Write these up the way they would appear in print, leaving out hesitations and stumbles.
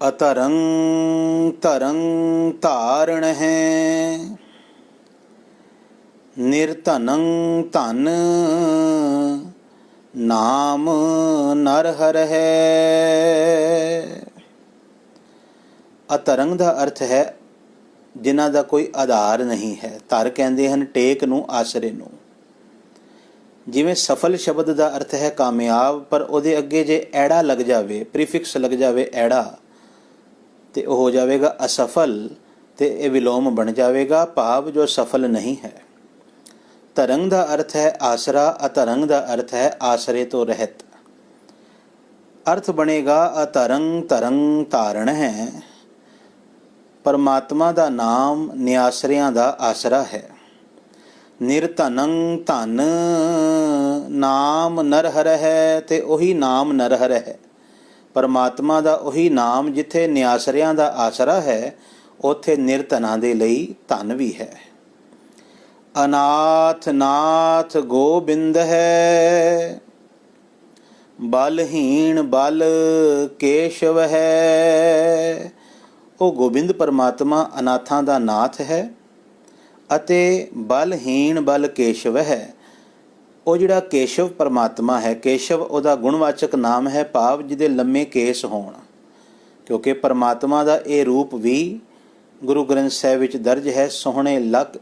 अतरंग तरंग तारण है, निर्धनंग धन नाम नरहर है। अतरंग ਦਾ अर्थ है जिन्हां ਦਾ कोई आधार नहीं है। ਧਰ ਕਹਿੰਦੇ ਹਨ ਟੇਕ ਨੂੰ, ਆਸਰੇ ਨੂੰ। ਜਿਵੇਂ ਸਫਲ ਸ਼ਬਦ ਦਾ ਅਰਥ ਹੈ ਕਾਮਯਾਬ, ਪਰ ਉਹਦੇ ਅੱਗੇ ਜੇ ਐੜਾ ਲੱਗ ਜਾਵੇ, ਪ੍ਰੀਫਿਕਸ ਲੱਗ ਜਾਵੇ ਐੜਾ, ਤੇ ਉਹ ਹੋ ਜਾਵੇਗਾ ਅਸਫਲ, ਤੇ ਇਹ ਵਿਲੋਮ ਬਣ ਜਾਵੇਗਾ ਭਾਵ ਜੋ ਸਫਲ ਨਹੀਂ ਹੈ। ਤਰੰਗ ਦਾ ਅਰਥ ਹੈ ਆਸਰਾ, ਅਤਰੰਗ ਦਾ ਅਰਥ ਹੈ ਆਸਰੇ ਤੋਂ ਰਹਿਤ। ਅਰਥ ਬਣੇਗਾ ਅਤਰੰਗ ਤਰੰਗ ਤਾਰਨ ਹੈ, ਪਰਮਾਤਮਾ ਦਾ ਨਾਮ ਨਿਆਸਰਿਆਂ ਦਾ ਆਸਰਾ ਹੈ। ਨਿਰਧਨੰ ਧਨ ਨਾਮ ਨਰਹਰ ਹੈ, ਤੇ ਉਹੀ ਨਾਮ ਨਰਹਰ ਹੈ। ਪਰਮਾਤਮਾ ਦਾ ਉਹੀ ਨਾਮ ਜਿੱਥੇ ਨਿਆਸਰਿਆਂ ਦਾ ਆਸਰਾ ਹੈ, ਉੱਥੇ ਨਿਰਧਨਾਂ ਦੇ ਲਈ ਧਨ ਵੀ ਹੈ। ਅਨਾਥ ਨਾਥ ਗੋਬਿੰਦ ਹੈ, ਬਲਹੀਣ ਬਲ ਕੇਸ਼ਵ ਹੈ। ਉਹ ਗੋਬਿੰਦ ਪਰਮਾਤਮਾ ਅਨਾਥਾਂ ਦਾ ਨਾਥ ਹੈ ਅਤੇ ਬਲਹੀਣ ਬਲ ਕੇਸ਼ਵ ਹੈ। ਉਹ ਜਿਹੜਾ ਕੇਸ਼ਵ ਪਰਮਾਤਮਾ ਹੈ, ਕੇਸ਼ਵ ਉਹਦਾ ਗੁਣਵਾਚਕ ਨਾਮ ਹੈ, ਭਾਵ ਜਿਹਦੇ ਲੰਮੇ ਕੇਸ ਹੋਣ। ਕਿਉਂਕਿ ਪਰਮਾਤਮਾ ਦਾ ਇਹ ਰੂਪ ਵੀ ਗੁਰੂ ਗ੍ਰੰਥ ਸਾਹਿਬ ਵਿੱਚ ਦਰਜ ਹੈ, ਸੋਹਣੇ ਲੱਕ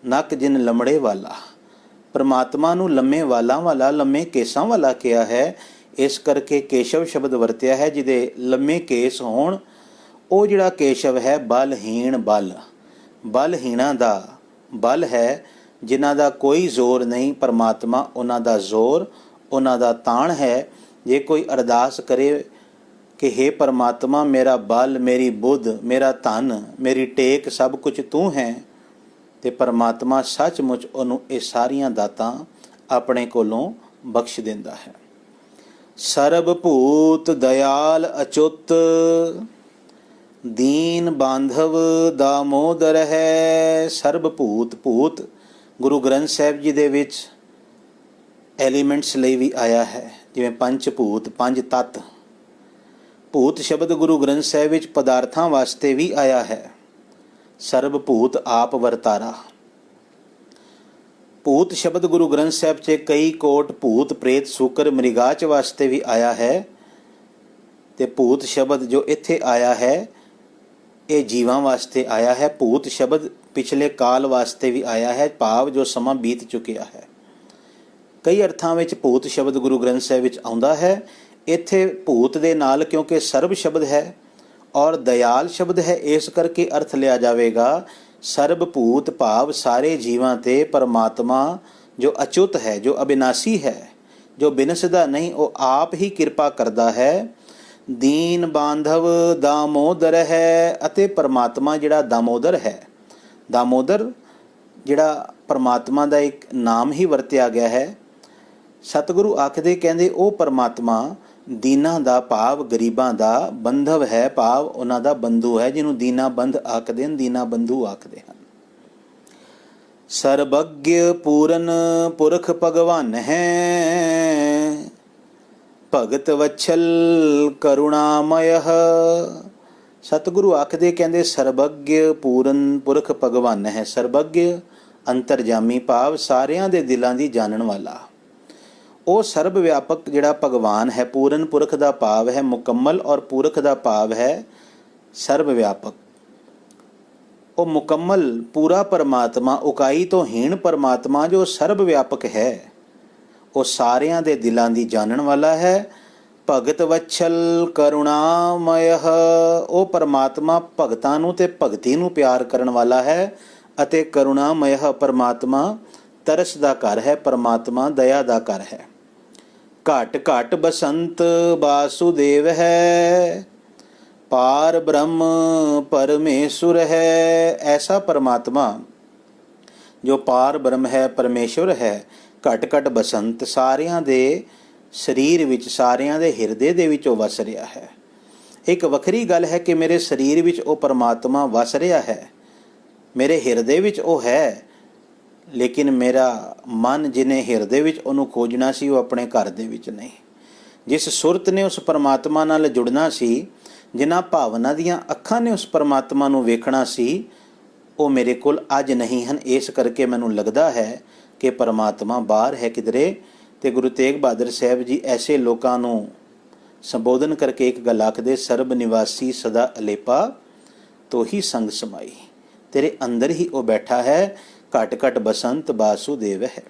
ਨੱਕ ਜਿਨ ਲੰਮੜੇ ਵਾਲਾ। ਪਰਮਾਤਮਾ ਨੂੰ ਲੰਮੇ ਵਾਲਾਂ ਵਾਲਾ, ਲੰਮੇ ਕੇਸਾਂ ਵਾਲਾ ਕਿਹਾ ਹੈ। ਇਸ ਕਰਕੇ ਕੇਸ਼ਵ ਸ਼ਬਦ ਵਰਤਿਆ ਹੈ ਜਿਹਦੇ ਲੰਮੇ ਕੇਸ ਹੋਣ। ਉਹ ਜਿਹੜਾ ਕੇਸ਼ਵ ਹੈ ਬਲਹੀਣ ਬਲ, ਬਲਹੀਣਾਂ ਦਾ ਬਲ ਹੈ, ਜਿਨ੍ਹਾਂ ਦਾ ਕੋਈ ਜ਼ੋਰ ਨਹੀਂ। ਪਰਮਾਤਮਾ ਉਹਨਾਂ ਦਾ ਜ਼ੋਰ, ਉਹਨਾਂ ਦਾ ਤਾਣ ਹੈ। ਜੇ ਕੋਈ ਅਰਦਾਸ ਕਰੇ ਕਿ ਹੇ ਪਰਮਾਤਮਾ ਮੇਰਾ ਬਲ, ਮੇਰੀ ਬੁੱਧ, ਮੇਰਾ ਧਨ, ਮੇਰੀ ਟੇਕ ਸਭ ਕੁਝ ਤੂੰ ਹੈ, ਤੇ ਪਰਮਾਤਮਾ ਸੱਚਮੁੱਚ ਉਹਨੂੰ ਇਹ ਸਾਰੀਆਂ ਦਾਤਾਂ ਆਪਣੇ ਕੋਲੋਂ ਬਖਸ਼ ਦਿੰਦਾ ਹੈ। ਸਰਬ ਭੂਤ ਦਇਆਲ ਅਚੁੱਤ, ਦੀਨ ਬਾਂਧਵ ਦਾਮੋਦਰ ਹੈ। ਸਰਬ ਭੂਤ, ਭੂਤ ਗੁਰੂ ਗ੍ਰੰਥ ਸਾਹਿਬ ਜੀ ਦੇ ਵਿੱਚ ਐਲੀਮੈਂਟਸ ਲਈ ਵੀ ਆਇਆ ਹੈ, ਜਿਵੇਂ ਪੰਜ ਭੂਤ, ਪੰਜ ਤੱਤ। ਭੂਤ ਸ਼ਬਦ ਗੁਰੂ ਗ੍ਰੰਥ ਸਾਹਿਬ ਵਿੱਚ ਪਦਾਰਥਾਂ ਵਾਸਤੇ ਵੀ ਆਇਆ ਹੈ। ਸਰਬ ਭੂਤ ਆਪ ਵਰਤਾਰਾ। ਭੂਤ ਸ਼ਬਦ ਗੁਰੂ ਗ੍ਰੰਥ ਸਾਹਿਬ 'ਚ ਕਈ ਕੋਟ ਭੂਤ ਪ੍ਰੇਤ ਸੂਕਰ ਮ੍ਰਿਗਾਚ ਵਾਸਤੇ ਵੀ ਆਇਆ ਹੈ, ਤੇ ਭੂਤ ਸ਼ਬਦ ਜੋ ਇੱਥੇ ਆਇਆ ਹੈ ਇਹ ਜੀਵਾਂ ਵਾਸਤੇ ਆਇਆ ਹੈ। ਭੂਤ ਸ਼ਬਦ ਪਿਛਲੇ ਕਾਲ ਵਾਸਤੇ ਵੀ ਆਇਆ ਹੈ, ਭਾਵ ਜੋ ਸਮਾਂ ਬੀਤ ਚੁੱਕਿਆ ਹੈ। ਕਈ ਅਰਥਾਂ ਵਿੱਚ ਭੂਤ ਸ਼ਬਦ ਗੁਰੂ ਗ੍ਰੰਥ ਸਾਹਿਬ ਵਿੱਚ ਆਉਂਦਾ ਹੈ। ਇੱਥੇ ਭੂਤ ਦੇ ਨਾਲ ਕਿਉਂਕਿ ਸਰਬ ਸ਼ਬਦ ਹੈ ਔਰ ਦਇਆਲ ਸ਼ਬਦ ਹੈ, ਇਸ ਕਰਕੇ ਅਰਥ ਲਿਆ ਜਾਵੇਗਾ ਸਰਬ ਭੂਤ, ਭਾਵ ਸਾਰੇ ਜੀਵਾਂ ਤੇ ਪਰਮਾਤਮਾ ਜੋ ਅਚੁੱਤ ਹੈ, ਜੋ ਅਬਿਨਾਸੀ ਹੈ, ਜੋ ਬਿਨਸਦਾ ਨਹੀਂ, ਉਹ ਆਪ ਹੀ ਕਿਰਪਾ ਕਰਦਾ ਹੈ। ਦੀਨ ਬਾਂਧਵ ਦਾਮੋਦਰ ਹੈ, ਅਤੇ ਪਰਮਾਤਮਾ ਜਿਹੜਾ ਦਾਮੋਦਰ ਹੈ, ਦਾਮੋਦਰ ਜਿਹੜਾ ਪਰਮਾਤਮਾ ਦਾ ਇੱਕ ਨਾਮ ਹੀ ਵਰਤਿਆ ਗਿਆ ਹੈ। ਸਤਿਗੁਰੂ ਆਖਦੇ, ਕਹਿੰਦੇ ਉਹ ਪਰਮਾਤਮਾ ਦੀਨਾਂ ਦਾ ਭਾਵ ਗਰੀਬਾਂ ਦਾ, ਬੰਧਵ ਹੈ ਭਾਵ ਉਹਨਾਂ ਦਾ ਬੰਧੂ ਹੈ, ਜਿਹਨੂੰ ਦੀਨਾ ਬੰਧ ਆਖਦੇ ਹਨ, ਦੀਨਾ ਬੰਧੂ ਆਖਦੇ ਹਨ। ਸਰਬੱਗ ਪੂਰਨ ਪੁਰਖ ਭਗਵਾਨ ਹੈ, ਭਗਤ ਵਛਲ ਕਰੁਣਾਮਯ। ਸਤਿਗੁਰੂ ਆਖਦੇ, ਕਹਿੰਦੇ ਸਰਬੱਗ ਪੂਰਨ ਪੁਰਖ ਭਗਵਾਨ ਹੈ। ਸਰਬੱਗ ਅੰਤਰਜਾਮੀ ਭਾਵ ਸਾਰਿਆਂ ਦੇ ਦਿਲਾਂ ਦੀ ਜਾਣਨ ਵਾਲਾ। ਉਹ ਸਰਬ ਵਿਆਪਕ ਜਿਹੜਾ ਭਗਵਾਨ ਹੈ। ਪੂਰਨ ਪੁਰਖ ਦਾ ਭਾਵ ਹੈ ਮੁਕੰਮਲ, ਔਰ ਪੁਰਖ ਦਾ ਭਾਵ ਹੈ ਸਰਬ ਵਿਆਪਕ। ਉਹ ਮੁਕੰਮਲ ਪੂਰਾ ਪਰਮਾਤਮਾ, ਉਕਾਈ ਤੋਂ ਹੀਣ ਪਰਮਾਤਮਾ ਜੋ ਸਰਬ ਵਿਆਪਕ ਹੈ, ਉਹ ਸਾਰਿਆਂ ਦੇ ਦਿਲਾਂ ਦੀ ਜਾਣਨ ਵਾਲਾ ਹੈ। ਭਗਤ ਵਛਲ ਕਰੁਣਾਮਯ, ਉਹ ਪਰਮਾਤਮਾ ਭਗਤਾਂ ਨੂੰ ਤੇ ਭਗਤੀ ਨੂੰ ਪਿਆਰ ਕਰਨ ਵਾਲਾ ਹੈ। ਅਤੇ ਕਰੁਣਾਮਯ ਪਰਮਾਤਮਾ ਤਰਸ ਦਾ ਘਰ ਹੈ, ਪਰਮਾਤਮਾ ਦਇਆ ਦਾ ਘਰ ਹੈ। ਘਟ ਘਟ ਬਸੰਤ ਵਾਸੁਦੇਵ ਹੈ, ਪਾਰ ਬ੍ਰਹਮ ਪਰਮੇਸ਼ੁਰ ਹੈ। ਐਸਾ ਪਰਮਾਤਮਾ ਜੋ ਪਾਰ ਬ੍ਰਹਮ ਹੈ, ਪਰਮੇਸ਼ੁਰ ਹੈ। ਘਟ ਘਟ ਬਸੰਤ ਸਾਰਿਆਂ ਦੇ ਸਰੀਰ ਵਿੱਚ, ਸਾਰਿਆਂ ਦੇ ਹਿਰਦੇ ਦੇ ਵਿੱਚ ਉਹ ਵਸ ਰਿਹਾ ਹੈ। ਇੱਕ ਵੱਖਰੀ ਗੱਲ ਹੈ ਕਿ ਮੇਰੇ ਸਰੀਰ ਵਿੱਚ ਉਹ ਪਰਮਾਤਮਾ ਵਸ ਰਿਹਾ ਹੈ, ਮੇਰੇ ਹਿਰਦੇ ਵਿੱਚ ਉਹ ਹੈ, ਲੇਕਿਨ ਮੇਰਾ ਮਨ ਜਿਹਨੇ ਹਿਰਦੇ ਵਿੱਚ ਉਹਨੂੰ ਖੋਜਣਾ ਸੀ, ਉਹ ਆਪਣੇ ਘਰ ਦੇ ਵਿੱਚ ਨਹੀਂ। ਜਿਸ ਸੁਰਤ ਨੇ ਉਸ ਪਰਮਾਤਮਾ ਨਾਲ ਜੁੜਨਾ ਸੀ, ਜਿਨ੍ਹਾਂ ਭਾਵਨਾ ਦੀਆਂ ਅੱਖਾਂ ਨੇ ਉਸ ਪਰਮਾਤਮਾ ਨੂੰ ਵੇਖਣਾ ਸੀ ਉਹ ਮੇਰੇ ਕੋਲ ਅੱਜ ਨਹੀਂ ਹਨ। ਇਸ ਕਰਕੇ ਮੈਨੂੰ ਲੱਗਦਾ ਹੈ ਕਿ ਪਰਮਾਤਮਾ ਬਾਹਰ ਹੈ ਕਿਧਰੇ। ਤੇ ਗੁਰੂ ਤੇਗ ਬਹਾਦਰ ਸਾਹਿਬ ਜੀ ਐਸੇ ਲੋਕਾਂ ਨੂੰ ਸੰਬੋਧਨ ਕਰਕੇ ਇੱਕ ਗੱਲ ਆਖਦੇ, ਸਰਬ ਨਿਵਾਸੀ ਸਦਾ ਅਲੇਪਾ ਤੋ ਹੀ ਸੰਗ ਸਮਾਈ। ਤੇਰੇ ਅੰਦਰ ਹੀ ਉਹ ਬੈਠਾ ਹੈ, ਘਟ ਘਟ ਬਸੰਤ ਬਾਸੁਦੇਵ ਹੈ।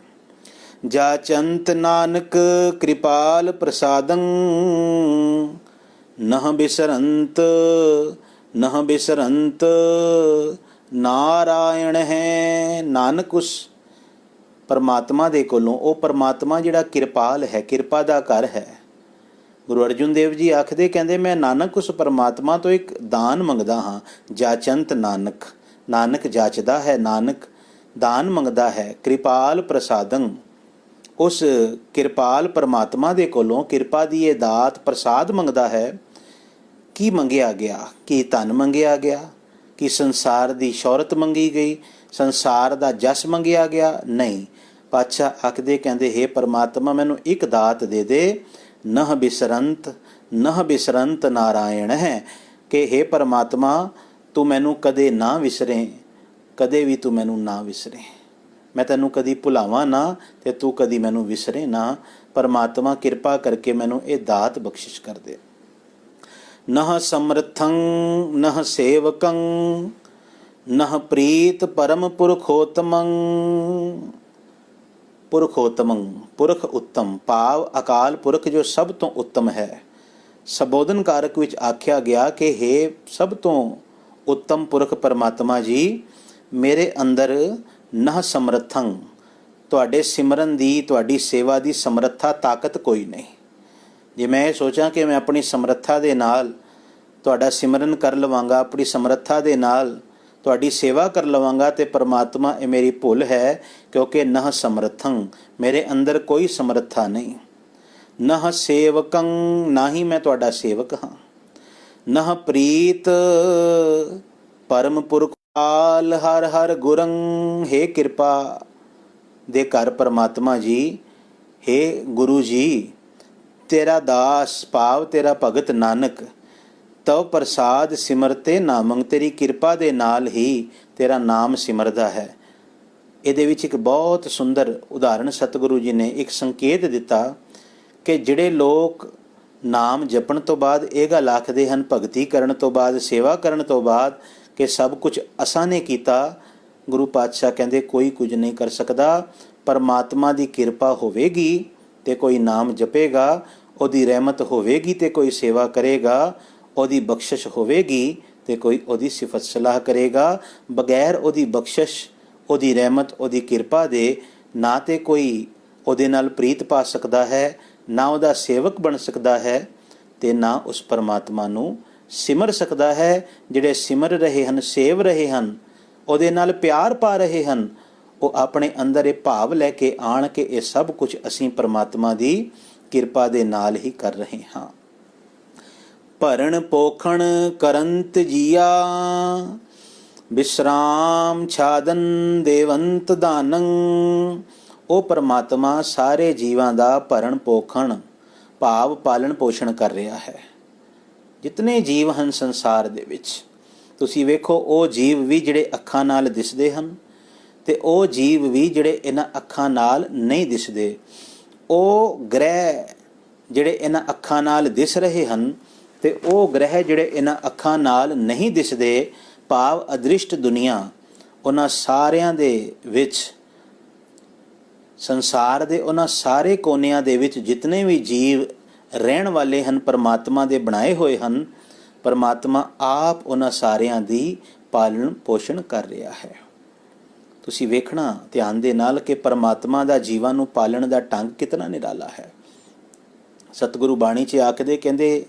ਜਾਚੰਤ ਨਾਨਕ ਕਿਰਪਾਲ ਪ੍ਰਸਾਦੰ ਨਹ ਬਿਸਰੰਤ ਨਾਰਾਇਣ ਹੈ। ਨਾਨਕ ਉਸ ਪਰਮਾਤਮਾ ਦੇ ਕੋਲੋਂ, ਉਹ ਪਰਮਾਤਮਾ ਜਿਹੜਾ ਕਿਰਪਾਲ ਹੈ, ਕਿਰਪਾ ਦਾ ਘਰ ਹੈ। ਗੁਰੂ ਅਰਜੁਨ ਦੇਵ ਜੀ ਆਖਦੇ, ਕਹਿੰਦੇ ਮੈਂ ਨਾਨਕ ਉਸ ਪਰਮਾਤਮਾ ਤੋਂ ਇੱਕ ਦਾਨ ਮੰਗਦਾ ਹਾਂ। ਜਾਚੰਤ ਨਾਨਕ, ਨਾਨਕ ਜਾਚਦਾ ਹੈ, ਨਾਨਕ ਦਾਨ ਮੰਗਦਾ ਹੈ। ਕਿਰਪਾਲ ਪ੍ਰਸਾਦੰ, ਉਸ ਕਿਰਪਾਲ ਪਰਮਾਤਮਾ ਦੇ ਕੋਲੋਂ ਕਿਰਪਾ ਦੀ ਇਹ ਦਾਤ ਪ੍ਰਸਾਦ ਮੰਗਦਾ ਹੈ। ਕੀ ਮੰਗਿਆ ਗਿਆ? ਕੀ ਧਨ ਮੰਗਿਆ ਗਿਆ? ਕੀ ਸੰਸਾਰ ਦੀ ਸ਼ੌਹਰਤ ਮੰਗੀ ਗਈ? ਸੰਸਾਰ ਦਾ ਜਸ ਮੰਗਿਆ ਗਿਆ? ਨਹੀਂ। ਪਾਤਸ਼ਾਹ ਆਖਦੇ, ਕਹਿੰਦੇ ਹੇ ਪਰਮਾਤਮਾ ਮੈਨੂੰ ਇੱਕ ਦਾਤ ਦੇ ਦੇ, ਨਹ ਬਿਸਰੰਤ ਨਾਰਾਇਣ ਹੈ, ਕਿ ਹੇ ਪਰਮਾਤਮਾ ਤੂੰ ਮੈਨੂੰ ਕਦੇ ਨਾ ਵਿਸਰੇ, ਕਦੇ ਵੀ ਤੂੰ ਮੈਨੂੰ ਨਾ ਵਿਸਰੇ। ਮੈਂ ਤੈਨੂੰ ਕਦੀ ਭੁਲਾਵਾਂ ਨਾ ਤੇ ਤੂੰ ਕਦੀ ਮੈਨੂੰ ਵਿਸਰੇ ਨਾ। ਪਰਮਾਤਮਾ ਕਿਰਪਾ ਕਰਕੇ ਮੈਨੂੰ ਇਹ ਦਾਤ ਬਖਸ਼ਿਸ਼ ਕਰ ਦੇ। ਨਹ ਸਮਰਥੰ ਨਹ ਸੇਵਕੰ ਨਹ ਪ੍ਰੀਤ ਪਰਮ ਪੁਰਖੋਤਮੰ। ਪੁਰਖੋਤਮੰ, ਪੁਰਖ ਉੱਤਮ, ਭਾਵ ਅਕਾਲ ਪੁਰਖ ਜੋ ਸਭ ਤੋਂ ਉੱਤਮ ਹੈ। ਸੰਬੋਧਨ ਕਾਰਕ ਵਿੱਚ ਆਖਿਆ ਗਿਆ ਕਿ ਹੇ ਸਭ ਤੋਂ ਉੱਤਮ ਪੁਰਖ ਪਰਮਾਤਮਾ ਜੀ, ਮੇਰੇ ਅੰਦਰ ਨਹ ਸਮਰਥੰ, ਤੁਹਾਡੇ ਸਿਮਰਨ ਦੀ, ਤੁਹਾਡੀ ਸੇਵਾ ਦੀ ਸਮਰੱਥਾ, ਤਾਕਤ ਕੋਈ ਨਹੀਂ। ਜੇ ਮੈਂ ਇਹ ਸੋਚਾਂ ਕਿ ਮੈਂ ਆਪਣੀ ਸਮਰੱਥਾ ਦੇ ਨਾਲ ਤੁਹਾਡਾ ਸਿਮਰਨ ਕਰ ਲਵਾਂਗਾ, ਆਪਣੀ ਸਮਰੱਥਾ ਦੇ ਨਾਲ ਤੁਹਾਡੀ ਸੇਵਾ ਕਰ ਲਵਾਂਗਾ, ਤੇ ਪਰਮਾਤਮਾ ਇਹ ਮੇਰੀ ਭੁੱਲ ਹੈ, ਕਿਉਂਕਿ ਨਹ ਸਮਰਥੰ, ਮੇਰੇ ਅੰਦਰ ਕੋਈ ਸਮਰੱਥਾ ਨਹੀਂ। ਨਹ ਸੇਵਕੰ, ਨਾ ਹੀ ਮੈਂ ਤੁਹਾਡਾ ਸੇਵਕ ਹਾਂ। ਨਹ ਪ੍ਰੀਤ ਪਰਮ ਪੁਰਖਾਲ ਹਰ ਹਰ ਗੁਰੰ। ਹੇ ਕਿਰਪਾ ਦੇ ਘਰ ਪਰਮਾਤਮਾ ਜੀ, ਹੇ ਗੁਰੂ ਜੀ, ਤੇਰਾ ਦਾਸ ਭਾਵ ਤੇਰਾ ਭਗਤ ਨਾਨਕ ਤਵ ਪ੍ਰਸਾਦ ਸਿਮਰਤੇ ਨਾਮੰ, ਤੇਰੀ ਕਿਰਪਾ ਦੇ ਨਾਲ ਹੀ ਤੇਰਾ ਨਾਮ ਸਿਮਰਦਾ ਹੈ। ਇਹਦੇ ਵਿੱਚ ਇੱਕ ਬਹੁਤ ਸੁੰਦਰ ਉਦਾਹਰਣ ਸਤਿਗੁਰੂ ਜੀ ਨੇ ਇੱਕ ਸੰਕੇਤ ਦਿੱਤਾ ਕਿ ਜਿਹੜੇ ਲੋਕ ਨਾਮ ਜਪਣ ਤੋਂ ਬਾਅਦ ਇਹ ਗੱਲ ਆਖਦੇ ਹਨ, ਭਗਤੀ ਕਰਨ ਤੋਂ ਬਾਅਦ, ਸੇਵਾ ਕਰਨ ਤੋਂ ਬਾਅਦ, ਕਿ ਸਭ ਕੁਝ ਅਸਾਂ ਨੇ ਕੀਤਾ, ਗੁਰੂ ਪਾਤਸ਼ਾਹ ਕਹਿੰਦੇ ਕੋਈ ਕੁਝ ਨਹੀਂ ਕਰ ਸਕਦਾ। ਪਰਮਾਤਮਾ ਦੀ ਕਿਰਪਾ ਹੋਵੇਗੀ ਤੇ ਕੋਈ ਨਾਮ ਜਪੇਗਾ, ਉਹਦੀ ਰਹਿਮਤ ਹੋਵੇਗੀ ਤੇ ਕੋਈ ਸੇਵਾ ਕਰੇਗਾ, ਉਹਦੀ ਬਖਸ਼ਿਸ਼ ਹੋਵੇਗੀ ਤੇ ਕੋਈ ਉਹਦੀ ਸਿਫਤ ਸਲਾਹ ਕਰੇਗਾ। ਬਗੈਰ ਉਹਦੀ ਬਖਸ਼ਿਸ਼, ਉਹਦੀ ਰਹਿਮਤ, ਉਹਦੀ ਕਿਰਪਾ ਦੇ ਨਾ ਤੇ ਕੋਈ ਉਹਦੇ ਨਾਲ ਪ੍ਰੀਤ ਪਾ ਸਕਦਾ ਹੈ, ਨਾ ਉਹਦਾ ਸੇਵਕ ਬਣ ਸਕਦਾ ਹੈ, ਤੇ ਨਾ ਉਸ ਪਰਮਾਤਮਾ ਨੂੰ ਸਿਮਰ ਸਕਦਾ ਹੈ। ਜਿਹੜੇ ਸਿਮਰ ਰਹੇ ਹਨ, ਸੇਵ ਰਹੇ ਹਨ, ਉਹਦੇ ਨਾਲ ਪਿਆਰ ਪਾ ਰਹੇ ਹਨ, ਉਹ ਆਪਣੇ ਅੰਦਰ ਇਹ ਭਾਵ ਲੈ ਕੇ ਆਣ ਕੇ ਇਹ ਸਭ ਕੁਝ ਅਸੀਂ ਪਰਮਾਤਮਾ ਦੀ ਕਿਰਪਾ ਦੇ ਨਾਲ ਹੀ ਕਰ ਰਹੇ ਹਾਂ। ਭਰਨ ਪੋਖਣ ਕਰੰਤ ਜੀਆ ਵਿਸਰਾਮ ਛਾਦਨ ਦੇਵੰਤ ਦਾਨੰ। ਉਹ ਪਰਮਾਤਮਾ ਸਾਰੇ ਜੀਵਾਂ ਦਾ ਭਰਨ ਪੋਖਣ ਭਾਵ ਪਾਲਣ ਪੋਸ਼ਣ ਕਰ ਰਿਹਾ ਹੈ। ਜਿਤਨੇ ਜੀਵ ਹਨ ਸੰਸਾਰ ਦੇ ਵਿੱਚ, ਤੁਸੀਂ ਵੇਖੋ ਉਹ ਜੀਵ ਵੀ ਜਿਹੜੇ ਅੱਖਾਂ ਨਾਲ ਦਿਸਦੇ ਹਨ ਤੇ ਉਹ ਜੀਵ ਵੀ ਜਿਹੜੇ ਇਹਨਾਂ ਅੱਖਾਂ ਨਾਲ ਨਹੀਂ ਦਿਸਦੇ। ਉਹ ਗ੍ਰਹਿ ਜਿਹੜੇ ਇਹਨਾਂ ਅੱਖਾਂ ਨਾਲ ਦਿਸ ਰਹੇ ਹਨ ਤੇ ਉਹ ਗ੍ਰਹਿ ਜਿਹੜੇ ਇਹਨਾਂ ਅੱਖਾਂ ਨਾਲ ਨਹੀਂ ਦਿਸਦੇ, ਭਾਵ ਅਦ੍ਰਿਸ਼ਟ ਦੁਨੀਆ, ਉਹਨਾਂ ਸਾਰਿਆਂ ਦੇ ਵਿੱਚ, ਸੰਸਾਰ ਦੇ ਉਹਨਾਂ ਸਾਰੇ ਕੋਨਿਆਂ ਦੇ ਵਿੱਚ ਜਿਤਨੇ ਵੀ ਜੀਵ ਰਹਿਣ ਵਾਲੇ ਹਨ, ਪਰਮਾਤਮਾ ਦੇ ਬਣਾਏ ਹੋਏ ਹਨ। ਪਰਮਾਤਮਾ ਆਪ ਉਹਨਾਂ ਸਾਰਿਆਂ ਦੀ ਪਾਲਣ ਪੋਸ਼ਣ ਕਰ ਰਿਹਾ ਹੈ। ਤੁਸੀਂ ਵੇਖਣਾ ਧਿਆਨ ਦੇ ਨਾਲ ਕਿ ਪਰਮਾਤਮਾ ਦਾ ਜੀਵਾਂ ਨੂੰ ਪਾਲਣ ਦਾ ਢੰਗ ਕਿਤਨਾ ਨਿਰਾਲਾ ਹੈ। ਸਤਿਗੁਰੂ ਬਾਣੀ 'ਚ ਆਖਦੇ, ਕਹਿੰਦੇ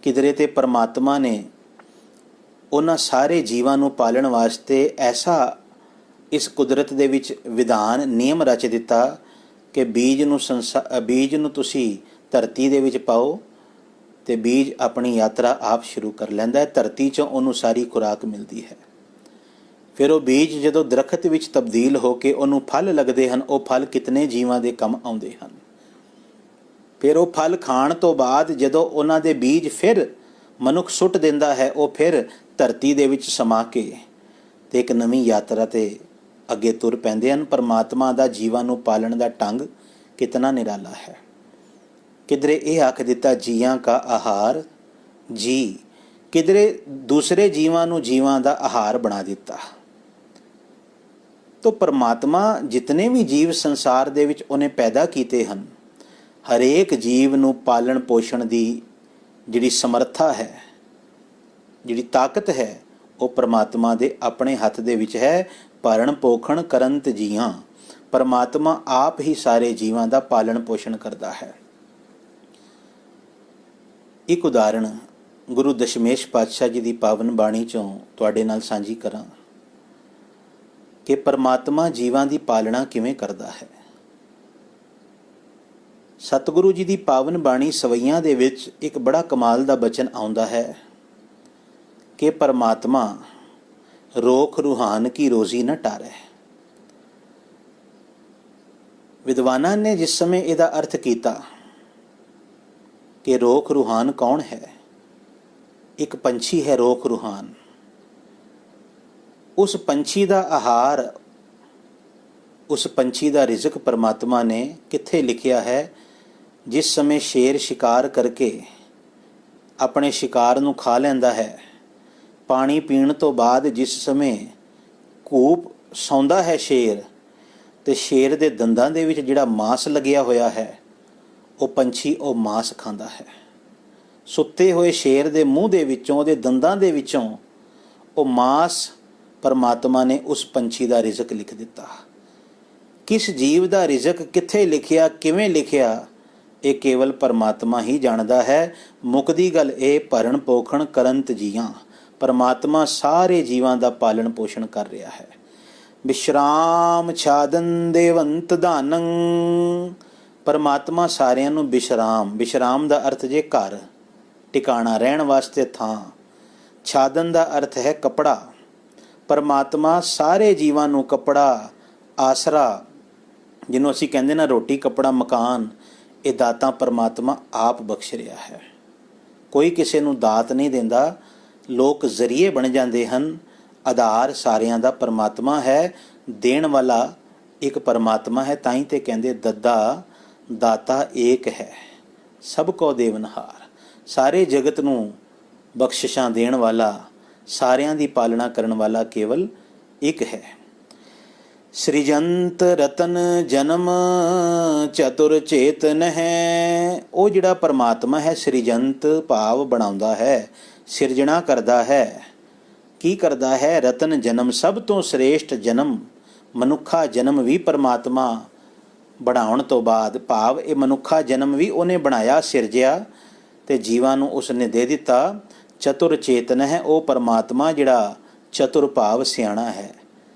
ਕਿਧਰੇ ਤੇ ਪਰਮਾਤਮਾ ਨੇ ਉਹਨਾਂ ਸਾਰੇ ਜੀਵਾਂ ਨੂੰ ਪਾਲਣ ਵਾਸਤੇ ਐਸਾ ਇਸ ਕੁਦਰਤ ਦੇ ਵਿੱਚ ਵਿਧਾਨ ਨਿਯਮ ਰਚ ਦਿੱਤਾ ਕਿ ਬੀਜ ਨੂੰ ਤੁਸੀਂ ਧਰਤੀ ਦੇ ਵਿੱਚ ਪਾਓ ਤੇ ਬੀਜ ਆਪਣੀ ਯਾਤਰਾ ਆਪ ਸ਼ੁਰੂ ਕਰ ਲੈਂਦਾ ਹੈ। ਧਰਤੀ 'ਚੋਂ ਉਹਨੂੰ ਸਾਰੀ ਖੁਰਾਕ ਮਿਲਦੀ ਹੈ। ਫਿਰ ਉਹ ਬੀਜ ਜਦੋਂ ਦਰਖਤ ਵਿੱਚ ਤਬਦੀਲ ਹੋ ਕੇ ਉਹਨੂੰ ਫਲ ਲੱਗਦੇ ਹਨ, ਉਹ ਫਲ ਕਿਤਨੇ ਜੀਵਾਂ ਦੇ ਕੰਮ ਆਉਂਦੇ ਹਨ। ਫਿਰ ਉਹ ਫਲ ਖਾਣ ਤੋਂ ਬਾਅਦ ਜਦੋਂ ਉਹਨਾਂ ਦੇ ਬੀਜ ਫਿਰ ਮਨੁੱਖ ਸੁੱਟ ਦਿੰਦਾ ਹੈ, ਉਹ ਫਿਰ ਧਰਤੀ ਦੇ ਵਿੱਚ ਸਮਾ ਕੇ ਤੇ ਇੱਕ ਨਵੀਂ ਯਾਤਰਾ ਤੇ ਅੱਗੇ ਤੁਰ ਪੈਂਦੇ ਹਨ। ਪਰਮਾਤਮਾ ਦਾ ਜੀਵਾਂ ਨੂੰ ਪਾਲਣ ਦਾ ਢੰਗ ਕਿਤਨਾ ਨਿਰਾਲਾ ਹੈ। ਕਿਧਰੇ ਇਹ ਆਖ ਦਿੱਤਾ ਜੀਆਂ ਕਾ ਆਹਾਰ ਜੀ, ਕਿਧਰੇ ਦੂਸਰੇ ਜੀਵਾਂ ਨੂੰ ਜੀਵਾਂ ਦਾ ਆਹਾਰ ਬਣਾ ਦਿੱਤਾ। ਤੋ ਪਰਮਾਤਮਾ ਜਿਤਨੇ ਵੀ ਜੀਵ ਸੰਸਾਰ ਦੇ ਵਿੱਚ ਉਹਨੇ ਪੈਦਾ ਕੀਤੇ ਹਨ, ਹਰੇਕ ਜੀਵ ਨੂੰ ਪਾਲਣ ਪੋਸ਼ਣ ਦੀ ਜਿਹੜੀ ਸਮਰੱਥਾ ਹੈ, ਜਿਹੜੀ ਤਾਕਤ ਹੈ, ਉਹ ਪਰਮਾਤਮਾ ਦੇ ਆਪਣੇ ਹੱਥ ਦੇ ਵਿੱਚ ਹੈ। ਭਰਨ ਪੋਖਣ ਕਰੰਤ ਜੀਆਂ, ਪਰਮਾਤਮਾ ਆਪ ਹੀ ਸਾਰੇ ਜੀਵਾਂ ਦਾ ਪਾਲਣ ਪੋਸ਼ਣ ਕਰਦਾ ਹੈ। ਇੱਕ ਉਦਾਹਰਣ ਗੁਰੂ ਦਸ਼ਮੇਸ਼ ਪਾਤਸ਼ਾਹ ਜੀ ਦੀ ਪਾਵਨ ਬਾਣੀ ਚੋਂ ਤੁਹਾਡੇ ਨਾਲ ਸਾਂਝੀ ਕਰਾਂ ਕਿ ਪਰਮਾਤਮਾ ਜੀਵਾਂ ਦੀ ਪਾਲਣਾ ਕਿਵੇਂ ਕਰਦਾ ਹੈ। ਸਤਿਗੁਰੂ ਜੀ ਦੀ ਪਾਵਨ ਬਾਣੀ ਸਵਈਆਂ ਦੇ ਵਿੱਚ ਇੱਕ ਬੜਾ ਕਮਾਲ ਦਾ ਬਚਨ ਆਉਂਦਾ ਹੈ ਕਿ ਪਰਮਾਤਮਾ ਰੋਖ ਰੂਹਾਨ ਕੀ ਰੋਜ਼ੀ ਨਾ ਟਾਰੇ। ਵਿਦਵਾਨਾਂ ਨੇ ਜਿਸ ਸਮੇਂ ਇਹਦਾ ਅਰਥ ਕੀਤਾ ਕਿ ਰੋਖ ਰੂਹਾਨ ਕੌਣ ਹੈ, ਇੱਕ ਪੰਛੀ ਹੈ ਰੋਖ ਰੂਹਾਨ। ਉਸ ਪੰਛੀ ਦਾ ਆਹਾਰ, ਉਸ ਪੰਛੀ ਦਾ ਰਿਜ਼ਕ ਪਰਮਾਤਮਾ ਨੇ ਕਿੱਥੇ ਲਿਖਿਆ ਹੈ? ਜਿਸ ਸਮੇਂ ਸ਼ੇਰ ਸ਼ਿਕਾਰ ਕਰਕੇ ਆਪਣੇ ਸ਼ਿਕਾਰ ਨੂੰ ਖਾ ਲੈਂਦਾ ਹੈ, ਪਾਣੀ ਪੀਣ ਤੋਂ ਬਾਅਦ ਜਿਸ ਸਮੇਂ ਘੂਪ ਸੌਂਦਾ ਹੈ ਸ਼ੇਰ, ਤੇ ਸ਼ੇਰ ਦੇ ਦੰਦਾਂ ਦੇ ਵਿੱਚ ਜਿਹੜਾ ਮਾਂਸ ਲੱਗਿਆ ਹੋਇਆ ਹੈ, ਉਹ ਪੰਛੀ ਉਹ ਮਾਂਸ ਖਾਂਦਾ ਹੈ। ਸੁੱਤੇ ਹੋਏ ਸ਼ੇਰ ਦੇ ਮੂੰਹ ਦੇ ਵਿੱਚੋਂ, ਉਹਦੇ ਦੰਦਾਂ ਦੇ ਵਿੱਚੋਂ ਉਹ ਮਾਂਸ ਪਰਮਾਤਮਾ ਨੇ ਉਸ ਪੰਛੀ ਦਾ ਰਿਜ਼ਕ ਲਿਖ ਦਿੱਤਾ। ਕਿਸ ਜੀਵ ਦਾ ਰਿਜ਼ਕ ਕਿੱਥੇ ਲਿਖਿਆ, ਕਿਵੇਂ ਲਿਖਿਆ, ਇਹ ਕੇਵਲ ਪਰਮਾਤਮਾ ਹੀ ਜਾਣਦਾ ਹੈ। ਮੁੱਕਦੀ ਗੱਲ ਇਹ, ਭਰਨ ਪੋਖਣ ਕਰੰਤ ਜੀਆਂ, ਪਰਮਾਤਮਾ ਸਾਰੇ ਜੀਵਾਂ ਦਾ ਪਾਲਣ ਪੋਸ਼ਣ ਕਰ ਰਿਹਾ ਹੈ। ਵਿਸ਼ਰਾਮ ਛਾਦਨ ਦੇਵੰਤ ਦਾਨੰ, ਪਰਮਾਤਮਾ ਸਾਰਿਆਂ ਨੂੰ ਵਿਸ਼ਰਾਮ ਦਾ ਅਰਥ ਜੇ ਘਰ, ਟਿਕਾਣਾ, ਰਹਿਣ ਵਾਸਤੇ ਥਾਂ। ਛਾਦਨ ਦਾ ਅਰਥ ਹੈ ਕੱਪੜਾ। ਪਰਮਾਤਮਾ ਸਾਰੇ ਜੀਵਾਂ ਨੂੰ ਕੱਪੜਾ, ਆਸਰਾ, ਜਿਹਨੂੰ ਅਸੀਂ ਕਹਿੰਦੇ ਨਾ ਰੋਟੀ ਕੱਪੜਾ ਮਕਾਨ, ਇਹ ਦਾਤਾਂ ਪਰਮਾਤਮਾ ਆਪ ਬਖਸ਼ ਰਿਹਾ ਹੈ। ਕੋਈ ਕਿਸੇ ਨੂੰ ਦਾਤ ਨਹੀਂ ਦਿੰਦਾ, ਲੋਕ ਜ਼ਰੀਏ ਬਣ ਜਾਂਦੇ ਹਨ। ਆਧਾਰ ਸਾਰਿਆਂ ਦਾ ਪਰਮਾਤਮਾ ਹੈ, ਦੇਣ ਵਾਲਾ ਇੱਕ ਪਰਮਾਤਮਾ ਹੈ। ਤਾਂ ਹੀ ਤੇ ਕਹਿੰਦੇ ਦੱਦਾ ਦਾਤਾ ਏਕ ਹੈ, ਸਭ ਕੋ ਦੇਵਨਹਾਰ। ਸਾਰੇ ਜਗਤ ਨੂੰ ਬਖਸ਼ਿਸ਼ਾਂ ਦੇਣ ਵਾਲਾ, ਸਾਰਿਆਂ ਦੀ ਪਾਲਣਾ ਕਰਨ ਵਾਲਾ ਕੇਵਲ ਇੱਕ ਹੈ। ਸ੍ਰਿਜੰਤ ਰਤਨ ਜਨਮ ਚਤੁਰ ਚੇਤਨ ਹੈ, ਉਹ ਜਿਹੜਾ ਪਰਮਾਤਮਾ ਹੈ ਸ੍ਰਿਜੰਤ ਭਾਵ ਬਣਾਉਂਦਾ ਹੈ, ਸਿਰਜਣਾ ਕਰਦਾ ਹੈ। ਕੀ ਕਰਦਾ ਹੈ? ਰਤਨ ਜਨਮ, ਸਭ ਤੋਂ ਸ੍ਰੇਸ਼ਟ ਜਨਮ, ਮਨੁੱਖਾ ਜਨਮ ਵੀ ਪਰਮਾਤਮਾ ਬਣਾਉਣ ਤੋਂ ਬਾਅਦ, ਭਾਵ ਇਹ ਮਨੁੱਖਾ ਜਨਮ ਵੀ ਉਹਨੇ ਬਣਾਇਆ, ਸਿਰਜਿਆ ਤੇ ਜੀਵਾਂ ਨੂੰ ਉਸਨੇ ਦੇ ਦਿੱਤਾ। ਚਤੁਰ ਚੇਤਨ ਹੈ, ਉਹ ਪਰਮਾਤਮਾ ਜਿਹੜਾ ਚਤੁਰ ਭਾਵ ਸਿਆਣਾ ਹੈ,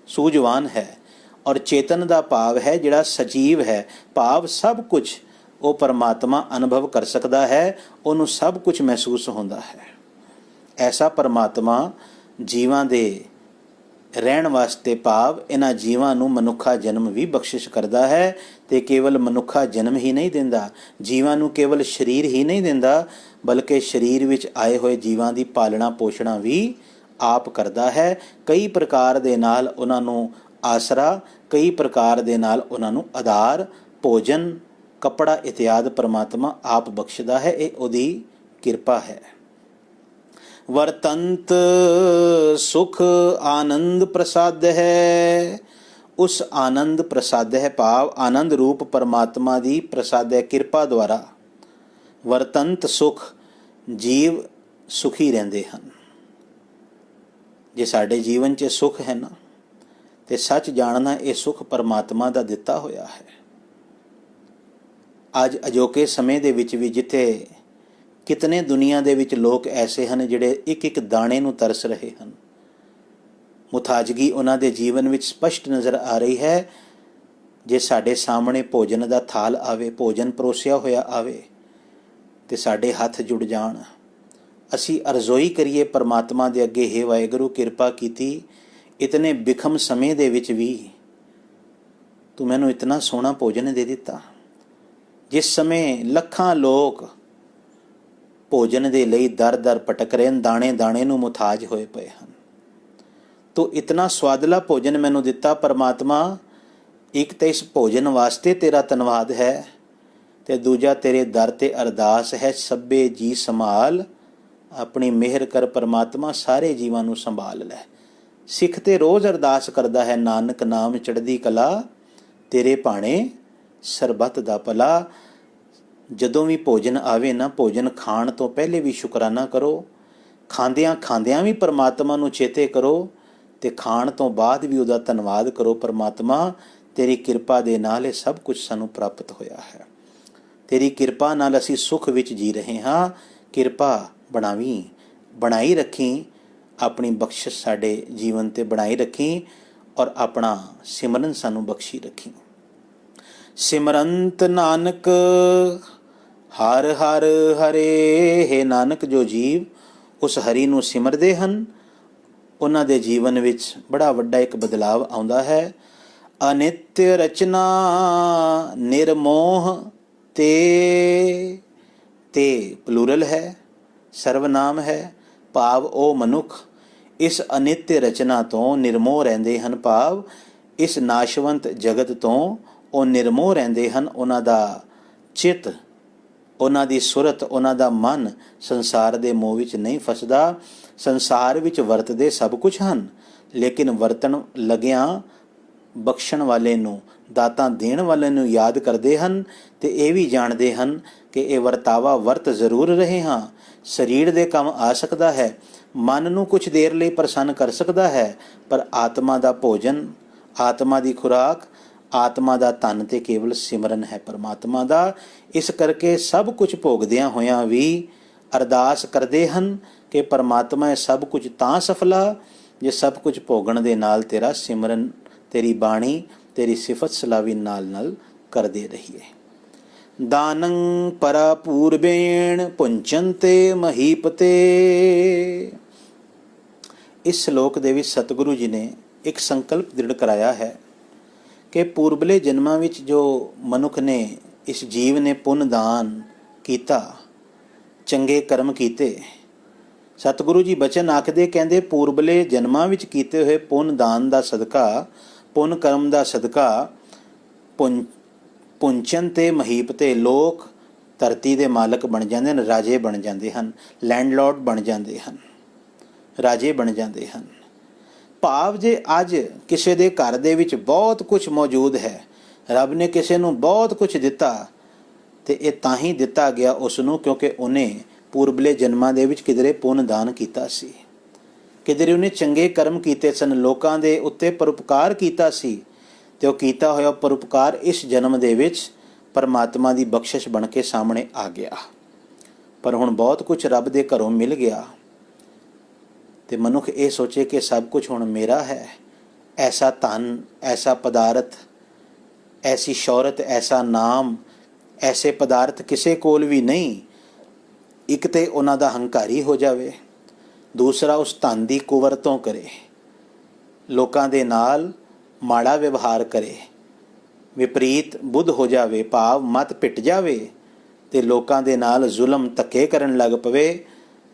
ਸੂਝਵਾਨ ਹੈ। ਔਰ ਚੇਤਨ ਦਾ ਭਾਵ ਹੈ ਜਿਹੜਾ ਸਜੀਵ ਹੈ, ਭਾਵ ਸਭ ਕੁਝ ਉਹ ਪਰਮਾਤਮਾ ਅਨੁਭਵ ਕਰ ਸਕਦਾ ਹੈ, ਉਹਨੂੰ ਸਭ ਕੁਝ ਮਹਿਸੂਸ ਹੁੰਦਾ ਹੈ। ਐਸਾ ਪਰਮਾਤਮਾ ਜੀਵਾਂ ਦੇ ਰਹਿਣ ਵਾਸਤੇ, ਭਾਵ ਇਹਨਾਂ ਜੀਵਾਂ ਨੂੰ ਮਨੁੱਖਾ ਜਨਮ ਵੀ ਬਖਸ਼ਿਸ਼ ਕਰਦਾ ਹੈ। ਤੇ ਕੇਵਲ ਮਨੁੱਖਾ ਜਨਮ ਹੀ ਨਹੀਂ ਦਿੰਦਾ, ਜੀਵਾਂ ਨੂੰ ਕੇਵਲ ਸਰੀਰ ਹੀ ਨਹੀਂ ਦਿੰਦਾ, ਬਲਕਿ ਸਰੀਰ ਵਿੱਚ ਆਏ ਹੋਏ ਜੀਵਾਂ ਦੀ ਪਾਲਣਾ ਪੋਸ਼ਣਾ ਵੀ ਆਪ ਕਰਦਾ ਹੈ। ਕਈ ਪ੍ਰਕਾਰ ਦੇ ਨਾਲ ਉਹਨਾਂ ਨੂੰ ਆਸਰਾ, ਕਈ ਪ੍ਰਕਾਰ ਦੇ ਨਾਲ ਉਹਨਾਂ ਨੂੰ ਆਧਾਰ, ਭੋਜਨ, ਕੱਪੜਾ ਇਤਿਆਦਿ ਪਰਮਾਤਮਾ ਆਪ ਬਖਸ਼ਦਾ ਹੈ। ਇਹ ਉਹਦੀ ਕਿਰਪਾ ਹੈ। ਵਰਤੰਤ ਸੁਖ ਆਨੰਦ ਪ੍ਰਸਾਦ ਹੈ, ਉਸ ਆਨੰਦ ਪ੍ਰਸਾਦ ਹੈ, ਭਾਵ ਆਨੰਦ ਰੂਪ ਪਰਮਾਤਮਾ ਦੀ ਪ੍ਰਸਾਦ ਹੈ, ਕਿਰਪਾ ਦੁਆਰਾ। ਵਰਤੰਤ ਸੁਖ, ਜੀਵ ਸੁਖੀ ਰਹਿੰਦੇ ਹਨ। ਜੇ ਸਾਡੇ ਜੀਵਨ 'ਚ ਸੁਖ ਹੈ ਨਾ, ਤੇ ਸੱਚ ਜਾਣਨਾ ਇਹ ਸੁਖ ਪਰਮਾਤਮਾ ਦਾ ਦਿੱਤਾ ਹੋਇਆ ਹੈ। ਅੱਜ ਅਜੋਕੇ ਸਮੇਂ ਦੇ ਵਿੱਚ ਵੀ ਜਿੱਥੇ ਕਿਤਨੇ ਦੁਨੀਆ ਦੇ ਵਿੱਚ ਲੋਕ ਐਸੇ ਹਨ ਜਿਹੜੇ ਇੱਕ ਇੱਕ ਦਾਣੇ ਨੂੰ ਤਰਸ ਰਹੇ ਹਨ, ਮੁਤਾਜਗੀ ਉਹਨਾਂ ਦੇ ਜੀਵਨ ਵਿੱਚ ਸਪਸ਼ਟ ਨਜ਼ਰ ਆ ਰਹੀ ਹੈ। ਜੇ ਸਾਡੇ ਸਾਹਮਣੇ ਭੋਜਨ ਦਾ ਥਾਲ ਆਵੇ, ਭੋਜਨ ਪਰੋਸਿਆ ਹੋਇਆ ਆਵੇ, ਤੇ ਸਾਡੇ ਹੱਥ ਜੁੜ ਜਾਣ, ਅਸੀਂ ਅਰਜ਼ੋਈ ਕਰੀਏ ਪਰਮਾਤਮਾ ਦੇ ਅੱਗੇ, ਹੇ ਵਾਹਿਗੁਰੂ ਕਿਰਪਾ ਕੀਤੀ, ਇਤਨੇ ਬਿਖਮ ਸਮੇਂ ਦੇ ਵਿੱਚ ਵੀ ਤੂੰ ਮੈਨੂੰ ਇਤਨਾ ਸੋਹਣਾ ਭੋਜਨ ਦੇ ਦਿੱਤਾ। ਜਿਸ ਸਮੇਂ ਲੱਖਾਂ ਲੋਕ ਭੋਜਨ ਦੇ ਲਈ ਦਰ-ਦਰ ਭਟਕ ਰਹੇ ਹਨ, ਦਾਣੇ-ਦਾਣੇ ਨੂੰ ਮੁਤਾਜ ਹੋਏ ਪਏ ਹਨ। ਤੂੰ ਇਤਨਾ ਸਵਾਦਲਾ ਭੋਜਨ ਮੈਨੂੰ ਦਿੱਤਾ ਪਰਮਾਤਮਾ, ਇੱਕ ਤਾਂ ਇਸ ਭੋਜਨ ਵਾਸਤੇ ਤੇਰਾ ਧੰਨਵਾਦ ਹੈ, ਤੇ ਦੂਜਾ ਤੇਰੇ ਦਰ ਤੇ ਅਰਦਾਸ ਹੈ, ਸਭੇ ਜੀ ਸੰਭਾਲ, ਆਪਣੀ ਮਿਹਰ ਕਰ ਪਰਮਾਤਮਾ, ਸਾਰੇ ਜੀਵਾਂ ਨੂੰ ਸੰਭਾਲ ਲੈ। ਸਿੱਖ ਤੇ ਰੋਜ਼ ਅਰਦਾਸ ਕਰਦਾ ਹੈ, ਨਾਨਕ ਨਾਮ ਚੜ੍ਹਦੀ ਕਲਾ, ਤੇਰੇ ਭਾਣੇ ਸਰਬੱਤ ਦਾ ਭਲਾ। ਜਦੋਂ ਵੀ ਭੋਜਨ ਆਵੇ ਨਾ, ਭੋਜਨ ਖਾਣ ਤੋਂ ਪਹਿਲੇ ਵੀ ਸ਼ੁਕਰਾਨਾ ਕਰੋ, ਖਾਂਦਿਆਂ ਖਾਂਦਿਆਂ ਵੀ ਪਰਮਾਤਮਾ ਨੂੰ ਚੇਤੇ ਕਰੋ, ਤੇ ਖਾਣ ਤੋਂ ਬਾਅਦ ਵੀ ਉਹਦਾ ਧੰਨਵਾਦ ਕਰੋ, ਪਰਮਾਤਮਾ ਤੇਰੀ ਕਿਰਪਾ ਦੇ ਨਾਲ ਇਹ ਸਭ ਕੁਝ ਸਾਨੂੰ ਪ੍ਰਾਪਤ ਹੋਇਆ ਹੈ। ਤੇਰੀ ਕਿਰਪਾ ਨਾਲ ਅਸੀਂ ਸੁੱਖ ਵਿੱਚ ਜੀ ਰਹੇ ਹਾਂ। ਕਿਰਪਾ ਬਣਾਈ ਰੱਖੀ, ਆਪਣੀ ਬਖਸ਼ਿਸ਼ ਸਾਡੇ ਜੀਵਨ 'ਤੇ ਬਣਾਈ ਰੱਖੀ, ਔਰ ਆਪਣਾ ਸਿਮਰਨ ਸਾਨੂੰ ਬਖਸ਼ੀ ਰੱਖੀ। ਸਿਮਰੰਤ ਨਾਨਕ ਹਰ ਹਰ ਹਰੇ। ਹੈ ਨਾਨਕ, ਜੋ ਜੀਵ ਉਸ ਹਰੀ ਨੂੰ ਸਿਮਰਦੇ ਹਨ, ਉਹਨਾਂ ਦੇ ਜੀਵਨ ਵਿੱਚ ਬੜਾ ਵੱਡਾ ਇੱਕ ਬਦਲਾਵ ਆਉਂਦਾ ਹੈ। ਅਨਿਤ ਰਚਨਾ ਨਿਰਮੋਹ ਤੇ ਪਲੂਰਲ ਹੈ, ਸਰਵਨਾਮ ਹੈ, ਭਾਵ ਉਹ ਮਨੁੱਖ ਇਸ ਅਨਿਤ ਰਚਨਾ ਤੋਂ ਨਿਰਮੋਹ ਰਹਿੰਦੇ ਹਨ, ਭਾਵ ਇਸ ਨਾਸ਼ਵੰਤ ਜਗਤ ਤੋਂ ਉਹ ਨਿਰਮੋਹ ਰਹਿੰਦੇ ਹਨ। ਉਹਨਾਂ ਦਾ ਚਿੱਤ, ਉਹਨਾਂ ਦੀ ਸੁਰਤ, ਉਹਨਾਂ ਦਾ ਮਨ ਸੰਸਾਰ ਦੇ ਮੋਹ ਵਿੱਚ ਨਹੀਂ ਫਸਦਾ। ਸੰਸਾਰ ਵਿੱਚ ਵਰਤਦੇ ਸਭ ਕੁਝ ਹਨ, ਲੇਕਿਨ ਵਰਤਣ ਲੱਗਿਆਂ ਬਖਸ਼ਣ ਵਾਲੇ ਨੂੰ, ਦਾਤਾਂ ਦੇਣ ਵਾਲੇ ਨੂੰ ਯਾਦ ਕਰਦੇ ਹਨ, ਤੇ ਇਹ ਵੀ ਜਾਣਦੇ ਹਨ ਕਿ ਇਹ ਵਰਤਾਵਾ ਵਰਤ ਜ਼ਰੂਰ ਰਹੇ ਹਾਂ। ਸਰੀਰ ਦੇ ਕੰਮ ਆ ਸਕਦਾ ਹੈ, ਮਨ ਨੂੰ ਕੁਝ ਦੇਰ ਲਈ ਪ੍ਰਸੰਨ ਕਰ ਸਕਦਾ ਹੈ, ਪਰ ਆਤਮਾ ਦਾ ਭੋਜਨ, ਆਤਮਾ ਦੀ ਖੁਰਾਕ, ਆਤਮਾ ਦਾ ਧਨ ਤੇ ਕੇਵਲ ਸਿਮਰਨ ਹੈ ਪਰਮਾਤਮਾ ਦਾ। ਇਸ ਕਰਕੇ ਸਭ ਕੁਝ ਭੋਗਦਿਆਂ ਹੋਇਆਂ ਵੀ ਅਰਦਾਸ ਕਰਦੇ ਹਨ ਕਿ ਪਰਮਾਤਮਾ ਇਹ ਸਭ ਕੁਝ ਤਾਂ ਸਫਲਾ ਜੇ ਸਭ ਕੁਝ ਭੋਗਣ ਦੇ ਨਾਲ ਤੇਰਾ ਸਿਮਰਨ, ਤੇਰੀ ਬਾਣੀ, ਤੇਰੀ ਸਿਫਤ ਸਲਾਵੀ ਨਾਲ ਨਾਲ ਕਰਦੇ ਰਹੀਏ। ਦਾਨੰ ਪਰਾ ਪੂਰਬੇਣ ਪੁੰਚੰਤੇ ਮਹੀਪਤੇ। ਇਸ ਸ਼ਲੋਕ ਦੇ ਵਿੱਚ ਸਤਿਗੁਰੂ ਜੀ ਨੇ ਇੱਕ ਸੰਕਲਪ ਦ੍ਰਿੜ ਕਰਾਇਆ ਹੈ ਕਿ ਪੂਰਬਲੇ ਜਨਮਾਂ ਵਿੱਚ ਜੋ ਮਨੁੱਖ ਨੇ, ਇਸ ਜੀਵ ਨੇ ਪੁੰਨ ਦਾਨ ਕੀਤਾ, ਚੰਗੇ ਕਰਮ ਕੀਤੇ, ਸਤਿਗੁਰੂ ਜੀ ਬਚਨ ਆਖਦੇ, ਕਹਿੰਦੇ ਪੂਰਬਲੇ ਜਨਮਾਂ ਵਿੱਚ ਕੀਤੇ ਹੋਏ ਪੁੰਨ ਦਾਨ ਦਾ ਸਦਕਾ, ਪੁੰਨ ਕਰਮ ਦਾ ਸਦਕਾ ਪੁੰਚਨ ਤੇ ਮਹੀਪ ਤੇ ਲੋਕ ਧਰਤੀ ਦੇ ਮਾਲਕ ਬਣ ਜਾਂਦੇ ਹਨ, ਰਾਜੇ ਬਣ ਜਾਂਦੇ ਹਨ, ਲੈਂਡਲੋਰਡ ਬਣ ਜਾਂਦੇ ਹਨ, ਰਾਜੇ ਬਣ ਜਾਂਦੇ ਹਨ। ਭਾਵ ਜੇ ਅੱਜ ਕਿਸੇ ਦੇ ਘਰ ਦੇ ਵਿੱਚ ਬਹੁਤ ਕੁਝ ਮੌਜੂਦ ਹੈ, ਰੱਬ ਨੇ ਕਿਸੇ ਨੂੰ ਬਹੁਤ ਕੁਝ ਦਿੱਤਾ, ਤੇ ਇਹ ਤਾਂ ਹੀ ਦਿੱਤਾ ਗਿਆ ਉਸ ਨੂੰ ਕਿਉਂਕਿ ਉਹਨੇ ਪੂਰਬਲੇ ਜਨਮਾਂ ਦੇ ਵਿੱਚ ਕਿਧਰੇ ਪੁੰਨ ਦਾਨ ਕੀਤਾ ਸੀ, ਕਿਧਰੇ ਉਹਨੇ ਚੰਗੇ ਕਰਮ ਕੀਤੇ ਸਨ, ਲੋਕਾਂ ਦੇ ਉੱਤੇ ਪਰਉਪਕਾਰ ਕੀਤਾ ਸੀ, ਤੇ ਉਹ ਕੀਤਾ ਹੋਇਆ ਪਰਉਪਕਾਰ ਇਸ ਜਨਮ ਦੇ ਵਿੱਚ ਪਰਮਾਤਮਾ ਦੀ ਬਖਸ਼ਿਸ਼ ਬਣ ਕੇ ਸਾਹਮਣੇ ਆ ਗਿਆ। ਪਰ ਹੁਣ ਬਹੁਤ ਕੁਝ ਰੱਬ ਦੇ ਘਰੋਂ ਮਿਲ ਗਿਆ, ਤੇ ਮਨੁੱਖ ਇਹ ਸੋਚੇ ਕਿ ਸਭ ਕੁਝ ਹੁਣ ਮੇਰਾ ਹੈ। ਐਸਾ ਧਨ, ਐਸਾ ਪਦਾਰਥ, ਐਸੀ ਸ਼ੌਹਰਤ, ਐਸਾ ਨਾਮ, ਐਸੇ ਪਦਾਰਥ ਕਿਸੇ ਕੋਲ ਵੀ ਨਹੀਂ। ਇੱਕ ਤੇ ਉਹਨਾਂ ਦਾ ਹੰਕਾਰੀ ਹੋ ਜਾਵੇ, ਦੂਸਰਾ ਉਸ ਧਨ ਦੀ ਕੁਵਰਤੋਂ ਕਰੇ, ਲੋਕਾਂ ਦੇ ਨਾਲ ਮਾੜਾ ਵਿਵਹਾਰ ਕਰੇ, ਵਿਪਰੀਤ ਬੁੱਧ ਹੋ ਜਾਵੇ, ਭਾਵ ਮਤ ਪਿੱਟ ਜਾਵੇ, ਤੇ ਲੋਕਾਂ ਦੇ ਨਾਲ ਜ਼ੁਲਮ ਧੱਕੇ ਕਰਨ ਲੱਗ ਪਵੇ।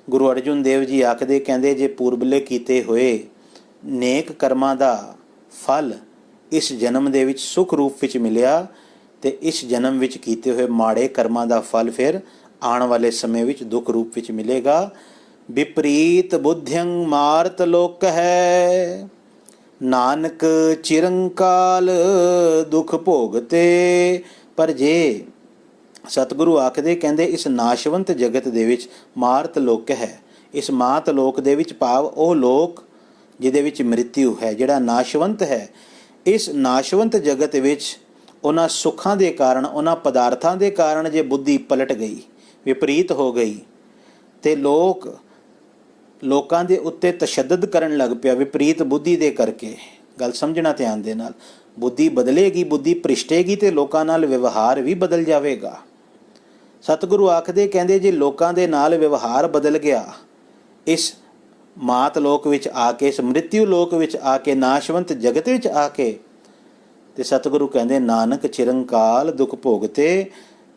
ਗੁਰੂ ਅਰਜੁਨ ਦੇਵ ਜੀ ਆਖਦੇ, ਕਹਿੰਦੇ ਜੇ ਪੂਰਬਲੇ ਕੀਤੇ ਹੋਏ ਨੇਕ ਕਰਮਾਂ ਦਾ ਫਲ ਇਸ ਜਨਮ ਦੇ ਵਿੱਚ ਸੁਖ ਰੂਪ ਵਿੱਚ ਮਿਲਿਆ, ਤੇ ਇਸ ਜਨਮ ਵਿੱਚ ਕੀਤੇ ਹੋਏ ਮਾੜੇ ਕਰਮਾਂ ਦਾ ਫਲ ਫਿਰ ਆਉਣ ਵਾਲੇ ਸਮੇਂ ਵਿੱਚ ਦੁੱਖ ਰੂਪ ਵਿੱਚ ਮਿਲੇਗਾ। ਵਿਪਰੀਤ ਬੁੱਧਿਅੰ ਮਾਰਤ ਲੋਕ ਹੈ, ਨਾਨਕ ਚਿਰੰਕਾਲ ਦੁੱਖ ਭੋਗਤੇ। ਪਰ ਜੇ ਸਤਿਗੁਰੂ ਆਖਦੇ, ਕਹਿੰਦੇ ਇਸ ਨਾਸ਼ਵੰਤ ਜਗਤ ਦੇ ਵਿੱਚ ਮਾਰਤ ਲੋਕ ਹੈ, ਇਸ ਮਾਤ ਲੋਕ ਦੇ ਵਿੱਚ ਭਾਵ ਉਹ ਲੋਕ ਜਿਹਦੇ ਵਿੱਚ ਮ੍ਰਿਤਿਉ ਹੈ, ਜਿਹੜਾ ਨਾਸ਼ਵੰਤ ਹੈ। ਇਸ ਨਾਸ਼ਵੰਤ ਜਗਤ ਵਿੱਚ ਉਹਨਾਂ ਸੁੱਖਾਂ ਦੇ ਕਾਰਨ, ਉਹਨਾਂ ਪਦਾਰਥਾਂ ਦੇ ਕਾਰਨ ਜੇ ਬੁੱਧੀ ਪਲਟ ਗਈ, ਵਿਪਰੀਤ ਹੋ ਗਈ, ਤੇ ਲੋਕਾਂ ਦੇ ਉੱਤੇ ਤਸ਼ੱਦਦ ਕਰਨ ਲੱਗ ਪਿਆ ਵਿਪਰੀਤ ਬੁੱਧੀ ਦੇ ਕਰਕੇ। ਗੱਲ ਸਮਝਣਾ ਧਿਆਨ ਦੇ ਨਾਲ, ਬੁੱਧੀ ਬਦਲੇਗੀ, ਬੁੱਧੀ ਭ੍ਰਿਸ਼ਟੇਗੀ, ਤੇ ਲੋਕਾਂ ਨਾਲ ਵਿਵਹਾਰ ਵੀ ਬਦਲ ਜਾਵੇਗਾ। ਸਤਿਗੁਰੂ ਆਖਦੇ, ਕਹਿੰਦੇ ਜੇ ਲੋਕਾਂ ਦੇ ਨਾਲ ਵਿਵਹਾਰ ਬਦਲ ਗਿਆ, ਇਸ ਮਾਤ ਲੋਕ ਵਿੱਚ ਆ ਕੇ, ਇਸ ਮ੍ਰਿਤਿਉ ਲੋਕ ਵਿੱਚ ਆ ਕੇ, ਨਾਸ਼ਵੰਤ ਜਗਤ ਵਿੱਚ ਆ ਕੇ, ਤੇ ਸਤਿਗੁਰੂ ਕਹਿੰਦੇ ਨਾਨਕ ਚਿਰੰਕਾਲ ਦੁੱਖ ਭੋਗਤੇ,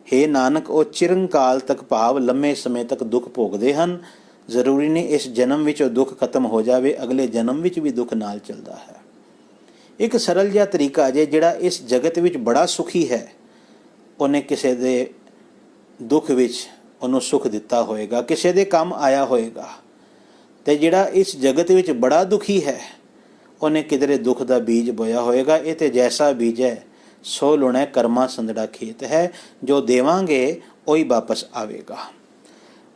हे ਨਾਨਕ ਉਹ ਚਿਰੰਕਾਲ ਤੱਕ ਭਾਵ ਲੰਮੇ ਸਮੇਂ ਤੱਕ ਦੁੱਖ ਭੋਗਦੇ ਹਨ। ਜ਼ਰੂਰੀ ਨਹੀਂ ਇਸ ਜਨਮ ਵਿੱਚ ਉਹ ਦੁੱਖ ਖਤਮ ਹੋ ਜਾਵੇ, ਅਗਲੇ ਜਨਮ ਵਿੱਚ ਵੀ ਦੁੱਖ ਨਾਲ ਚੱਲਦਾ ਹੈ। ਇੱਕ ਸਰਲ ਜਿਹਾ ਤਰੀਕਾ ਜੇ ਜਿਹੜਾ ਇਸ ਜਗਤ ਵਿੱਚ ਬੜਾ ਸੁਖੀ ਹੈ, ਉਹਨੇ ਕਿਸੇ ਦੇ ਦੁੱਖ ਵਿੱਚ ਉਹਨੂੰ ਸੁੱਖ ਦਿੱਤਾ ਹੋਏਗਾ, ਕਿਸੇ ਦੇ ਕੰਮ ਆਇਆ ਹੋਏਗਾ। ਤੇ ਜਿਹੜਾ ਇਸ ਜਗਤ ਵਿੱਚ ਬੜਾ ਦੁਖੀ ਹੈ, ਉਹਨੇ ਕਿਧਰੇ ਦੁੱਖ ਦਾ ਬੀਜ ਬੋਇਆ ਹੋਏਗਾ। ਇਹ ਤੇ ਜੈਸਾ ਬੀਜ ਹੈ ਸੋ ਲੁਣੈ, ਕਰਮਾ ਸੰਦੜਾ ਖੇਤ ਹੈ। ਜੋ ਦੇਵਾਂਗੇ ਉਹੀ ਵਾਪਸ ਆਵੇਗਾ।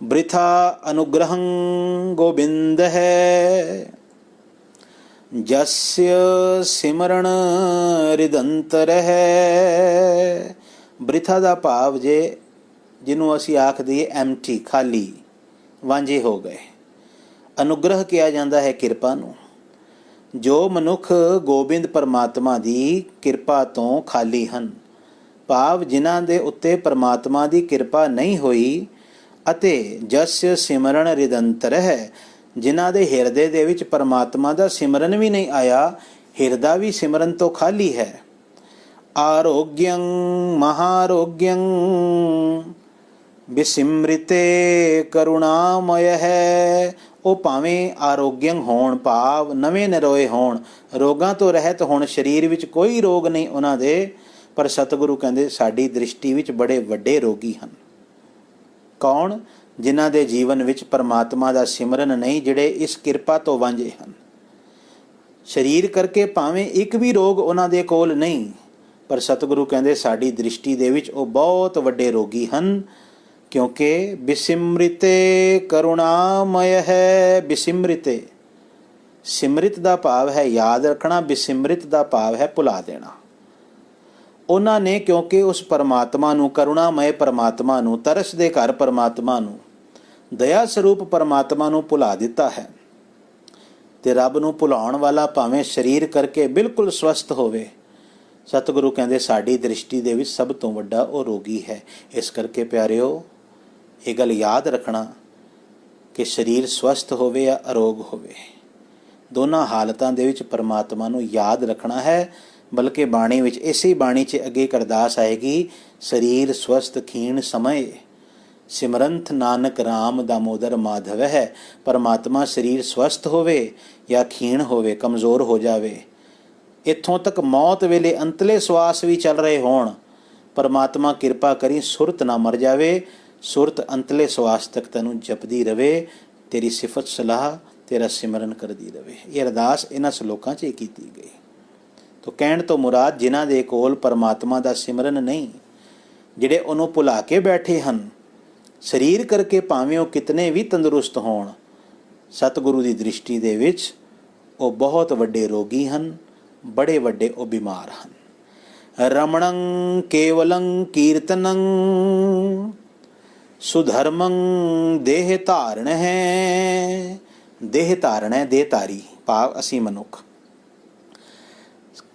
ਬ੍ਰਿਥਾ ਅਨੁਗ੍ਰਹੰ ਗੋਬਿੰਦ ਹੈ, ਜਸਯ ਸਿਮਰਨ ਰਿਦੰਤਰ ਹੈ। ਬ੍ਰਿਥਾ ਦਾ ਭਾਵ ਜੇ ਜਿਹਨੂੰ ਅਸੀਂ ਆਖ ਦਈਏ ਐਮਟੀ, ਖਾਲੀ, ਵਾਂਝੇ ਹੋ ਗਏ। ਅਨੁਗ੍ਰਹ ਕਿਹਾ ਜਾਂਦਾ ਹੈ ਕਿਰਪਾ ਨੂੰ। ਜੋ ਮਨੁੱਖ ਗੋਬਿੰਦ ਪਰਮਾਤਮਾ ਦੀ ਕਿਰਪਾ ਤੋਂ ਖਾਲੀ ਹਨ, ਭਾਵ ਜਿਨ੍ਹਾਂ ਦੇ ਉੱਤੇ ਪਰਮਾਤਮਾ ਦੀ ਕਿਰਪਾ ਨਹੀਂ ਹੋਈ, ਅਤੇ ਜਸ ਸਿਮਰਨ ਰਿਦੰਤਰ ਹੈ, ਜਿਨ੍ਹਾਂ ਦੇ ਹਿਰਦੇ ਦੇ ਵਿੱਚ ਪਰਮਾਤਮਾ ਦਾ ਸਿਮਰਨ ਵੀ ਨਹੀਂ ਆਇਆ, ਹਿਰਦਾ ਵੀ ਸਿਮਰਨ ਤੋਂ ਖਾਲੀ ਹੈ। ਆਰੋਗਯੰ ਮਹਾਰੋਗਯੰ ਬਿਸਿਮ੍ਰਿਤੇ ਕਰੁਣਾਮਯ ਹੈ। ਉਹ ਭਾਵੇਂ ਆਰੋਗਯੰ ਹੋਣ, ਭਾਵ ਨਵੇਂ ਨਰੋਏ ਹੋਣ, ਰੋਗਾਂ ਤੋਂ ਰਹਿਤ ਹੋਣ, ਸਰੀਰ ਵਿੱਚ ਕੋਈ ਰੋਗ ਨਹੀਂ ਉਹਨਾਂ ਦੇ, ਪਰ ਸਤਿਗੁਰੂ ਕਹਿੰਦੇ ਸਾਡੀ ਦ੍ਰਿਸ਼ਟੀ ਵਿੱਚ ਬੜੇ ਵੱਡੇ ਰੋਗੀ ਹਨ। ਕੌਣ? ਜਿਨ੍ਹਾਂ ਦੇ ਜੀਵਨ ਵਿੱਚ ਪਰਮਾਤਮਾ ਦਾ ਸਿਮਰਨ ਨਹੀਂ, ਜਿਹੜੇ ਇਸ ਕਿਰਪਾ ਤੋਂ ਵਾਂਝੇ ਹਨ। ਸਰੀਰ ਕਰਕੇ ਭਾਵੇਂ ਇੱਕ ਵੀ ਰੋਗ ਉਹਨਾਂ ਦੇ ਕੋਲ ਨਹੀਂ, ਪਰ ਸਤਿਗੁਰੂ ਕਹਿੰਦੇ ਸਾਡੀ ਦ੍ਰਿਸ਼ਟੀ ਦੇ ਵਿੱਚ ਉਹ ਬਹੁਤ ਵੱਡੇ ਰੋਗੀ ਹਨ, ਕਿਉਂਕਿ ਬਿਸਿਮ੍ਰਿਤੇ ਕਰੁਣਾਮਯ ਹੈ। ਬਿਸਿਮ੍ਰਿਤੇ, ਸਿਮਰਿਤ ਦਾ ਭਾਵ ਹੈ ਯਾਦ ਰੱਖਣਾ, ਬਿਸਿਮ੍ਰਿਤ ਦਾ ਭਾਵ ਹੈ ਭੁਲਾ ਦੇਣਾ। ਉਹਨਾਂ ਨੇ ਕਿਉਂਕਿ ਉਸ ਪਰਮਾਤਮਾ ਨੂੰ, ਕਰੁਣਾਮय ਪਰਮਾਤਮਾ ਨੂੰ, ਤਰਸ ਦੇ ਘਰ ਪਰਮਾਤਮਾ ਨੂੰ, ਦਇਆ ਸਰੂਪ ਪਰਮਾਤਮਾ ਨੂੰ ਭੁਲਾ ਦਿੱਤਾ ਹੈ। ਤੇ ਰੱਬ ਨੂੰ ਭੁਲਾਉਣ ਵਾਲਾ ਭਾਵੇਂ ਸਰੀਰ ਕਰਕੇ ਬਿਲਕੁਲ ਸਵਸਥ ਹੋਵੇ, ਸਤਿਗੁਰੂ ਕਹਿੰਦੇ ਸਾਡੀ ਦ੍ਰਿਸ਼ਟੀ ਦੇ ਵਿੱਚ ਸਭ ਤੋਂ ਵੱਡਾ ਉਹ ਰੋਗੀ ਹੈ। ਇਸ ਕਰਕੇ ਪਿਆਰਿਓ, ਇਹ ਗੱਲ ਯਾਦ ਰੱਖਣਾ ਕਿ ਸਰੀਰ ਸਵਸਥ ਹੋਵੇ ਜਾਂ ਅਰੋਗ ਹੋਵੇ, ਦੋਨਾਂ ਹਾਲਤਾਂ ਦੇ ਵਿੱਚ ਪਰਮਾਤਮਾ ਨੂੰ ਯਾਦ ਰੱਖਣਾ ਹੈ। ਬਲਕਿ ਬਾਣੀ ਵਿੱਚ, ਇਸੇ ਬਾਣੀ 'ਚ ਅੱਗੇ ਇੱਕ ਅਰਦਾਸ ਆਏਗੀ, ਸਰੀਰ ਸਵਸਥ ਖੀਣ ਸਮੇਂ ਸਿਮਰੰਥ ਨਾਨਕ ਰਾਮ ਦਾਮੋਦਰ ਮਾਧਵ ਹੈ। ਪਰਮਾਤਮਾ ਸਰੀਰ ਸਵਸਥ ਹੋਵੇ ਜਾਂ ਖੀਣ ਹੋਵੇ, ਕਮਜ਼ੋਰ ਹੋ ਜਾਵੇ, ਇੱਥੋਂ ਤੱਕ ਮੌਤ ਵੇਲੇ ਅੰਤਲੇ ਸਵਾਸ ਵੀ ਚੱਲ ਰਹੇ ਹੋਣ, ਪਰਮਾਤਮਾ ਕਿਰਪਾ ਕਰੀ ਸੁਰਤ ਨਾ ਮਰ ਜਾਵੇ, ਸੁਰਤ ਅੰਤਲੇ ਸਵਾਸ ਤੱਕ ਤੈਨੂੰ ਜਪਦੀ ਰਵੇ, ਤੇਰੀ ਸਿਫਤ ਸਲਾਹ, ਤੇਰਾ ਸਿਮਰਨ ਕਰਦੀ ਰਵੇ। ਇਹ ਅਰਦਾਸ ਇਹਨਾਂ ਸ਼ਲੋਕਾਂ 'ਚ ਕੀਤੀ ਗਈ। ਤੋ ਕਹਿਣ ਤੋਂ ਮੁਰਾਦ ਜਿਨ੍ਹਾਂ ਦੇ ਕੋਲ ਪਰਮਾਤਮਾ ਦਾ ਸਿਮਰਨ ਨਹੀਂ, ਜਿਹੜੇ ਉਹਨੂੰ ਭੁਲਾ ਕੇ ਬੈਠੇ ਹਨ, ਸਰੀਰ ਕਰਕੇ ਭਾਵੇਂ ਉਹ ਕਿਤਨੇ ਵੀ ਤੰਦਰੁਸਤ ਹੋਣ, ਸਤਿਗੁਰੂ ਦੀ ਦ੍ਰਿਸ਼ਟੀ ਦੇ ਵਿੱਚ ਉਹ ਬਹੁਤ ਵੱਡੇ ਰੋਗੀ ਹਨ, ਬੜੇ ਵੱਡੇ ਉਹ ਬਿਮਾਰ ਹਨ। ਰਮਣੰ ਕੇਵਲੰ ਕੀਰਤਨੰ ਸੁਧਰਮੰ ਦੇਹ ਧਾਰਣ ਹੈ। ਦੇਹ ਧਾਰਣ ਹੈ, ਦੇਹ ਧਾਰੀ, ਭਾਵ ਅਸੀਂ ਮਨੁੱਖ।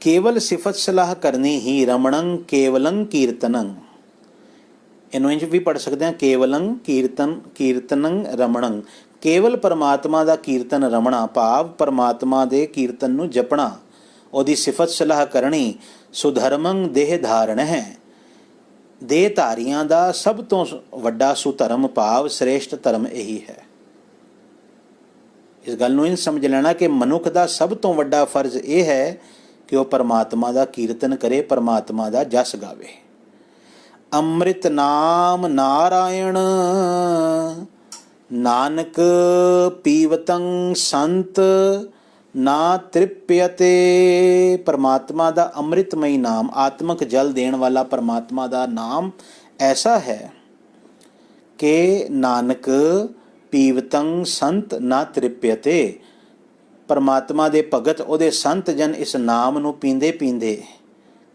ਕੇਵਲ ਸਿਫਤ ਸਲਾਹ ਕਰਨੀ ਹੀ ਰਮਣੰ ਕੇਵਲੰ ਕੀਰਤਨੰ, ਇਹਨੂੰ ਇੰਝ ਵੀ ਪੜ੍ਹ ਸਕਦੇ ਹਾਂ, ਕੇਵਲੰ ਕੀਰਤਨੰ ਰਮਣੰ। ਕੇਵਲ ਪਰਮਾਤਮਾ ਦਾ ਕੀਰਤਨ ਰਮਣਾ, ਭਾਵ ਪਰਮਾਤਮਾ ਦੇ ਕੀਰਤਨ ਨੂੰ ਜਪਣਾ, ਉਹਦੀ ਸਿਫਤ ਸਲਾਹ ਕਰਨੀ। ਸੁਧਰਮੰ ਦੇਹ ਧਾਰਣ ਹੈ, ਦੇਹ ਧਾਰੀਆਂ ਦਾ ਸਭ ਤੋਂ ਵੱਡਾ ਸੁਧਰਮ, ਭਾਵ ਸ੍ਰੇਸ਼ਟ ਧਰਮ ਇਹੀ ਹੈ। ਇਸ ਗੱਲ ਨੂੰ ਇਹ ਸਮਝ ਲੈਣਾ ਕਿ ਮਨੁੱਖ ਦਾ ਸਭ ਤੋਂ ਵੱਡਾ ਫਰਜ਼ ਇਹ ਹੈ ਕਿ ਉਹ ਪਰਮਾਤਮਾ ਦਾ ਕੀਰਤਨ ਕਰੇ, ਪਰਮਾਤਮਾ ਦਾ ਜਸ ਗਾਵੇ। ਅੰਮ੍ਰਿਤ ਨਾਮ ਨਾਰਾਇਣ ਨਾਨਕ ਪੀਵਤੰ ਸੰਤ ਨਾ ਤ੍ਰਿਪਯਤੇ। ਪਰਮਾਤਮਾ ਦਾ ਅੰਮ੍ਰਿਤਮਈ ਨਾਮ, ਆਤਮਕ ਜਲ ਦੇਣ ਵਾਲਾ ਪਰਮਾਤਮਾ ਦਾ ਨਾਮ ਐਸਾ ਹੈ ਕਿ ਨਾਨਕ ਪੀਵਤੰ ਸੰਤ ਨਾ ਤ੍ਰਿਪਯਤੇ। ਪਰਮਾਤਮਾ ਦੇ ਭਗਤ, ਉਹਦੇ ਸੰਤ ਜਨ ਇਸ ਨਾਮ ਨੂੰ ਪੀਂਦੇ ਪੀਂਦੇ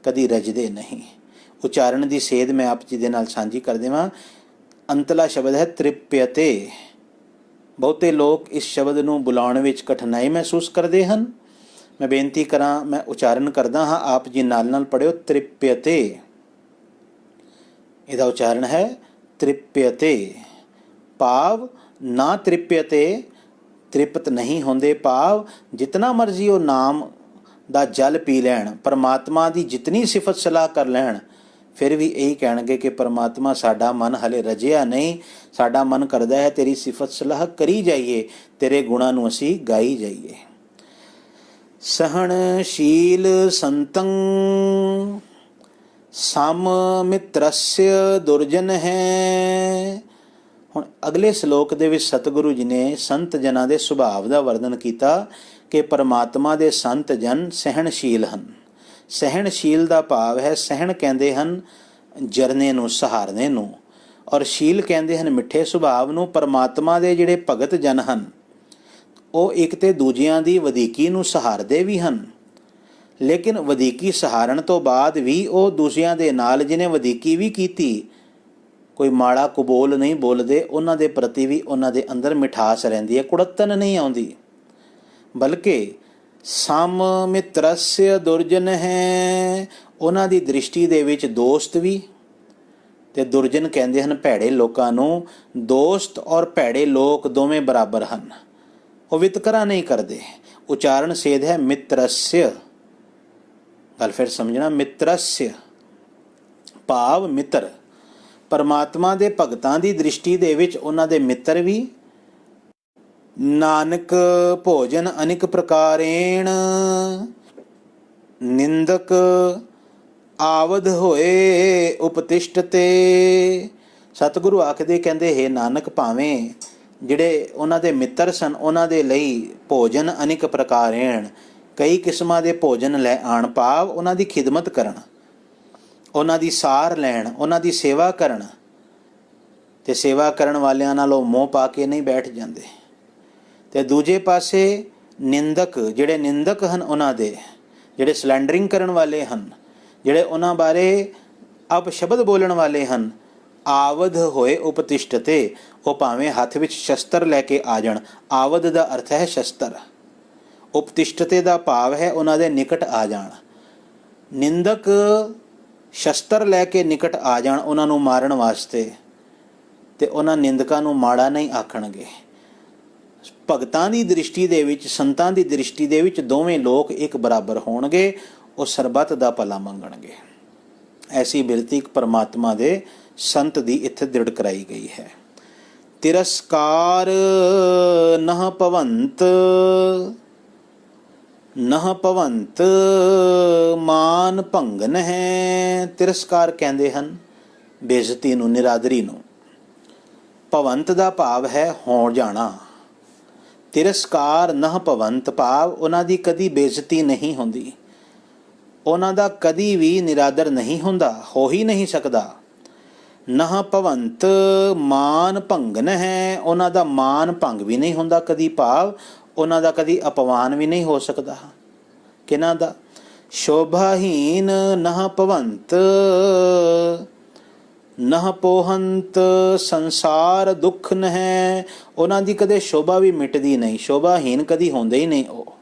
ਕਦੀ ਰਜਦੇ ਨਹੀਂ। ਉਚਾਰਨ ਦੀ ਸੇਧ ਮੈਂ ਆਪ ਜੀ ਦੇ ਨਾਲ ਸਾਂਝੀ ਕਰ ਦੇਵਾਂ। ਅੰਤਲਾ ਸ਼ਬਦ ਹੈ ਤ੍ਰਿਪਯਤੇ। ਬਹੁਤੇ ਲੋਕ ਇਸ ਸ਼ਬਦ ਨੂੰ ਬੁਲਾਉਣ ਵਿੱਚ ਕਠਿਨਾਈ ਮਹਿਸੂਸ ਕਰਦੇ ਹਨ। ਮੈਂ ਬੇਨਤੀ ਕਰਾਂ, ਮੈਂ ਉਚਾਰਨ ਕਰਦਾ ਹਾਂ, ਆਪ ਜੀ ਨਾਲ ਨਾਲ ਪੜ੍ਹਿਓ। ਤ੍ਰਿਪਯਤੇ, ਇਹਦਾ ਉਚਾਰਨ ਹੈ ਤ੍ਰਿਪਯਤੇ, ਭਾਵ ਨਾ ਤ੍ਰਿਪਯਤੇ, ਤ੍ਰਿਪਤ ਨਹੀਂ ਹੁੰਦੇ, ਭਾਵ ਜਿਤਨਾ ਮਰਜ਼ੀ ਉਹ ਨਾਮ ਦਾ ਜਲ ਪੀ ਲੈਣ, ਪਰਮਾਤਮਾ ਦੀ ਜਿਤਨੀ ਸਿਫਤ ਸਲਾਹ ਕਰ ਲੈਣ, ਫਿਰ ਵੀ ਇਹੀ ਕਹਿਣਗੇ ਕਿ ਪਰਮਾਤਮਾ ਸਾਡਾ ਮਨ ਹਲੇ ਰਜਿਆ ਨਹੀਂ, ਸਾਡਾ ਮਨ ਕਰਦਾ ਹੈ ਤੇਰੀ ਸਿਫਤ ਸਲਾਹ ਕਰੀ ਜਾਈਏ, ਤੇਰੇ ਗੁਣਾਂ ਨੂੰ ਅਸੀਂ ਗਾਈ ਜਾਈਏ। ਸਹਣਸ਼ੀਲ ਸੰਤੰ ਸਮ ਮਿੱਤਰस्य ਦੁਰਜਨ ਹੈ। ਹੁਣ ਅਗਲੇ ਸ਼ਲੋਕ ਦੇ ਵਿੱਚ ਸਤਿਗੁਰੂ ਜੀ ਨੇ ਸੰਤ ਜਨਾਂ ਦੇ ਸੁਭਾਅ ਦਾ ਵਰਣਨ ਕੀਤਾ ਕਿ ਪਰਮਾਤਮਾ ਦੇ ਸੰਤ ਜਨ ਸਹਿਣਸ਼ੀਲ ਹਨ। ਸਹਿਣਸ਼ੀਲ ਦਾ ਭਾਵ ਹੈ, ਸਹਿਣ ਕਹਿੰਦੇ ਹਨ ਜਰਨੇ ਨੂੰ, ਸਹਾਰਨੇ ਨੂੰ, ਔਰ ਸ਼ੀਲ ਕਹਿੰਦੇ ਹਨ ਮਿੱਠੇ ਸੁਭਾਅ ਨੂੰ। ਪਰਮਾਤਮਾ ਦੇ ਜਿਹੜੇ ਭਗਤ ਜਨ ਹਨ ਉਹ ਇੱਕ ਤੇ ਦੂਜਿਆਂ ਦੀ ਵਧੀਕੀ ਨੂੰ ਸਹਾਰਦੇ ਵੀ ਹਨ, ਲੇਕਿਨ ਵਧੀਕੀ ਸਹਾਰਨ ਤੋਂ ਬਾਅਦ ਵੀ ਉਹ ਦੂਜਿਆਂ ਦੇ ਨਾਲ ਜਿਹਨੇ ਵਧੀਕੀ ਵੀ ਕੀਤੀ ਕੋਈ ਮਾੜਾ ਕੁਬੋਲ ਨਹੀਂ ਬੋਲਦੇ, ਉਹਨਾਂ ਦੇ ਪ੍ਰਤੀ ਵੀ ਉਹਨਾਂ ਦੇ ਅੰਦਰ ਮਿਠਾਸ ਰਹਿੰਦੀ ਹੈ, ਕੁੜੱਤਨ ਨਹੀਂ ਆਉਂਦੀ। ਬਲਕਿ ਸਮ ਮਿੱਤਰस्य ਦੁਰਜਨ ਹੈ, ਉਹਨਾਂ ਦੀ ਦ੍ਰਿਸ਼ਟੀ ਦੇ ਵਿੱਚ ਦੋਸਤ ਵੀ ਤੇ ਦੁਰਜਨ ਕਹਿੰਦੇ ਹਨ ਭੈੜੇ ਲੋਕਾਂ ਨੂੰ। ਦੋਸਤ ਔਰ ਭੈੜੇ ਲੋਕ ਦੋਵੇਂ ਬਰਾਬਰ ਹਨ, ਉਹ ਵਿਤਕਰਾ ਨਹੀਂ ਕਰਦੇ। ਉਚਾਰਨ ਸੇਧ ਹੈ ਮਿੱਤਰस्य, ਗੱਲ ਫਿਰ ਸਮਝਣਾ, ਮਿੱਤਰस्य ਭਾਵ ਮਿੱਤਰ। ਪਰਮਾਤਮਾ ਦੇ ਭਗਤਾਂ ਦੀ ਦ੍ਰਿਸ਼ਟੀ ਦੇ ਵਿੱਚ ਉਹਨਾਂ ਦੇ ਮਿੱਤਰ ਵੀ। ਨਾਨਕ ਭੋਜਨ ਅਨੇਕ ਪ੍ਰਕਾਰੇਣ ਨਿੰਦਕ ਆਵਧ ਹੋਏ ਉਪਤਿਸ਼ਟ ਤੇ। ਸਤਿਗੁਰੂ ਆਖਦੇ ਕਹਿੰਦੇ ਹੈ ਨਾਨਕ ਭਾਵੇਂ ਜਿਹੜੇ ਉਹਨਾਂ ਦੇ ਮਿੱਤਰ ਸਨ ਉਹਨਾਂ ਦੇ ਲਈ ਭੋਜਨ ਅਨੇਕ ਪ੍ਰਕਾਰੇਣ ਕਈ ਕਿਸਮਾਂ ਦੇ ਭੋਜਨ ਲੈ ਆਣ, ਭਾਵ ਉਹਨਾਂ ਦੀ ਖਿਦਮਤ ਕਰਨ, ਉਹਨਾਂ ਦੀ ਸਾਰ ਲੈਣ, ਉਹਨਾਂ ਦੀ ਸੇਵਾ ਕਰਨ, ਤੇ ਸੇਵਾ ਕਰਨ ਵਾਲਿਆਂ ਨਾਲ ਉਹ ਮੋਹ ਪਾ ਕੇ ਨਹੀਂ ਬੈਠ ਜਾਂਦੇ। ਤੇ ਦੂਜੇ ਪਾਸੇ ਨਿੰਦਕ, ਜਿਹੜੇ ਨਿੰਦਕ ਹਨ ਉਹਨਾਂ ਦੇ, ਜਿਹੜੇ ਸਲੈਂਡਰਿੰਗ ਕਰਨ ਵਾਲੇ ਹਨ, ਜਿਹੜੇ ਉਹਨਾਂ ਬਾਰੇ ਅਪਸ਼ਬਦ ਬੋਲਣ ਵਾਲੇ ਹਨ, ਆਵਧ ਹੋਏ ਉਪਤਿਸ਼ਟ ਤੇ, ਉਹ ਭਾਵੇਂ ਹੱਥ ਵਿੱਚ ਸ਼ਸਤਰ ਲੈ ਕੇ ਆ ਜਾਣ। ਆਵਧ ਦਾ ਅਰਥ ਹੈ ਸ਼ਸਤਰ, ਉਪਤਿਸ਼ਟਤੇ ਦਾ ਭਾਵ ਹੈ ਉਹਨਾਂ ਦੇ ਨਿਕਟ ਆ ਜਾਣ। ਨਿੰਦਕ ਸ਼ਸਤਰ ਲੈ ਕੇ ਨਿਕਟ ਆ ਜਾਣ ਉਹਨਾਂ ਨੂੰ ਮਾਰਨ ਵਾਸਤੇ, ਤੇ ਉਹਨਾਂ ਨਿੰਦਕਾਂ ਨੂੰ ਮਾੜਾ ਨਹੀਂ ਆਖਣਗੇ। ਭਗਤਾਂ ਦੀ ਦ੍ਰਿਸ਼ਟੀ ਦੇ ਵਿੱਚ, ਸੰਤਾਂ ਦੀ ਦ੍ਰਿਸ਼ਟੀ ਦੇ ਵਿੱਚ ਦੋਵੇਂ ਲੋਕ ਇੱਕ ਬਰਾਬਰ ਹੋਣਗੇ, ਉਹ ਸਰਬੱਤ ਦਾ ਭਲਾ ਮੰਗਣਗੇ। ਐਸੀ ਬਿਰਤੀ ਪਰਮਾਤਮਾ ਦੇ ਸੰਤ ਦੀ ਇੱਥੇ ਦ੍ਰਿੜ ਕਰਾਈ ਗਈ ਹੈ। ਤਿਰਸਕਾਰ ਨਹ ਭਵੰਤ ਨਹ ਭਵੰਤ ਮਾਨ ਭੰਗਨ ਹੈ। ਤਿਰਸਕਾਰ ਕਹਿੰਦੇ ਹਨ ਬੇਇੱਜ਼ਤੀ ਨੂੰ, ਨਿਰਾਦਰੀ ਨੂੰ। ਭਵੰਤ ਦਾ ਭਾਵ ਹੈ ਹੋ ਜਾਣਾ। ਤਿਰਸਕਾਰ ਨਹ ਭਵੰਤ ਭਾਵ ਉਹਨਾਂ ਦੀ ਕਦੀ ਬੇਇੱਜ਼ਤੀ ਨਹੀਂ ਹੁੰਦੀ, ਉਹਨਾਂ ਦਾ ਕਦੀ ਵੀ ਨਿਰਾਦਰ ਨਹੀਂ ਹੁੰਦਾ, ਹੋ ਹੀ ਨਹੀਂ ਸਕਦਾ। ਨਹ ਭਵੰਤ ਮਾਨ ਭੰਗਨ ਹੈ, ਉਹਨਾਂ ਦਾ ਮਾਨ ਭੰਗ ਵੀ ਨਹੀਂ ਹੁੰਦਾ ਕਦੀ, ਭਾਵ ਉਹਨਾਂ ਦਾ ਕਦੀ ਅਪਮਾਨ ਵੀ ਨਹੀਂ ਹੋ ਸਕਦਾ। ਕਿਹਨਾਂ ਦਾ? ਸ਼ੋਭਾਹੀਨ ਨਹ ਭਵੰਤ ਨਹ ਪੋਹੰਤ ਸੰਸਾਰ ਦੁੱਖ ਨ ਹੈ, ਉਹਨਾਂ ਦੀ ਕਦੇ ਸ਼ੋਭਾ ਵੀ ਮਿਟਦੀ ਨਹੀਂ, ਸ਼ੋਭਾਹੀਨ ਕਦੀ ਹੁੰਦੇ ਹੀ ਨਹੀਂ ਉਹ।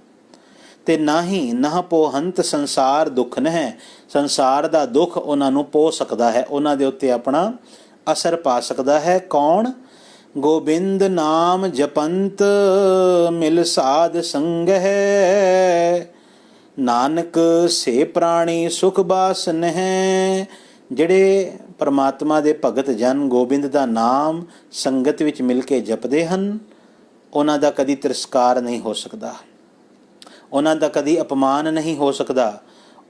ਤੇ ਨਾ ਹੀ ਨਹ ਪੋਹੰਤ ਸੰਸਾਰ ਦੁੱਖ ਨ ਹੈ, ਸੰਸਾਰ ਦਾ ਦੁੱਖ ਉਹਨਾਂ ਨੂੰ ਪੋ ਸਕਦਾ ਹੈ, ਉਹਨਾਂ ਦੇ ਉੱਤੇ ਆਪਣਾ ਅਸਰ ਪਾ ਸਕਦਾ ਹੈ। ਕੌਣ? ਗੋਬਿੰਦ ਨਾਮ ਜਪੰਤ ਮਿਲ ਸਾਧ ਸੰਗ ਹੈ, ਨਾਨਕ ਸੇ ਪ੍ਰਾਣੀ ਸੁਖ ਬਾਸਨ ਹੈ। ਜਿਹੜੇ ਪਰਮਾਤਮਾ ਦੇ ਭਗਤ ਜਨ ਗੋਬਿੰਦ ਦਾ ਨਾਮ ਸੰਗਤ ਵਿੱਚ ਮਿਲ ਕੇ ਜਪਦੇ ਹਨ, ਉਹਨਾਂ ਦਾ ਕਦੀ ਤਿਰਸਕਾਰ ਨਹੀਂ ਹੋ ਸਕਦਾ, ਉਹਨਾਂ ਦਾ ਕਦੀ ਅਪਮਾਨ ਨਹੀਂ ਹੋ ਸਕਦਾ,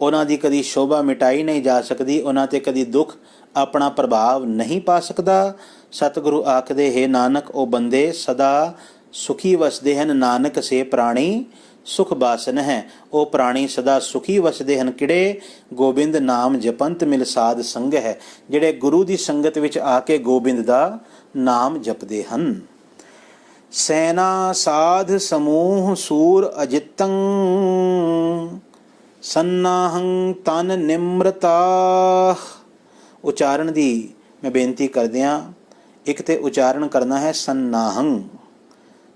ਉਹਨਾਂ ਦੀ ਕਦੀ ਸ਼ੋਭਾ ਮਿਟਾਈ ਨਹੀਂ ਜਾ ਸਕਦੀ, ਉਹਨਾਂ ਤੇ ਕਦੀ ਦੁੱਖ ਆਪਣਾ ਪ੍ਰਭਾਵ ਨਹੀਂ ਪਾ ਸਕਦਾ। ਸਤਿਗੁਰੂ ਆਖਦੇ ਹੈ ਨਾਨਕ ਉਹ ਬੰਦੇ ਸਦਾ ਸੁਖੀ ਵਸਦੇ ਹਨ। ਨਾਨਕ ਸੇ ਪ੍ਰਾਣੀ ਸੁਖ ਬਾਸਨ ਹੈ, ਉਹ ਪ੍ਰਾਣੀ ਸਦਾ ਸੁਖੀ ਵਸਦੇ ਹਨ। ਕਿਹੜੇ? ਗੋਬਿੰਦ ਨਾਮ ਜਪੰਤ ਮਿਲ ਸਾਧ ਸੰਗ ਹੈ, ਜਿਹੜੇ ਗੁਰੂ ਦੀ ਸੰਗਤ ਵਿੱਚ ਆ ਕੇ ਗੋਬਿੰਦ ਦਾ ਨਾਮ ਜਪਦੇ ਹਨ। ਸੈਨਾ ਸਾਧ ਸਮੂਹ ਸੂਰ ਅਜਿਤੰ ਸੰਨਾਹੰ ਤਨ ਨਿਮਰਤਾ। ਉਚਾਰਨ ਦੀ ਮੈਂ ਬੇਨਤੀ ਕਰਦਿਆਂ, ਇੱਕ ਤੇ ਉਚਾਰਨ ਕਰਨਾ ਹੈ ਸੰਨਾਹੰ।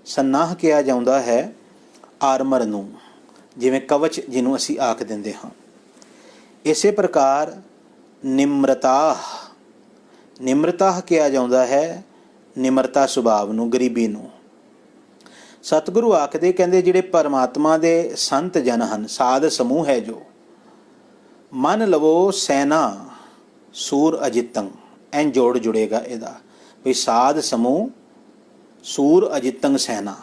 ਸੰਨਾਹ ਕਿਹਾ ਜਾਂਦਾ ਹੈ ਆਰਮਰ ਨੂੰ, ਜਿਵੇਂ ਕਵਚ ਜਿਹਨੂੰ ਅਸੀਂ ਆਖ ਦਿੰਦੇ ਹਾਂ। ਇਸੇ ਪ੍ਰਕਾਰ ਨਿਮਰਤਾ, ਨਿਮਰਤਾ ਕਿਹਾ ਜਾਂਦਾ ਹੈ ਨਿਮਰਤਾ ਸੁਭਾਵ ਨੂੰ, ਗਰੀਬੀ ਨੂੰ। ਸਤਿਗੁਰੂ ਆਖਦੇ ਕਹਿੰਦੇ ਜਿਹੜੇ ਪਰਮਾਤਮਾ ਦੇ ਸੰਤ ਜਨ ਹਨ, ਸਾਧ ਸਮੂਹ ਹੈ ਜੋ, ਮੰਨ ਲਵੋ ਸੈਨਾ, ਸੂਰ ਅਜਿਤੰ, ਐਂ ਜੋੜ ਜੁੜੇਗਾ ਇਹਦਾ ਵੀ ਸਾਧ ਸਮੂਹ ਸੂਰ ਅਜਿਤੰ ਸੈਨਾ,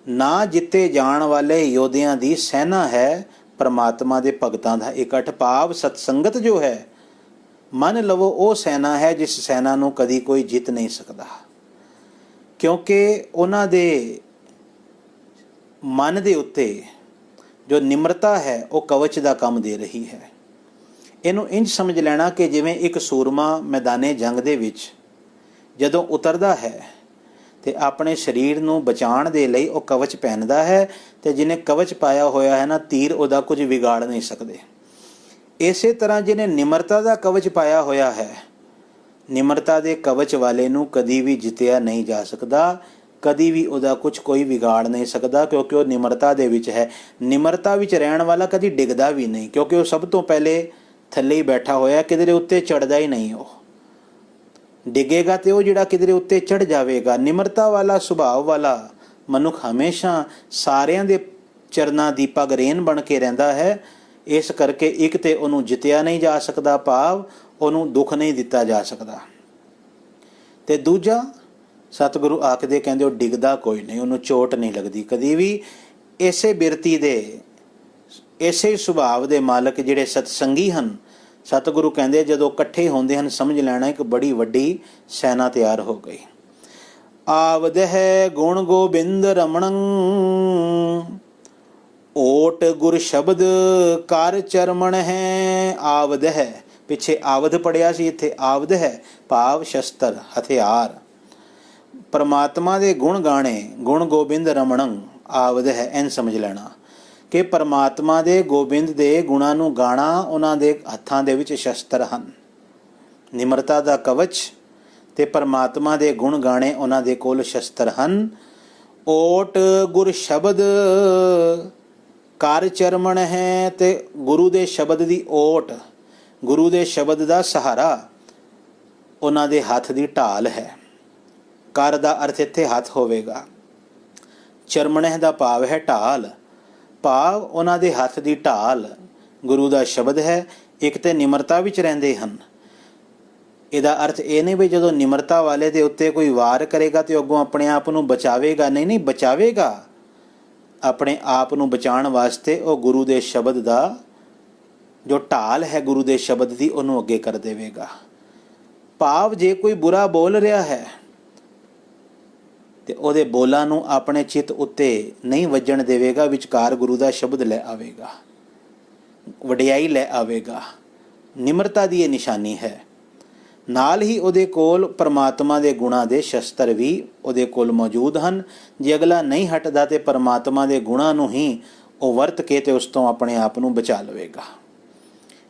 ਨਾ ਜਿੱਤੇ ਜਾਣ ਵਾਲੇ ਯੋਧਿਆਂ ਦੀ ਸੈਨਾ ਹੈ ਪਰਮਾਤਮਾ ਦੇ ਭਗਤਾਂ ਦਾ ਇਕੱਠ। ਭਾਵ ਸਤਸੰਗਤ ਜੋ ਹੈ, ਮੰਨ ਲਵੋ ਉਹ ਸੈਨਾ ਹੈ ਜਿਸ ਸੈਨਾ ਨੂੰ ਕਦੀ ਕੋਈ ਜਿੱਤ ਨਹੀਂ ਸਕਦਾ, ਕਿਉਂਕਿ ਉਹਨਾਂ ਦੇ ਮਨ ਦੇ ਉੱਤੇ ਜੋ ਨਿਮਰਤਾ ਹੈ ਉਹ ਕਵਚ ਦਾ ਕੰਮ ਦੇ ਰਹੀ ਹੈ। ਇਹਨੂੰ ਇੰਝ ਸਮਝ ਲੈਣਾ ਕਿ ਜਿਵੇਂ ਇੱਕ ਸੂਰਮਾ ਮੈਦਾਨੇ ਜੰਗ ਦੇ ਵਿੱਚ ਜਦੋਂ ਉਤਰਦਾ ਹੈ ਤੇ ਆਪਣੇ ਸਰੀਰ ਨੂੰ ਬਚਾਉਣ ਦੇ ਲਈ ਉਹ ਕਵਚ ਪਹਿਨਦਾ ਹੈ, ਤੇ ਜਿਹਨੇ ਕਵਚ ਪਾਇਆ ਹੋਇਆ ਹੈ ਨਾ, ਤੀਰ ਉਹਦਾ ਕੁਝ ਵਿਗਾੜ ਨਹੀਂ ਸਕਦੇ। ਇਸੇ ਤਰ੍ਹਾਂ ਜਿਹਨੇ ਨਿਮਰਤਾ ਦਾ ਕਵਚ ਪਾਇਆ ਹੋਇਆ ਹੈ, ਨਿਮਰਤਾ ਦੇ ਕਵਚ ਵਾਲੇ ਨੂੰ ਕਦੀ ਵੀ ਜਿੱਤਿਆ ਨਹੀਂ ਜਾ ਸਕਦਾ, ਕਦੀ ਵੀ ਉਹਦਾ ਕੁਝ ਕੋਈ ਵਿਗਾੜ ਨਹੀਂ ਸਕਦਾ, ਕਿਉਂਕਿ ਉਹ ਨਿਮਰਤਾ ਦੇ ਵਿੱਚ ਹੈ। ਨਿਮਰਤਾ ਵਿੱਚ ਰਹਿਣ ਵਾਲਾ ਕਦੀ ਡਿੱਗਦਾ ਵੀ ਨਹੀਂ, ਕਿਉਂਕਿ ਉਹ ਸਭ ਤੋਂ ਪਹਿਲੇ ਥੱਲੇ ਹੀ ਬੈਠਾ ਹੋਇਆ, ਕਿਧਰੇ ਉੱਤੇ ਚੜ੍ਹਦਾ ਹੀ ਨਹੀਂ। ਉਹ ਡਿੱਗੇਗਾ ਤੇ ਉਹ ਜਿਹੜਾ ਕਿਧਰੇ ਉੱਤੇ ਚੜ੍ਹ ਜਾਵੇਗਾ। ਨਿਮਰਤਾ ਵਾਲਾ ਸੁਭਾਅ ਵਾਲਾ ਮਨੁੱਖ ਹਮੇਸ਼ਾ ਸਾਰਿਆਂ ਦੇ ਚਰਨਾਂ ਦੀ ਪੱਗ ਰੇਨ ਬਣ ਕੇ ਰਹਿੰਦਾ ਹੈ। ਇਸ ਕਰਕੇ ਇੱਕ ਤੇ ਉਹਨੂੰ ਜਿੱਤਿਆ ਨਹੀਂ ਜਾ ਸਕਦਾ, ਭਾਵ ਉਹਨੂੰ ਦੁੱਖ ਨਹੀਂ ਦਿੱਤਾ ਜਾ ਸਕਦਾ, ਤੇ ਦੂਜਾ ਸਤਿਗੁਰੂ ਆਖਦੇ ਕਹਿੰਦੇ ਉਹ ਡਿੱਗਦਾ ਕੋਈ ਨਹੀਂ, ਉਹਨੂੰ ਚੋਟ ਨਹੀਂ ਲੱਗਦੀ ਕਦੀ ਵੀ। ਇਸੇ ਬਿਰਤੀ ਦੇ, ਇਸੇ ਸੁਭਾਅ ਦੇ ਮਾਲਕ ਜਿਹੜੇ ਸਤਸੰਗੀ ਹਨ, ਸਤਿਗੁਰੂ ਕਹਿੰਦੇ ਜਦੋਂ ਇਕੱਠੇ ਹੁੰਦੇ ਹਨ, ਸਮਝ ਲੈਣਾ ਇੱਕ ਬੜੀ ਵੱਡੀ ਸੈਨਾ ਤਿਆਰ ਹੋ ਗਈ। ਆਵਦ ਹੈ ਗੁਣ ਗੋਬਿੰਦ ਰਮਣੰ, ਓਟ ਗੁਰ ਸ਼ਬਦ ਕਰ ਚਰਮਣ ਹੈ। ਆਵਦ ਹੈ, ਪਿੱਛੇ ਆਵਦ ਪੜਿਆ ਸੀ, ਇੱਥੇ ਆਵਦ ਹੈ ਭਾਵ ਸ਼ਸਤਰ, ਹਥਿਆਰ। ਪਰਮਾਤਮਾ ਦੇ ਗੁਣ ਗਾਣੇ, ਗੁਣ ਗੋਬਿੰਦ ਰਮਣੰ, ਆਵਦ ਹੈ, ਐਨ ਸਮਝ ਲੈਣਾ ਕਿ ਪਰਮਾਤਮਾ ਦੇ ਗੋਬਿੰਦ ਦੇ ਗੁਣਾਂ ਨੂੰ ਗਾਣਾ ਉਹਨਾਂ ਦੇ ਹੱਥਾਂ ਦੇ ਵਿੱਚ ਸ਼ਸਤਰ ਹਨ। ਨਿਮਰਤਾ ਦਾ ਕਵਚ ਤੇ ਪਰਮਾਤਮਾ ਦੇ ਗੁਣ ਗਾਣੇ ਉਹਨਾਂ ਦੇ ਕੋਲ ਸ਼ਸਤਰ ਹਨ। ਓਟ ਗੁਰ ਸ਼ਬਦ ਕਰ ਚਰਮਣ ਹੈ, ਤੇ ਗੁਰੂ ਦੇ ਸ਼ਬਦ ਦੀ ਓਟ, ਗੁਰੂ ਦੇ ਸ਼ਬਦ ਦਾ ਸਹਾਰਾ ਉਹਨਾਂ ਦੇ ਹੱਥ ਦੀ ਢਾਲ ਹੈ। ਕਰ ਦਾ ਅਰਥ ਇੱਥੇ ਹੱਥ ਹੋਵੇਗਾ, ਚਰਮਣਹ ਦਾ ਭਾਵ ਹੈ ਢਾਲ, ਭਾਵ ਉਹਨਾਂ ਦੇ ਹੱਥ ਦੀ ਢਾਲ ਗੁਰੂ ਦਾ ਸ਼ਬਦ ਹੈ। ਇੱਕ ਤੇ ਨਿਮਰਤਾ ਵਿੱਚ ਰਹਿੰਦੇ ਹਨ। ਇਹਦਾ ਅਰਥ ਇਹ ਨਹੀਂ ਵੀ ਜਦੋਂ ਨਿਮਰਤਾ ਵਾਲੇ ਦੇ ਉੱਤੇ ਕੋਈ ਵਾਰ ਕਰੇਗਾ ਤੇ ਅੱਗੋਂ ਆਪਣੇ ਆਪ ਨੂੰ ਬਚਾਵੇਗਾ, ਨਹੀਂ ਨਹੀਂ, ਬਚਾਵੇਗਾ। ਆਪਣੇ ਆਪ ਨੂੰ ਬਚਾਉਣ ਵਾਸਤੇ ਉਹ ਗੁਰੂ ਦੇ ਸ਼ਬਦ ਦਾ ਜੋ ਢਾਲ ਹੈ, ਗੁਰੂ ਦੇ ਸ਼ਬਦ ਦੀ, ਉਹਨੂੰ ਅੱਗੇ ਕਰ ਦੇਵੇਗਾ। ਭਾਵ ਜੇ ਕੋਈ ਬੁਰਾ ਬੋਲ ਰਿਹਾ ਹੈ ਤੇ ਉਹਦੇ ਬੋਲਾਂ ਨੂੰ ਆਪਣੇ ਚਿੱਤ ਉੱਤੇ ਨਹੀਂ ਵੱਜਣ ਦੇਵੇਗਾ, ਵਿਚਕਾਰ ਗੁਰੂ ਦਾ ਸ਼ਬਦ ਲੈ ਆਵੇਗਾ, ਵਡਿਆਈ ਲੈ ਆਵੇਗਾ। ਨਿਮਰਤਾ ਦੀ ਇਹ ਨਿਸ਼ਾਨੀ ਹੈ। ਨਾਲ ਹੀ ਉਹਦੇ ਕੋਲ ਪਰਮਾਤਮਾ ਦੇ ਗੁਣਾਂ ਦੇ ਸ਼ਸਤਰ ਵੀ ਉਹਦੇ ਕੋਲ ਮੌਜੂਦ ਹਨ। ਜੇ ਅਗਲਾ ਨਹੀਂ ਹਟਦਾ ਤੇ ਪਰਮਾਤਮਾ ਦੇ ਗੁਣਾਂ ਨੂੰ ਹੀ ਉਹ ਵਰਤ ਕੇ ਤੇ ਉਸ ਤੋਂ ਆਪਣੇ ਆਪ ਨੂੰ ਬਚਾ ਲਵੇਗਾ।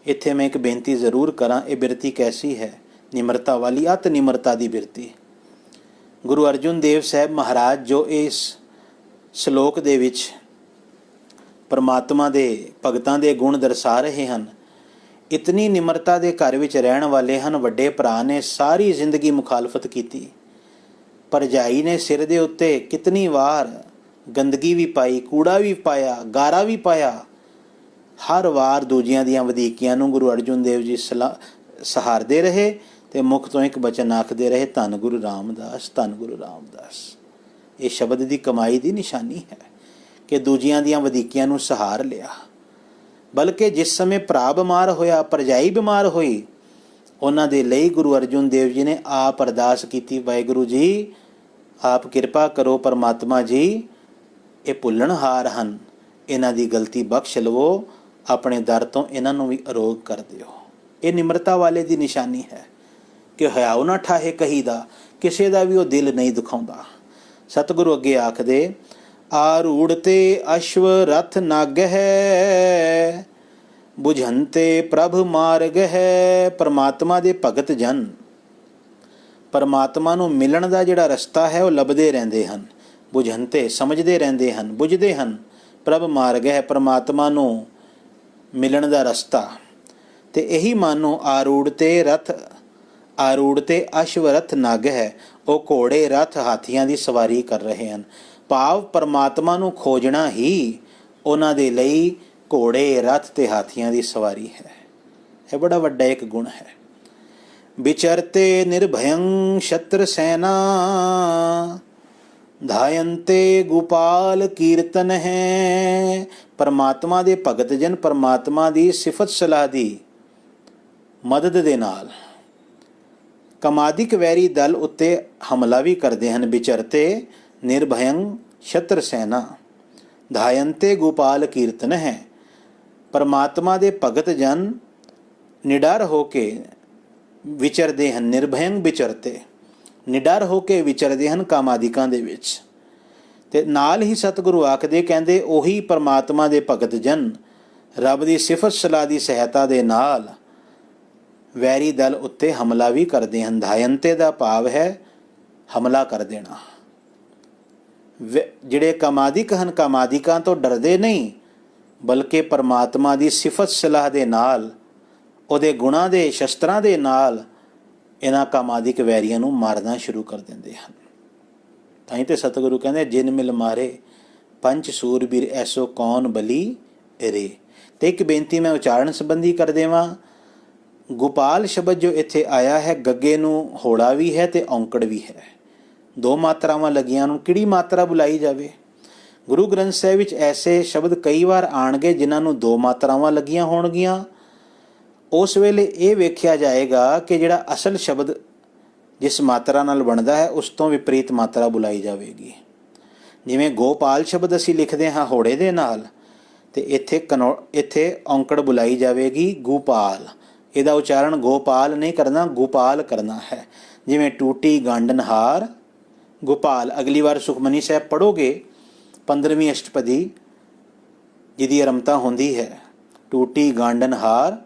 ਇੱਥੇ ਮੈਂ ਇੱਕ ਬੇਨਤੀ ਜ਼ਰੂਰ ਕਰਾਂ, ਇਹ ਬਿਰਤੀ ਕੈਸੀ ਹੈ? ਨਿਮਰਤਾ ਵਾਲੀ, ਅਤ ਨਿਮਰਤਾ ਦੀ ਬਿਰਤੀ। ਗੁਰੂ ਅਰਜੁਨ ਦੇਵ ਸਾਹਿਬ ਮਹਾਰਾਜ ਜੋ ਇਸ ਸ਼ਲੋਕ ਦੇ ਵਿੱਚ ਪਰਮਾਤਮਾ ਦੇ ਭਗਤਾਂ ਦੇ ਗੁਣ ਦਰਸਾ ਰਹੇ ਹਨ, ਇਤਨੀ ਨਿਮਰਤਾ ਦੇ ਘਰ ਵਿੱਚ ਰਹਿਣ ਵਾਲੇ ਹਨ। ਵੱਡੇ ਭਰਾ ਨੇ ਸਾਰੀ ਜ਼ਿੰਦਗੀ ਮੁਖਾਲਫਤ ਕੀਤੀ, ਭਰਜਾਈ ਨੇ ਸਿਰ ਦੇ ਉੱਤੇ ਕਿਤਨੀ ਵਾਰ ਗੰਦਗੀ ਵੀ ਪਾਈ, ਕੂੜਾ ਵੀ ਪਾਇਆ, ਗਾਰਾ ਵੀ ਪਾਇਆ। ਹਰ ਵਾਰ ਦੂਜਿਆਂ ਦੀਆਂ ਵਧੀਕੀਆਂ ਨੂੰ ਗੁਰੂ ਅਰਜੁਨ ਦੇਵ ਜੀ ਸਹਾਰਦੇ ਰਹੇ ਤੇ ਮੁਖ ਤੋਂ ਇੱਕ ਬਚਨ ਆਖਦੇ ਰਹੇ, ਧੰਨ ਗੁਰੂ ਰਾਮਦਾਸ, ਧੰਨ ਗੁਰੂ ਰਾਮਦਾਸ। ਇਹ ਸ਼ਬਦ ਦੀ ਕਮਾਈ ਦੀ ਨਿਸ਼ਾਨੀ ਹੈ ਕਿ ਦੂਜਿਆਂ ਦੀਆਂ ਵਧੀਕੀਆਂ ਨੂੰ ਸਹਾਰ ਲਿਆ। ਬਲਕਿ ਜਿਸ ਸਮੇਂ ਭਰਾ ਬਿਮਾਰ ਹੋਇਆ, ਭਰਜਾਈ ਬਿਮਾਰ ਹੋਈ, ਉਹਨਾਂ ਦੇ ਲਈ ਗੁਰੂ ਅਰਜੁਨ ਦੇਵ ਜੀ ਨੇ ਆਪ ਅਰਦਾਸ ਕੀਤੀ, ਵਾਹਿਗੁਰੂ ਜੀ ਆਪ ਕਿਰਪਾ ਕਰੋ, ਪਰਮਾਤਮਾ ਜੀ ਇਹ ਭੁੱਲਣਹਾਰ ਹਨ, ਇਹਨਾਂ ਦੀ ਗਲਤੀ ਬਖਸ਼ ਲਵੋ, ਆਪਣੇ ਦਰ ਤੋਂ ਇਹਨਾਂ ਨੂੰ ਵੀ ਅਰੋਗ ਕਰ ਦਿਓ। ਇਹ ਨਿਮਰਤਾ ਵਾਲੇ ਦੀ ਨਿਸ਼ਾਨੀ ਹੈ ਕਿ ਹਿਆਉ ਨਾ ਠਾਹੇ ਕਹੀਦਾ, ਕਿਸੇ ਦਾ ਵੀ ਉਹ ਦਿਲ ਨਹੀਂ ਦੁਖਾਉਂਦਾ। ਸਤਿਗੁਰੂ ਅੱਗੇ ਆਖਦੇ, ਆਰੂੜ ਤੇ ਅਸ਼ਵ ਰਥ ਨਗ ਹੈ, ਬੁਝੰਤੇ ਪ੍ਰਭ ਮਾਰਗ ਹੈ। ਪਰਮਾਤਮਾ ਦੇ ਭਗਤ ਜਨ ਪਰਮਾਤਮਾ ਨੂੰ ਮਿਲਣ ਦਾ ਜਿਹੜਾ ਰਸਤਾ ਹੈ ਉਹ ਲੱਭਦੇ ਰਹਿੰਦੇ ਹਨ। ਬੁਝੰਤੇ ਸਮਝਦੇ ਰਹਿੰਦੇ ਹਨ, ਬੁਝਦੇ ਹਨ। ਪ੍ਰਭ ਮਾਰਗ ਹੈ, ਪਰਮਾਤਮਾ ਨੂੰ ਮਿਲਣ ਦਾ ਰਸਤਾ। ਤੇ ਇਹੀ ਮਾਨੋ ਆਰੂੜ ਤੇ ਰਥ, ਆਰੂੜ ਤੇ ਅਸ਼ਵ ਰਥ ਨਗ ਹੈ, ਉਹ ਘੋੜੇ ਰਥ ਹਾਥੀਆਂ ਦੀ ਸਵਾਰੀ ਕਰ ਰਹੇ ਹਨ। ਭਾਵ ਪਰਮਾਤਮਾ ਨੂੰ ਖੋਜਣਾ ਹੀ ਉਹਨਾਂ ਦੇ ਲਈ ਘੋੜੇ ਰਥ ਤੇ ਹਾਥੀਆਂ ਦੀ ਸਵਾਰੀ ਹੈ। ਇਹ ਬੜਾ ਵੱਡਾ ਇੱਕ ਗੁਣ ਹੈ। विचरते निर्भयं शत्र सेना धायंते गोपाल कीर्तन है। परमात्मा ਦੇ ਭਗਤ ਜਨ परमात्मा ਦੀ ਸਿਫਤ ਸਲਾਹ ਦੀ ਮਦਦ ਦੇ ਨਾਲ ਕਮਾਦਿਕ ਵੈਰੀ ਦਲ ਉੱਤੇ ਹਮਲਾ ਵੀ ਕਰਦੇ ਹਨ। ਵਿਚਰਤੇ ਨਿਰਭਯੰ ਸ਼ਤਰ ਸੈਨਾ ਧਾਇੰਤੇ ਗੋਪਾਲ ਕੀਰਤਨ ਹੈ। परमात्मा ਦੇ ਭਗਤ ਜਨ ਨਿਡਰ ਹੋ ਕੇ ਵਿਚਰਦੇ ਹਨ। ਨਿਰਭਯੰ ਵਿਚਰਤੇ ਨਿਡਰ ਹੋ ਕੇ ਵਿਚਰਦੇ ਹਨ ਕਾਮਾਦਿਕਾਂ ਦੇ ਵਿੱਚ। ਤੇ ਨਾਲ ਹੀ ਸਤਿਗੁਰੂ ਆਖਦੇ ਕਹਿੰਦੇ ਉਹੀ ਪਰਮਾਤਮਾ ਦੇ ਭਗਤ ਜਨ ਰੱਬ ਦੀ ਸਿਫਤ ਸਲਾਹ ਦੀ ਸਹਾਇਤਾ ਦੇ ਨਾਲ ਵੈਰੀ ਦਲ ਉੱਤੇ ਹਮਲਾ ਵੀ ਕਰਦੇ ਹਨ। ਧਾਇੰਤੇ ਦਾ ਭਾਵ ਹੈ ਹਮਲਾ ਕਰ ਦੇਣਾ। ਜਿਹੜੇ ਕਾਮਾਦਿਕ ਹਨ ਕਾਮਾਦਿਕਾਂ ਤੋਂ ਡਰਦੇ ਨਹੀਂ ਬਲਕਿ ਪਰਮਾਤਮਾ ਦੀ ਸਿਫਤ ਸਲਾਹ ਦੇ ਨਾਲ ਉਹਦੇ ਗੁਣਾਂ ਦੇ ਸ਼ਸਤਰਾਂ ਦੇ ਨਾਲ ਇਹਨਾਂ ਕਾਮਾਦਿਕ ਵੈਰੀਆਂ ਨੂੰ ਮਾਰਨਾ ਸ਼ੁਰੂ ਕਰ ਦਿੰਦੇ ਹਨ। ਤਾਂ ਹੀ ਤੇ ਸਤਿਗੁਰੂ ਕਹਿੰਦੇ ਜਿਨ ਮਿਲ ਮਾਰੇ ਪੰਜ ਸੂਰਬੀਰ ਐਸੋ ਕੌਣ ਬਲੀ ਰੇ। ਤੇ ਇੱਕ ਬੇਨਤੀ ਮੈਂ ਉਚਾਰਨ ਸੰਬੰਧੀ ਕਰ ਦੇਵਾਂ। ਗੋਪਾਲ ਸ਼ਬਦ ਜੋ ਇੱਥੇ ਆਇਆ ਹੈ ਗੱਗੇ ਨੂੰ ਹੋੜਾ ਵੀ ਹੈ ਤੇ ਔਂਕੜ ਵੀ ਹੈ। ਦੋ ਮਾਤਰਾਵਾਂ ਲੱਗੀਆਂ ਨੂੰ ਕਿਹੜੀ ਮਾਤਰਾ ਬੁਲਾਈ ਜਾਵੇ। ਗੁਰੂ ਗ੍ਰੰਥ ਸਾਹਿਬ ਵਿੱਚ ਐਸੇ ਸ਼ਬਦ ਕਈ ਵਾਰ ਆਣਗੇ ਜਿਨ੍ਹਾਂ ਨੂੰ ਦੋ ਮਾਤਰਾਵਾਂ ਲੱਗੀਆਂ ਹੋਣਗੀਆਂ। ਉਸ ਵੇਲੇ ਇਹ ਵੇਖਿਆ ਜਾਏਗਾ ਕਿ ਜਿਹੜਾ ਅਸਲ ਸ਼ਬਦ ਜਿਸ ਮਾਤਰਾ ਨਾਲ ਬਣਦਾ ਹੈ ਉਸ ਤੋਂ ਵਿਪਰੀਤ ਮਾਤਰਾ ਬੁਲਾਈ ਜਾਵੇਗੀ। ਜਿਵੇਂ ਗੋਪਾਲ ਸ਼ਬਦ ਅਸੀਂ ਲਿਖਦੇ ਹਾਂ ਹੋੜੇ ਦੇ ਨਾਲ ਤੇ ਇੱਥੇ ਔਂਕੜ ਬੁਲਾਈ ਜਾਵੇਗੀ ਗੋਪਾਲ। ਇਹਦਾ ਉਚਾਰਨ ਗੋਪਾਲ ਨਹੀਂ ਕਰਨਾ ਗੋਪਾਲ ਕਰਨਾ ਹੈ। ਜਿਵੇਂ ਟੂਟੀ ਗਾਂਡਨਹਾਰ ਗੋਪਾਲ। ਅਗਲੀ ਵਾਰ ਸੁਖਮਨੀ ਸਾਹਿਬ ਪੜ੍ਹੋਗੇ 15ਵੀਂ ਅਸ਼ਟਪਦੀ ਜਿਹਦੀ ਆਰੰਭਤਾ ਹੁੰਦੀ ਹੈ ਟੂਟੀ ਗਾਂਡਨਹਾਰ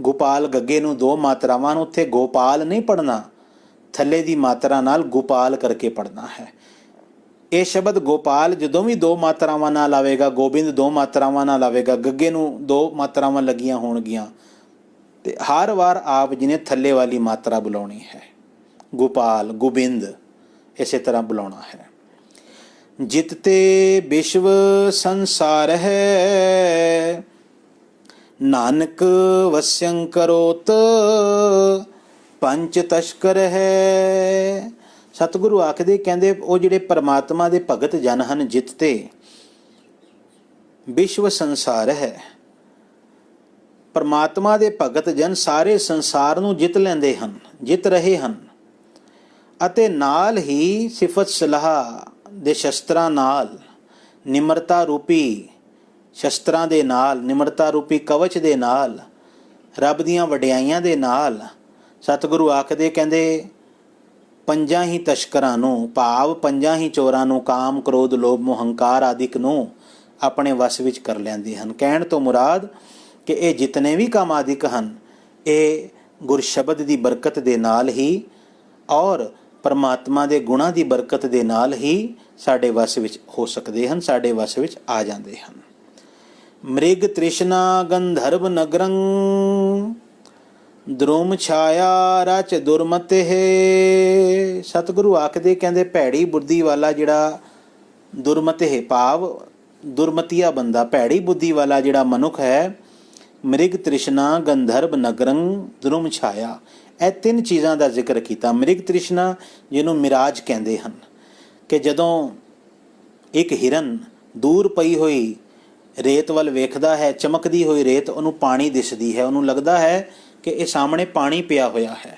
ਗੋਪਾਲ। ਗੱਗੇ ਨੂੰ ਦੋ ਮਾਤਰਾਵਾਂ ਨੂੰ ਉੱਥੇ ਗੋਪਾਲ ਨਹੀਂ ਪੜ੍ਹਨਾ ਥੱਲੇ ਦੀ ਮਾਤਰਾ ਨਾਲ ਗੋਪਾਲ ਕਰਕੇ ਪੜ੍ਹਨਾ ਹੈ। ਇਹ ਸ਼ਬਦ ਗੋਪਾਲ ਜਦੋਂ ਵੀ ਦੋ ਮਾਤਰਾਵਾਂ ਨਾਲ ਆਵੇਗਾ ਗੋਬਿੰਦ ਦੋ ਮਾਤਰਾਵਾਂ ਨਾਲ ਆਵੇਗਾ ਗੱਗੇ ਨੂੰ ਦੋ ਮਾਤਰਾਵਾਂ ਲੱਗੀਆਂ ਹੋਣਗੀਆਂ ਤੇ ਹਰ ਵਾਰ ਆਪ ਜੀ ਨੇ ਥੱਲੇ ਵਾਲੀ ਮਾਤਰਾ ਬੁਲਾਉਣੀ ਹੈ ਗੋਪਾਲ ਗੋਬਿੰਦ ਇਸੇ ਤਰ੍ਹਾਂ ਬੁਲਾਉਣਾ ਹੈ। ਜਿਤਤੇ ਵਿਸ਼ਵ ਸੰਸਾਰ ਹੈ ਨਾਨਕ ਵਸਿਅੰ ਕਰੋਤ ਪੰਚ ਤਸ਼ਕਰ ਹੈ। ਸਤਿਗੁਰੂ ਆਖਦੇ ਕਹਿੰਦੇ ਉਹ ਜਿਹੜੇ ਪਰਮਾਤਮਾ ਦੇ ਭਗਤ ਜਨ ਹਨ ਜਿੱਤੇ ਵਿਸ਼ਵ ਸੰਸਾਰ ਹੈ। ਪਰਮਾਤਮਾ ਦੇ ਭਗਤ ਜਨ ਸਾਰੇ ਸੰਸਾਰ ਨੂੰ ਜਿੱਤ ਲੈਂਦੇ ਹਨ ਜਿੱਤ ਰਹੇ ਹਨ ਅਤੇ ਨਾਲ ਹੀ ਸਿਫਤ ਸਲਾਹ ਦੇ ਸ਼ਸਤਰਾਂ ਨਾਲ ਨਿਮਰਤਾ ਰੂਪੀ ਸ਼ਸਤਰਾਂ ਦੇ ਨਾਲ ਨਿਮਰਤਾ ਰੂਪੀ ਕਵਚ ਦੇ ਨਾਲ ਰੱਬ ਦੀਆਂ ਵਡਿਆਈਆਂ ਦੇ ਨਾਲ ਸਤਿਗੁਰੂ ਆਖਦੇ ਕਹਿੰਦੇ ਪੰਜਾਂ ਹੀ ਤਸ਼ਕਰਾਂ ਨੂੰ ਭਾਵ ਪੰਜਾਂ ਹੀ ਚੋਰਾਂ ਨੂੰ ਕਾਮ ਕ੍ਰੋਧ ਲੋਭ ਮੋਹ ਹੰਕਾਰ ਆਦਿਕ ਨੂੰ ਆਪਣੇ ਵਸ ਵਿੱਚ ਕਰ ਲੈਂਦੇ ਹਨ। ਕਹਿਣ ਤੋਂ ਮੁਰਾਦ ਕਿ ਇਹ ਜਿਤਨੇ ਵੀ ਕਾਮਾਦਿਕ ਹਨ ਇਹ ਗੁਰਸ਼ਬਦ ਦੀ ਬਰਕਤ ਦੇ ਨਾਲ ਹੀ ਔਰ ਪਰਮਾਤਮਾ ਦੇ ਗੁਣਾਂ ਦੀ ਬਰਕਤ ਦੇ ਨਾਲ ਹੀ ਸਾਡੇ ਵਸ ਵਿੱਚ ਹੋ ਸਕਦੇ ਹਨ ਸਾਡੇ ਵਸ ਵਿੱਚ ਆ ਜਾਂਦੇ ਹਨ। ਮ੍ਰਿਗ ਤ੍ਰਿਸ਼ਨਾ ਗੰਧਰਵ ਨਗਰੰ ਦ੍ਰੁਮ ਛਾਇਆ ਰਚ ਦੁਰਮਤਿ ਹੈ। ਸਤਿਗੁਰੂ ਆਖਦੇ ਕਹਿੰਦੇ ਭੈੜੀ ਬੁੱਧੀ ਵਾਲਾ ਜਿਹੜਾ ਦੁਰਮਤਿ ਹੈ ਭਾਵ ਦੁਰਮਤੀਆ ਬੰਦਾ ਭੈੜੀ ਬੁੱਧੀ ਵਾਲਾ ਜਿਹੜਾ ਮਨੁੱਖ ਹੈ ਮ੍ਰਿਗ ਤ੍ਰਿਸ਼ਨਾ ਗੰਧਰਵ ਨਗਰੰ ਦ੍ਰੁਮ ਛਾਇਆ। ਇਹ ਤਿੰਨ ਚੀਜ਼ਾਂ ਦਾ ਜ਼ਿਕਰ ਕੀਤਾ। ਮ੍ਰਿਗ ਤ੍ਰਿਸ਼ਨਾ ਜਿਹਨੂੰ ਮਿਰਾਜ ਕਹਿੰਦੇ ਹਨ ਕਿ ਜਦੋਂ ਇੱਕ ਹਿਰਨ ਦੂਰ ਪਈ ਹੋਈ ਰੇਤ ਵੱਲ ਵੇਖਦਾ ਹੈ ਚਮਕਦੀ ਹੋਈ ਰੇਤ ਉਹਨੂੰ ਪਾਣੀ ਦਿਸਦੀ ਹੈ ਉਹਨੂੰ ਲੱਗਦਾ ਹੈ ਕਿ ਇਹ ਸਾਹਮਣੇ ਪਾਣੀ ਪਿਆ ਹੋਇਆ ਹੈ।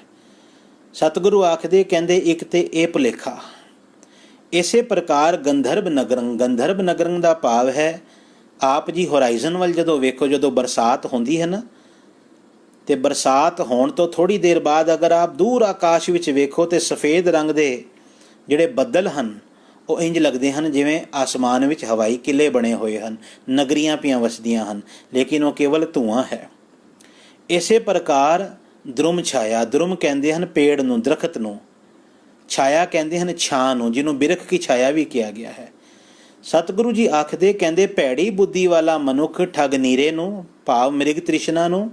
ਸਤਿਗੁਰੂ ਆਖਦੇ ਕਹਿੰਦੇ ਇੱਕ ਤੇ ਇਹ ਭੁਲੇਖਾ। ਇਸੇ ਪ੍ਰਕਾਰ ਗੰਧਰਵ ਨਗਰੰ ਦਾ ਭਾਵ ਹੈ ਆਪ ਜੀ ਹੋਰਾਈਜ਼ਨ ਵੱਲ ਜਦੋਂ ਵੇਖੋ ਜਦੋਂ ਬਰਸਾਤ ਹੁੰਦੀ ਹੈ ਨਾ ਤੇ ਬਰਸਾਤ ਹੋਣ ਤੋਂ ਥੋੜੀ ਦੇਰ ਬਾਅਦ ਅਗਰ ਆਪ ਦੂਰ ਆਕਾਸ਼ ਵਿੱਚ ਵੇਖੋ ਤੇ ਸਫੇਦ ਰੰਗ ਦੇ ਜਿਹੜੇ ਬੱਦਲ ਹਨ ਉਹ ਇੰਜ ਲੱਗਦੇ ਹਨ ਜਿਵੇਂ ਆਸਮਾਨ ਵਿੱਚ ਹਵਾਈ ਕਿਲੇ ਬਣੇ ਹੋਏ ਹਨ ਨਗਰੀਆਂ ਪਈਆਂ ਵਸਦੀਆਂ ਹਨ ਲੇਕਿਨ ਉਹ ਕੇਵਲ ਧੂਆਂ ਹੈ। ਇਸੇ ਪ੍ਰਕਾਰ ਦ੍ਰੁਮ ਛਾਇਆ ਦ੍ਰੁਮ ਕਹਿੰਦੇ ਹਨ ਪੇੜ ਨੂੰ ਦਰਖਤ ਨੂੰ ਛਾਇਆ ਕਹਿੰਦੇ ਹਨ ਛਾਂ ਨੂੰ ਜਿਹਨੂੰ ਬਿਰਖ ਕੀ ਛਾਇਆ ਵੀ ਕਿਹਾ ਗਿਆ ਹੈ। ਸਤਿਗੁਰੂ ਜੀ ਆਖਦੇ ਕਹਿੰਦੇ ਭੈੜੀ ਬੁੱਧੀ ਵਾਲਾ ਮਨੁੱਖ ਠੱਗ ਨੀਰੇ ਨੂੰ ਭਾਵ ਮ੍ਰਿਗ ਤ੍ਰਿਸ਼ਨਾ ਨੂੰ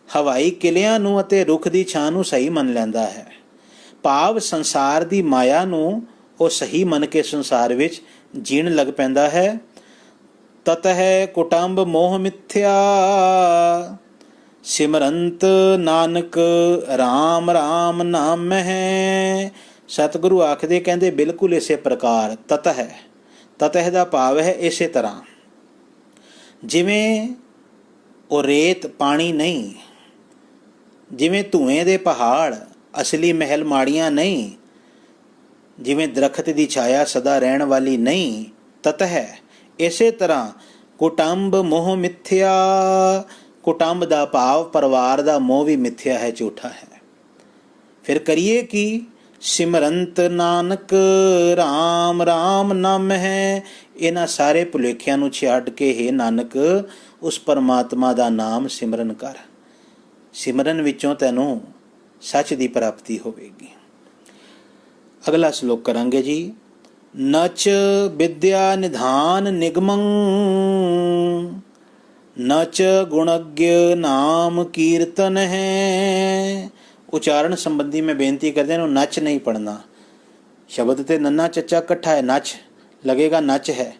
ਹਵਾਈ ਕਿਲਿਆਂ ਨੂੰ ਅਤੇ ਰੁੱਖ ਦੀ ਛਾਂ ਨੂੰ ਸਹੀ ਮੰਨ ਲੈਂਦਾ ਹੈ ਭਾਵ ਸੰਸਾਰ ਦੀ ਮਾਇਆ ਨੂੰ ਉਹ ਸਹੀ ਮੰਨ ਕੇ ਸੰਸਾਰ ਵਿੱਚ ਜੀਣ ਲੱਗ ਪੈਂਦਾ ਹੈ। ਤਤ ਹੈ ਕੁਟੰਬ ਮੋਹ ਮਿਥਿਆ ਸਿਮਰੰਤ ਨਾਨਕ ਰਾਮ ਰਾਮ ਨਾਮ ਹੈ। ਸਤਿਗੁਰੂ ਆਖਦੇ ਕਹਿੰਦੇ ਬਿਲਕੁਲ ਇਸੇ ਪ੍ਰਕਾਰ ਤਤਹ, ਤਤਹ ਦਾ ਭਾਵ ਹੈ ਇਸੇ ਤਰ੍ਹਾਂ। ਜਿਵੇਂ ਉਹ ਰੇਤ ਪਾਣੀ ਨਹੀਂ, ਜਿਵੇਂ ਧੂਏ ਦੇ ਪਹਾੜ ਅਸਲੀ ਮਹਿਲ ਮਾੜੀਆਂ ਨਹੀਂ, ਜਿਵੇਂ ਦਰਖਤ ਦੀ ਛਾਇਆ ਸਦਾ ਰਹਿਣ ਵਾਲੀ ਨਹੀਂ, ਤਤਹ ਇਸੇ ਤਰ੍ਹਾਂ ਕੁਟੰਬ ਮੋਹ ਮਿਥਿਆ। ਕੁਟੰਬ ਦਾ ਭਾਵ ਪਰਿਵਾਰ ਦਾ ਮੋਹ ਵੀ ਮਿਥਿਆ ਹੈ, ਝੂਠਾ ਹੈ। ਫਿਰ ਕਰੀਏ ਕੀ? ਸਿਮਰੰਤ ਨਾਨਕ ਰਾਮ ਰਾਮ ਨਾਮ ਹੈ। ਇਹਨਾਂ ਸਾਰੇ ਭੁਲੇਖਿਆਂ ਨੂੰ ਛੱਡ ਕੇ ਹੈ ਨਾਨਕ ਉਸ ਪਰਮਾਤਮਾ ਦਾ ਨਾਮ ਸਿਮਰਨ ਕਰ। ਸਿਮਰਨ ਵਿੱਚੋਂ ਤੈਨੂੰ ਸੱਚ ਦੀ ਪ੍ਰਾਪਤੀ ਹੋਵੇਗੀ। ਅਗਲਾ ਸ਼ਲੋਕ ਕਰਾਂਗੇ ਜੀ। ਨਚ ਵਿਦਿਆ ਨਿਧਾਨ ਨਿਗਮੰ ਨਚ ਗੁਣज्ञ ਨਾਮ ਕੀਰਤਨ ਹੈ। ਉਚਾਰਨ ਸੰਬੰਧੀ ਮੈਂ ਬੇਨਤੀ ਕਰਦੇ ਨੂੰ ਨਚ ਨਹੀਂ ਪੜਨਾ। ਸ਼ਬਦ ਤੇ ਨੰਨਾ ਚੱਚਾ ਇਕੱਠਾ ਹੈ, ਨਚ ਲੱਗੇਗਾ ਨਚ ਹੈ,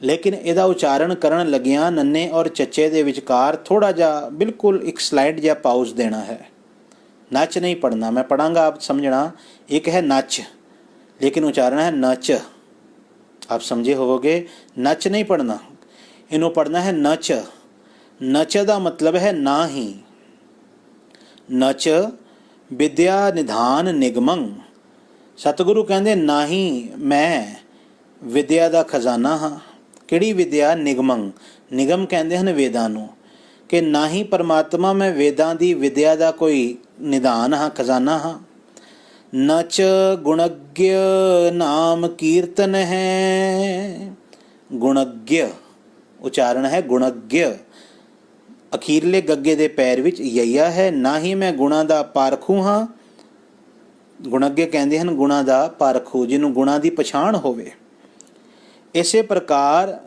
ਲੇਕਿਨ ਇਹਦਾ ਉਚਾਰਨ ਕਰਨ ਲੱਗਿਆਂ ਨੰਨੇ ਔਰ ਚੱਚੇ ਦੇ ਵਿਚਕਾਰ ਥੋੜਾ ਜਿਹਾ ਬਿਲਕੁਲ ਇੱਕ ਸਲਾਈਡ ਜਿਹਾ ਪਾਉਜ਼ ਦੇਣਾ ਹੈ। ਨਚ ਨਹੀਂ ਪੜਨਾ, ਮੈਂ ਪੜਾਂਗਾ ਆਪ ਸਮਝਣਾ। ਇੱਕ ਹੈ ਨਚ, लेकिन उच्चारण है नच। आप समझे होवोगे। नच नहीं पढ़ना, इन्हों पढ़ना है नच। नच का मतलब है ना ही। नच विद्या निधान निगमं। सतगुरु कहते ना ही मैं विद्या का खजाना हाँ। किहड़ी विद्या? निगमं। निगम कहते हैं वेदां नूं, कि ना ही परमात्मा मैं वेदां दी विद्या का कोई निधान हाँ, खजाना हाँ। नच गुणज्ञ नाम कीर्तन है। गुणज्ञ उच्चारण है गुणज्ञ। अखीरले गग्गे दे पैर विच यया है। ना ही मैं गुणा दा पारखू हाँ। गुणज्ञ कहते हैं गुणा दा पारखू, जिन्हों गुणा दी पछाण होवे। इसे प्रकार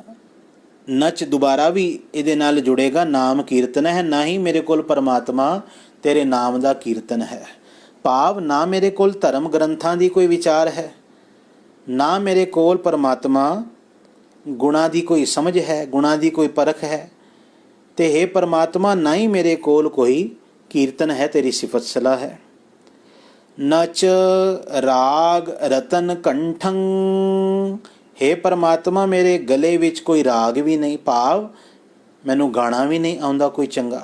नच दोबारा भी इहदे नाल जुड़ेगा। नाम कीर्तन है। ना ही मेरे कोल परमात्मा तेरे नाम दा कीर्तन है। भाव ना मेरे कोल धर्म ग्रंथां दी कोई विचार है, ना मेरे कोल परमात्मा गुणा दी कोई समझ है, गुणा दी कोई परख है। ते हे परमात्मा ना ही मेरे कोल कोई कीर्तन है, तेरी सिफत सलाह है। नच राग रतन कंठं। हे परमात्मा मेरे गले विच कोई राग भी नहीं, भाव मैनू गाना भी नहीं आउंदा कोई चंगा।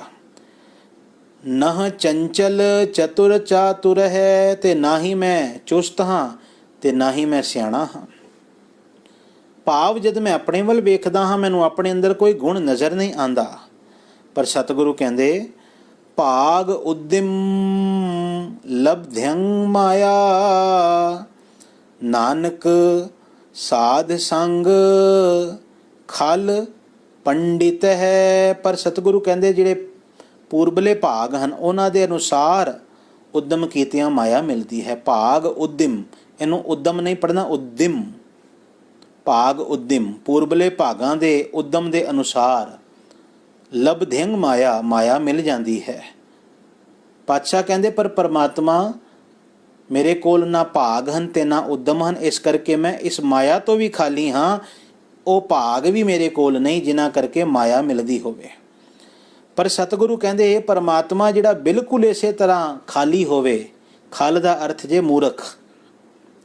नह चंचल चतुर चातुर है। ते ना ही मैं चुस्त हाँ, ते ना ही मैं सियाणा हाँ। भाव जद मैं अपने वल वेखदा हाँ मैनू अपने अंदर कोई गुण नज़र नहीं आंदा। पर सतगुरु कहंदे भाग उद्यम लब्ध्यं माया। नानक साध संग खल पंडित है। पर सतगुरु कहंदे जिहड़े पूर्वले भाग हैं उन्हां दे अनुसार उद्यम कीतियां माया मिलती है। भाग उद्यम, इनू उद्यम नहीं पढ़ना, उद्यम। भाग उद्यम पूर्वले भागां दे उद्यम दे अनुसार लब्ध्यंग माया, माया मिल जाती है। पातशाह कहंदे पर परमात्मा मेरे कोल ना भाग हैं ते ना उद्यम हैं, इस करके मैं इस माया तो भी खाली हाँ। वो भाग भी मेरे कोल नहीं जिन्हां करके माया मिलती होवे। पर सतगुरु कहते ये परमात्मा जिहड़ा बिल्कुल इस तरह खाली होवे। खल का अर्थ जे मूर्ख,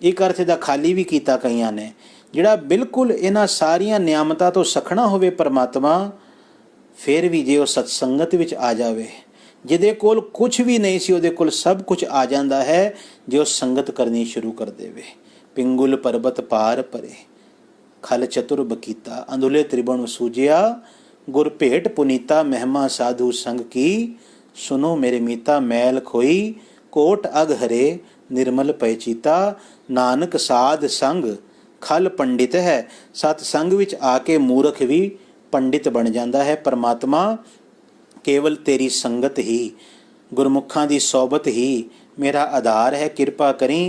एक अर्थ का खाली भी किया कईयां ने। जिहड़ा बिल्कुल इन्हां सारियां नियामतां तो सखना होवे परमात्मा, फिर भी जे वो सत्संगत विच आ जावे, जिहदे कोल कुछ भी नहीं सी उहदे कोल सब कुछ आ जाता है, जो संगत करनी शुरू कर देवे। पिंगुल पर्बत पार परे खल चतुर बकीता। अंधुले त्रिभुवन सूजिया गुर भेट पुनीता। महिमा साधु संग की सुनो मेरे मीता। मैल खोई कोट अग हरे निर्मल पैचीता। नानक साध संग खल पंडित है। सतसंग विच आके मूर्ख भी पंडित बन जाता है। परमात्मा केवल तेरी संगत ही, गुरमुखां दी सोबत ही मेरा आधार है। कृपा करी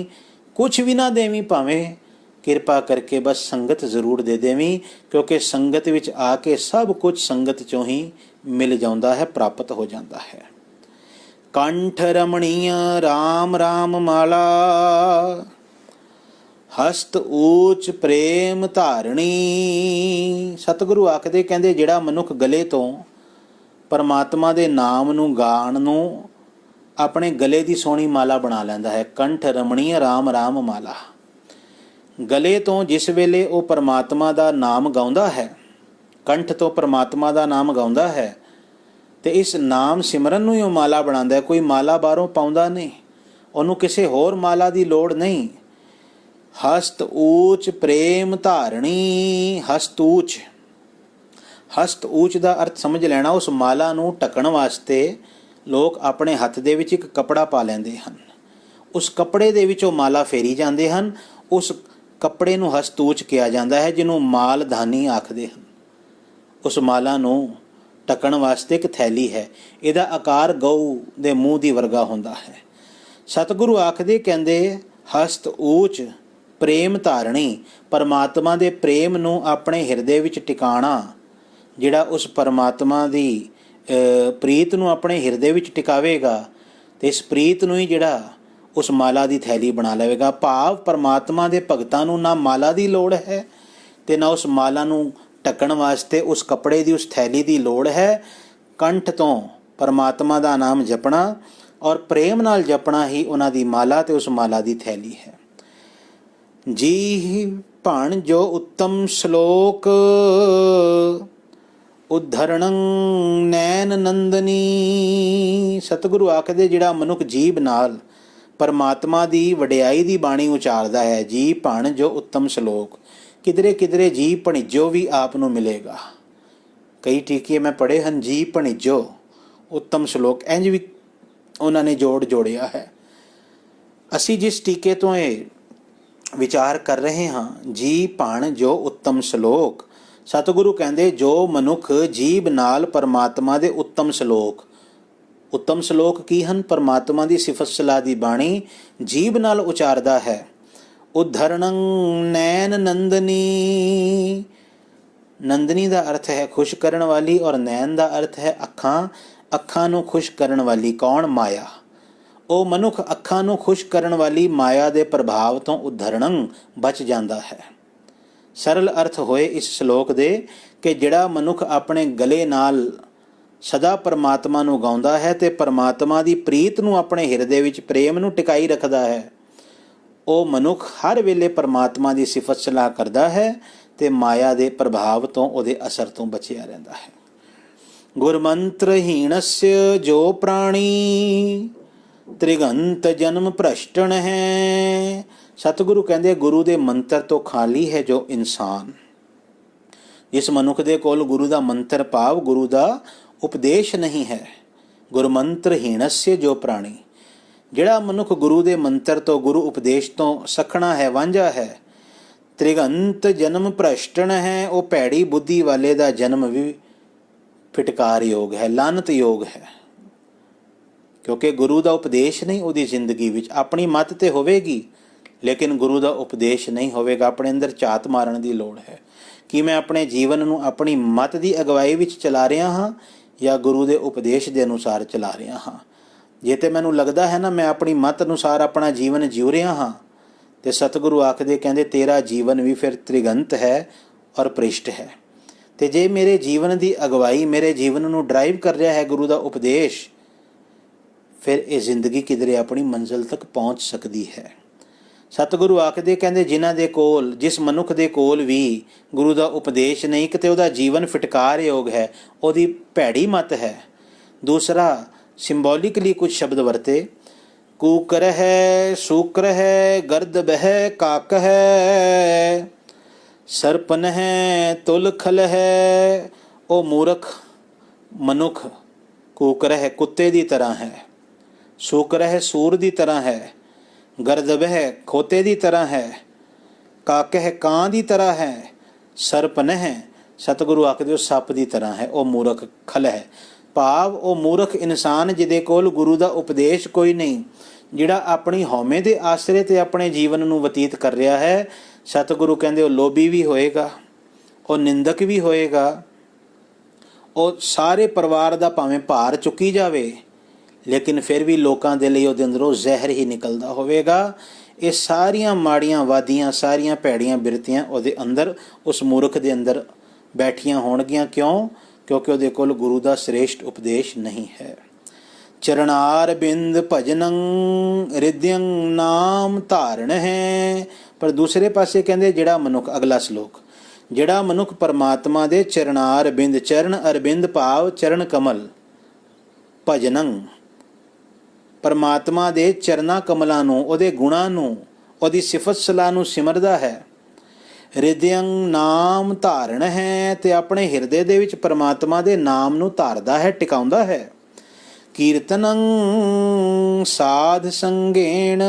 कुछ भी ना देवी, भावें कृपा करके बस संगत जरूर दे देवी, क्योंकि संगत विच आके सब कुछ संगत चों ही मिल जाता है, प्राप्त हो जाता है। कंठ रमणीय राम राम माला। हस्त ऊच प्रेम धारणी। सतगुरु आखदे कहंदे जिहड़ा मनुख गले तो ਪਰਮਾਤਮਾ ਦੇ ਨਾਮ ਨੂੰ ਗਾਣ ਨੂੰ ਆਪਣੇ ਗਲੇ ਦੀ ਸੋਹਣੀ ਮਾਲਾ ਬਣਾ ਲੈਂਦਾ ਹੈ। ਕੰਠ ਰਮਣੀय ਰਾਮ ਰਾਮ ਮਾਲਾ। ਗਲੇ ਤੋਂ ਜਿਸ ਵੇਲੇ ਉਹ ਪਰਮਾਤਮਾ ਦਾ ਨਾਮ ਗਾਉਂਦਾ ਹੈ, ਕੰਠ ਤੋਂ ਪਰਮਾਤਮਾ ਦਾ ਨਾਮ ਗਾਉਂਦਾ ਹੈ, ਤੇ ਇਸ ਨਾਮ ਸਿਮਰਨ ਨੂੰ ਹੀ ਉਹ ਮਾਲਾ ਬਣਾਉਂਦਾ ਹੈ। ਕੋਈ ਮਾਲਾ ਬਾਹਰੋਂ ਪਾਉਂਦਾ ਨਹੀਂ, ਉਹਨੂੰ ਕਿਸੇ ਹੋਰ ਮਾਲਾ ਦੀ ਲੋੜ ਨਹੀਂ। ਹਸਤ ਊਚ ਪ੍ਰੇਮ ਧਾਰਣੀ। ਹਸਤ ਊਚ, ਹਸਤ ਊਚ ਦਾ ਅਰਥ ਸਮਝ ਲੈਣਾ। ਉਸ ਮਾਲਾ ਨੂੰ ਢੱਕਣ ਵਾਸਤੇ ਲੋਕ ਆਪਣੇ ਹੱਥ ਦੇ ਵਿੱਚ ਇੱਕ ਕੱਪੜਾ ਪਾ ਲੈਂਦੇ ਹਨ। ਉਸ ਕੱਪੜੇ ਦੇ ਵਿੱਚ ਉਹ ਮਾਲਾ ਫੇਰੀ ਜਾਂਦੇ ਹਨ। ਉਸ ਕੱਪੜੇ ਨੂੰ ਹਸਤੂਚ ਕਿਹਾ ਜਾਂਦਾ ਹੈ, ਜਿਹਨੂੰ ਮਾਲਧਾਨੀ ਆਖਦੇ ਹਨ। ਉਸ ਮਾਲਾ ਨੂੰ ਢੱਕਣ ਵਾਸਤੇ ਇੱਕ ਥੈਲੀ ਹੈ। ਇਹਦਾ ਆਕਾਰ ਗਊ ਦੇ ਮੂੰਹ ਦੀ ਵਰਗਾ ਹੁੰਦਾ ਹੈ। ਸਤਿਗੁਰੂ ਆਖਦੇ, ਕਹਿੰਦੇ ਹਸਤ ਊਚ ਪ੍ਰੇਮ ਧਾਰਣੀ। ਪਰਮਾਤਮਾ ਦੇ ਪ੍ਰੇਮ ਨੂੰ ਆਪਣੇ ਹਿਰਦੇ ਵਿੱਚ ਟਿਕਾਣਾ, ਜਿਹੜਾ ਉਸ ਪਰਮਾਤਮਾ ਦੀ ਪ੍ਰੀਤ ਨੂੰ ਆਪਣੇ ਹਿਰਦੇ ਵਿੱਚ ਟਿਕਾਵੇਗਾ ਤੇ ਇਸ ਪ੍ਰੀਤ ਨੂੰ ਹੀ ਜਿਹੜਾ ਉਸ ਮਾਲਾ ਦੀ ਥੈਲੀ ਬਣਾ ਲਵੇਗਾ। ਭਾਵ ਪਰਮਾਤਮਾ ਦੇ ਭਗਤਾਂ ਨੂੰ ਨਾ ਮਾਲਾ ਦੀ ਲੋੜ ਹੈ ਤੇ ਨਾ ਉਸ ਮਾਲਾ ਨੂੰ ਢੱਕਣ ਵਾਸਤੇ ਉਸ ਕੱਪੜੇ ਦੀ, ਉਸ ਥੈਲੀ ਦੀ ਲੋੜ ਹੈ। ਕੰਠ ਤੋਂ ਪਰਮਾਤਮਾ ਦਾ ਨਾਮ ਜਪਣਾ ਔਰ ਪ੍ਰੇਮ ਨਾਲ ਜਪਣਾ ਹੀ ਉਹਨਾਂ ਦੀ ਮਾਲਾ ਤੇ ਉਸ ਮਾਲਾ ਦੀ ਥੈਲੀ ਹੈ। ਜੀ ਭਣ ਜੋ ਉੱਤਮ ਸ਼ਲੋਕ ਉद्धਰਣੰ ਨੈਣ ਨੰਦਨੀ। ਸਤਿਗੁਰੂ ਆਖਦੇ, ਜਿਹੜਾ ਮਨੁੱਖ ਜੀਭ ਨਾਲ ਪਰਮਾਤਮਾ ਦੀ ਵਡਿਆਈ ਦੀ ਬਾਣੀ ਉਚਾਰਦਾ ਹੈ, ਜੀ ਭਣ ਜੋ ਉੱਤਮ ਸ਼ਲੋਕ। ਕਿਧਰੇ ਕਿਧਰੇ ਜੀ ਭਣਿਜੋ ਵੀ ਆਪ ਨੂੰ ਮਿਲੇਗਾ। ਕਈ ਟੀਕੇ ਮੈਂ ਪੜ੍ਹੇ ਹਨ, ਜੀ ਭਣਿਜੋ ਉੱਤਮ ਸ਼ਲੋਕ, ਇੰਝ ਵੀ ਉਹਨਾਂ ਨੇ ਜੋੜਿਆ ਹੈ। ਅਸੀਂ ਜਿਸ ਟੀਕੇ ਤੋਂ ਇਹ ਵਿਚਾਰ ਕਰ ਰਹੇ ਹਾਂ, ਜੀ ਭਣ ਜੋ ਉੱਤਮ ਸ਼ਲੋਕ, ਸਤਿਗੁਰੂ ਕਹਿੰਦੇ ਜੋ ਮਨੁੱਖ ਜੀਭ ਨਾਲ ਪਰਮਾਤਮਾ ਦੇ ਉੱਤਮ ਸ਼ਲੋਕ, ਉੱਤਮ ਸ਼ਲੋਕ ਕੀ ਹਨ? ਪਰਮਾਤਮਾ ਦੀ ਸਿਫਤ ਸਲਾਹ ਦੀ ਬਾਣੀ ਜੀਭ ਨਾਲ ਉਚਾਰਦਾ ਹੈ। ਉद्धਰਣੰ ਨੈਣ ਨੰਦਨੀ। ਨੰਦਨੀ ਦਾ ਅਰਥ ਹੈ ਖੁਸ਼ ਕਰਨ ਵਾਲੀ ਔਰ ਨੈਣ ਦਾ ਅਰਥ ਹੈ ਅੱਖਾਂ। ਅੱਖਾਂ ਨੂੰ ਖੁਸ਼ ਕਰਨ ਵਾਲੀ ਕੌਣ? ਮਾਇਆ। ਉਹ ਮਨੁੱਖ ਅੱਖਾਂ ਨੂੰ ਖੁਸ਼ ਕਰਨ ਵਾਲੀ ਮਾਇਆ ਦੇ ਪ੍ਰਭਾਵ ਤੋਂ ਉद्धਰਣੰ ਬਚ ਜਾਂਦਾ ਹੈ। ਸਰਲ ਅਰਥ ਹੋਏ ਇਸ ਸ਼ਲੋਕ ਦੇ ਕਿ ਜਿਹੜਾ ਮਨੁੱਖ ਆਪਣੇ ਗਲੇ ਨਾਲ ਸਦਾ ਪਰਮਾਤਮਾ ਨੂੰ ਗਾਉਂਦਾ ਹੈ ਤੇ ਪਰਮਾਤਮਾ ਦੀ ਪ੍ਰੀਤ ਨੂੰ ਆਪਣੇ ਹਿਰਦੇ ਵਿੱਚ ਪ੍ਰੇਮ ਨੂੰ ਟਿਕਾਈ ਰੱਖਦਾ ਹੈ, ਉਹ ਮਨੁੱਖ ਹਰ ਵੇਲੇ ਪਰਮਾਤਮਾ ਦੀ ਸਿਫਤ ਸਲਾਹ ਕਰਦਾ ਹੈ ਤੇ ਮਾਇਆ ਦੇ ਪ੍ਰਭਾਵ ਤੋਂ, ਉਹਦੇ ਅਸਰ ਤੋਂ ਬਚਿਆ ਰਹਿੰਦਾ ਹੈ। ਗੁਰਮੰਤਰਹੀਣस्य ਜੋ ਪ੍ਰਾਣੀ ਤ੍ਰਿਗੰਤ ਜਨਮ ਭ੍ਰਸ਼ਟਣ ਹੈ। ਸਤਿਗੁਰੂ ਕਹਿੰਦੇ ਗੁਰੂ ਦੇ ਮੰਤਰ ਤੋਂ ਖਾਲੀ ਹੈ ਜੋ ਇਨਸਾਨ। ਜਿਸ ਮਨੁੱਖ ਦੇ ਕੋਲ ਗੁਰੂ ਦਾ ਮੰਤਰ ਭਾਵ ਗੁਰੂ ਦਾ ਉਪਦੇਸ਼ ਨਹੀਂ ਹੈ। ਗੁਰਮੰਤਰਹੀਣस्य ਜੋ ਪ੍ਰਾਣੀ, ਜਿਹੜਾ ਮਨੁੱਖ ਗੁਰੂ ਦੇ ਮੰਤਰ ਤੋਂ, ਗੁਰੂ ਉਪਦੇਸ਼ ਤੋਂ ਸਖਣਾ ਹੈ, ਵਾਂਝਾ ਹੈ। ਤ੍ਰਿਗੰਤ ਜਨਮ ਭ੍ਰਸ਼ਟਣ ਹੈ, ਉਹ ਭੈੜੀ ਬੁੱਧੀ ਵਾਲੇ ਦਾ ਜਨਮ ਵੀ ਫਿਟਕਾਰ ਯੋਗ ਹੈ, ਲਾਨਤ ਯੋਗ ਹੈ। ਕਿਉਂਕਿ ਗੁਰੂ ਦਾ ਉਪਦੇਸ਼ ਨਹੀਂ ਉਹਦੀ ਜ਼ਿੰਦਗੀ ਵਿੱਚ। ਆਪਣੀ ਮੱਤ ਤੇ ਹੋਵੇਗੀ ਲੇਕਿਨ ਗੁਰੂ ਦਾ ਉਪਦੇਸ਼ ਨਹੀਂ ਹੋਵੇਗਾ। ਆਪਣੇ ਅੰਦਰ ਝਾਤ ਮਾਰਨ ਦੀ ਲੋੜ ਹੈ ਕਿ ਮੈਂ ਆਪਣੇ ਜੀਵਨ ਨੂੰ ਆਪਣੀ ਮੱਤ ਦੀ ਅਗਵਾਈ ਵਿੱਚ ਚਲਾ ਰਿਹਾ ਹਾਂ ਜਾਂ ਗੁਰੂ ਦੇ ਉਪਦੇਸ਼ ਦੇ ਅਨੁਸਾਰ ਚਲਾ ਰਿਹਾ ਹਾਂ। ਜੇ ਤੇ ਮੈਨੂੰ ਲੱਗਦਾ ਹੈ ਨਾ ਮੈਂ ਆਪਣੀ ਮੱਤ ਅਨੁਸਾਰ ਆਪਣਾ ਜੀਵਨ ਜਿਉ ਰਿਹਾ ਹਾਂ, ਤੇ ਸਤਿਗੁਰੂ ਆਖਦੇ, ਕਹਿੰਦੇ ਤੇਰਾ ਜੀਵਨ ਵੀ ਫਿਰ ਤ੍ਰਿਗੰਤ ਹੈ ਔਰ ਭ੍ਰਿਸ਼ਟ ਹੈ। ਤੇ ਜੇ ਮੇਰੇ ਜੀਵਨ ਦੀ ਅਗਵਾਈ, ਮੇਰੇ ਜੀਵਨ ਨੂੰ ਡਰਾਈਵ ਕਰ ਰਿਹਾ ਹੈ ਗੁਰੂ ਦਾ ਉਪਦੇਸ਼, ਫਿਰ ਇਹ ਜ਼ਿੰਦਗੀ ਕਿਧਰੇ ਆਪਣੀ ਮੰਜ਼ਿਲ ਤੱਕ ਪਹੁੰਚ ਸਕਦੀ ਹੈ। ਸਤਿਗੁਰੂ ਆਖਦੇ, ਕਹਿੰਦੇ ਜਿਨ੍ਹਾਂ ਦੇ ਕੋਲ, ਜਿਸ ਮਨੁੱਖ ਦੇ ਕੋਲ ਵੀ ਗੁਰੂ ਦਾ ਉਪਦੇਸ਼ ਨਹੀਂ, ਕਿਤੇ ਉਹਦਾ ਜੀਵਨ ਫਿਟਕਾਰ ਯੋਗ ਹੈ, ਉਹਦੀ ਭੈੜੀ ਮੱਤ ਹੈ। ਦੂਸਰਾ ਸਿੰਬੋਲਿਕਲੀ ਕੁਝ ਸ਼ਬਦ ਵਰਤੇ, ਕੂਕਰ ਹੈ, ਸ਼ੂਕਰ ਹੈ, ਗਰਦ ਬਹਿ ਕਾਕ ਹੈ, ਸਰਪਨ ਹੈ, ਤੁਲ ਖਲ ਹੈ। ਉਹ ਮੂਰਖ ਮਨੁੱਖ ਕੂਕਰ ਹੈ, ਕੁੱਤੇ ਦੀ ਤਰ੍ਹਾਂ ਹੈ। ਸ਼ੂਕਰ ਹੈ, ਸੂਰ ਦੀ ਤਰ੍ਹਾਂ ਹੈ। ਗਰਦਬ ਹੈ, ਖੋਤੇ ਦੀ ਤਰ੍ਹਾਂ ਹੈ। ਕਾਕ ਹੈ, ਕਾਂ ਦੀ ਤਰ੍ਹਾਂ ਹੈ। ਸਰਪਨ ਹੈ, ਸਤਿਗੁਰੂ ਆਖਦੇ ਉਹ ਸੱਪ ਦੀ ਤਰ੍ਹਾਂ ਹੈ। ਉਹ ਮੂਰਖ ਖਲ ਹੈ, ਭਾਵ ਉਹ ਮੂਰਖ ਇਨਸਾਨ ਜਿਹਦੇ ਕੋਲ ਗੁਰੂ ਦਾ ਉਪਦੇਸ਼ ਕੋਈ ਨਹੀਂ, ਜਿਹੜਾ ਆਪਣੀ ਹਉਮੈ ਦੇ ਆਸਰੇ ਤੇ ਆਪਣੇ ਜੀਵਨ ਨੂੰ ਬਤੀਤ ਕਰ ਰਿਹਾ ਹੈ। ਸਤਿਗੁਰੂ ਕਹਿੰਦੇ ਉਹ ਲੋਭੀ ਵੀ ਹੋਏਗਾ, ਉਹ ਨਿੰਦਕ ਵੀ ਹੋਏਗਾ, ਉਹ ਸਾਰੇ ਪਰਿਵਾਰ ਦਾ ਭਾਵੇਂ ਭਾਰ ਚੁੱਕੀ ਜਾਵੇ ਲੇਕਿਨ ਫਿਰ ਵੀ ਲੋਕਾਂ ਦੇ ਲਈ ਉਹਦੇ ਅੰਦਰੋਂ ਜ਼ਹਿਰ ਹੀ ਨਿਕਲਦਾ ਹੋਵੇਗਾ। ਇਹ ਸਾਰੀਆਂ ਮਾੜੀਆਂ ਵਾਦੀਆਂ, ਸਾਰੀਆਂ ਭੈੜੀਆਂ ਬਿਰਤੀਆਂ ਉਹਦੇ ਅੰਦਰ, ਉਸ ਮੂਰਖ ਦੇ ਅੰਦਰ ਬੈਠੀਆਂ ਹੋਣਗੀਆਂ। ਕਿਉਂ? ਕਿਉਂਕਿ ਉਹਦੇ ਕੋਲ ਗੁਰੂ ਦਾ ਸ੍ਰੇਸ਼ਟ ਉਪਦੇਸ਼ ਨਹੀਂ ਹੈ। ਚਰਨਾਰ ਬਿੰਦ ਭਜਨੰ ਰਿਦਿਯੰ ਨਾਮ ਧਾਰਨ ਹੈ। ਪਰ ਦੂਸਰੇ ਪਾਸੇ ਕਹਿੰਦੇ ਜਿਹੜਾ ਮਨੁੱਖ, ਅਗਲਾ ਸ਼ਲੋਕ, ਜਿਹੜਾ ਮਨੁੱਖ ਪਰਮਾਤਮਾ ਦੇ ਚਰਨਾਰ ਬਿੰਦ, ਚਰਨ ਅਰਬਿੰਦ ਭਾਵ ਚਰਨ ਕਮਲ, ਭਜਨੰ, ਪਰਮਾਤਮਾ ਦੇ ਚਰਨਾ ਕਮਲਾਂ ਨੂੰ, ਉਹਦੇ ਗੁਣਾਂ ਨੂੰ, ਉਹਦੀ ਸਿਫਤ ਸਲਾਹ ਨੂੰ ਸਿਮਰਦਾ ਹੈ। ਰਿਦਿਯੰ ਨਾਮ ਧਾਰਨ ਹੈ, ਤੇ ਆਪਣੇ ਹਿਰਦੇ ਦੇ ਵਿੱਚ ਪਰਮਾਤਮਾ ਦੇ ਨਾਮ ਨੂੰ ਧਾਰਦਾ ਹੈ, ਟਿਕਾਉਂਦਾ ਹੈ। ਕੀਰਤਨੰ ਸਾਧ ਸੰਗੇਣ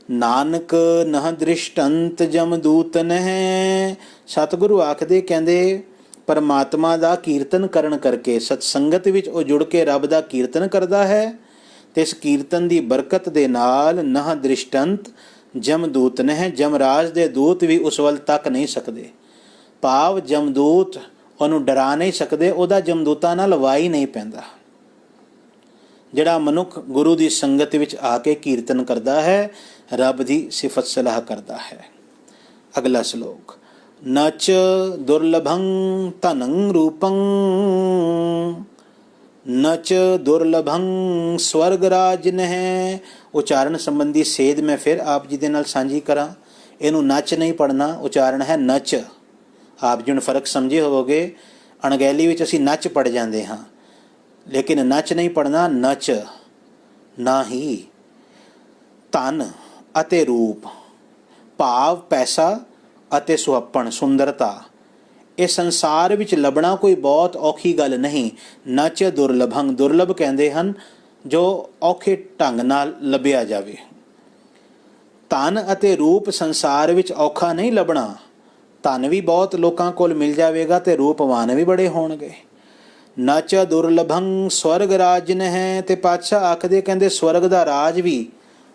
ਨਾਨਕ ਨਹ ਦ੍ਰਿਸ਼ਟੰਤ ਜਮਦੂਤਨ ਹੈ। ਸਤਿਗੁਰੂ ਆਖਦੇ, ਕਹਿੰਦੇ ਪਰਮਾਤਮਾ ਦਾ ਕੀਰਤਨ ਕਰਨ ਕਰਕੇ, ਸਤਸੰਗਤ ਵਿੱਚ ਉਹ ਜੁੜ ਕੇ ਰੱਬ ਦਾ ਕੀਰਤਨ ਕਰਦਾ ਹੈ, ਤੇ ਇਸ ਕੀਰਤਨ ਦੀ ਬਰਕਤ ਦੇ ਨਾਲ ਨਹ ਦ੍ਰਿਸ਼ਟੰਤ ਜਮਦੂਤ ਨੇ, ਜਮਰਾਜ ਦੇ ਦੂਤ ਵੀ ਉਸ ਵੱਲ ਤੱਕ ਨਹੀਂ ਸਕਦੇ। ਭਾਵ ਜਮਦੂਤ ਉਹਨੂੰ ਡਰਾ ਨਹੀਂ ਸਕਦੇ, ਉਹਦਾ ਜਮਦੂਤਾਂ ਨਾਲ ਵਾਈ ਨਹੀਂ ਪੈਂਦਾ। ਜਿਹੜਾ ਮਨੁੱਖ ਗੁਰੂ ਦੀ ਸੰਗਤ ਵਿੱਚ ਆ ਕੇ ਕੀਰਤਨ ਕਰਦਾ ਹੈ, ਰੱਬ ਦੀ ਸਿਫਤ ਸਲਾਹ ਕਰਦਾ ਹੈ। ਅਗਲਾ ਸ਼ਲੋਕ, ਨਚ ਦੁਰਲਭੰ ਧਨੰ ਰੂਪੰ ਨਚ ਦੁਰਲਭੰ ਸਵਰਗ ਰਾਜ ਨਹਿ। ਉਚਾਰਨ ਸੰਬੰਧੀ ਸੇਧ ਮੈਂ ਫਿਰ ਆਪ ਜੀ ਦੇ ਨਾਲ ਸਾਂਝੀ ਕਰਾਂ। ਇਹਨੂੰ ਨਚ ਨਹੀਂ ਪੜ੍ਹਨਾ, ਉਚਾਰਨ ਹੈ ਨਚ। ਆਪ ਜੀ ਹੁਣ ਫਰਕ ਸਮਝੇ ਹੋਵੋਗੇ, ਅਣਗਹਿਲੀ ਵਿੱਚ ਅਸੀਂ ਨਚ ਪੜ੍ਹ ਜਾਂਦੇ ਹਾਂ, ਲੇਕਿਨ ਨਚ ਨਹੀਂ ਪੜ੍ਹਨਾ, ਨਚ। ਨਾ ਹੀ ਧਨ ਅਤੇ ਰੂਪ ਭਾਵ ਪੈਸਾ ਅਤੇ ਸੁਹੱਪਣ, ਸੁੰਦਰਤਾ, ਇਹ ਸੰਸਾਰ ਵਿੱਚ ਲੱਭਣਾ ਕੋਈ ਬਹੁਤ ਔਖੀ ਗੱਲ ਨਹੀਂ। ਨਚ ਦੁਰਲਭੰ, ਦੁਰਲਭ ਕਹਿੰਦੇ ਹਨ ਜੋ ਔਖੇ ਢੰਗ ਨਾਲ ਲੱਭਿਆ ਜਾਵੇ। ਧਨ ਅਤੇ ਰੂਪ ਸੰਸਾਰ ਵਿੱਚ ਔਖਾ ਨਹੀਂ ਲੱਭਣਾ। ਧਨ ਵੀ ਬਹੁਤ ਲੋਕਾਂ ਕੋਲ ਮਿਲ ਜਾਵੇਗਾ ਤੇ ਰੂਪਵਾਨ ਵੀ ਬੜੇ ਹੋਣਗੇ। ਨਚ ਦੁਰਲਭੰ ਸਵਰਗ ਰਾਜ ਨਹਿ, ਤੇ ਪਾਤਸ਼ਾਹ ਆਖਦੇ, ਕਹਿੰਦੇ ਸਵਰਗ ਦਾ ਰਾਜ ਵੀ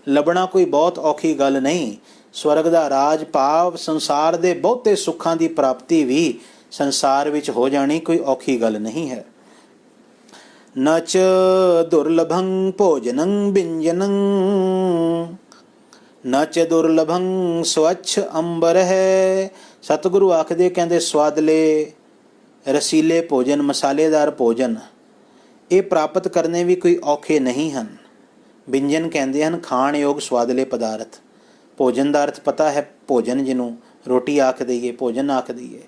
ਲੱਭਣਾ ਕੋਈ ਬਹੁਤ ਔਖੀ ਗੱਲ ਨਹੀਂ। ਸਵਰਗ ਦਾ ਰਾਜ ਭਾਵ ਸੰਸਾਰ ਦੇ ਬਹੁਤੇ ਸੁੱਖਾਂ ਦੀ ਪ੍ਰਾਪਤੀ ਵੀ ਸੰਸਾਰ ਵਿੱਚ ਹੋ ਜਾਣੀ ਕੋਈ ਔਖੀ ਗੱਲ ਨਹੀਂ ਹੈ। ਨਚ ਦੁਰਲਭੰ ਭੋਜਨੰ ਬਿੰਜਨੰ ਨਚ ਦੁਰਲਭੰ ਸਵੱਛ ਅੰਬਰ ਹੈ। ਸਤਿਗੁਰੂ ਆਖਦੇ, ਕਹਿੰਦੇ ਸਵਾਦਲੇ ਰਸੀਲੇ ਭੋਜਨ, ਮਸਾਲੇਦਾਰ ਭੋਜਨ, ਇਹ ਪ੍ਰਾਪਤ ਕਰਨੇ ਵੀ ਕੋਈ ਔਖੇ ਨਹੀਂ ਹਨ। ਬਿੰਜਨ ਕਹਿੰਦੇ ਹਨ ਖਾਣ ਯੋਗ ਸਵਾਦਲੇ ਪਦਾਰਥ। ਭੋਜਨ ਦਾ ਅਰਥ ਪਤਾ ਹੈ, ਭੋਜਨ ਜਿਹਨੂੰ ਰੋਟੀ ਆਖ ਦਈਏ, ਭੋਜਨ ਆਖ ਦਈਏ।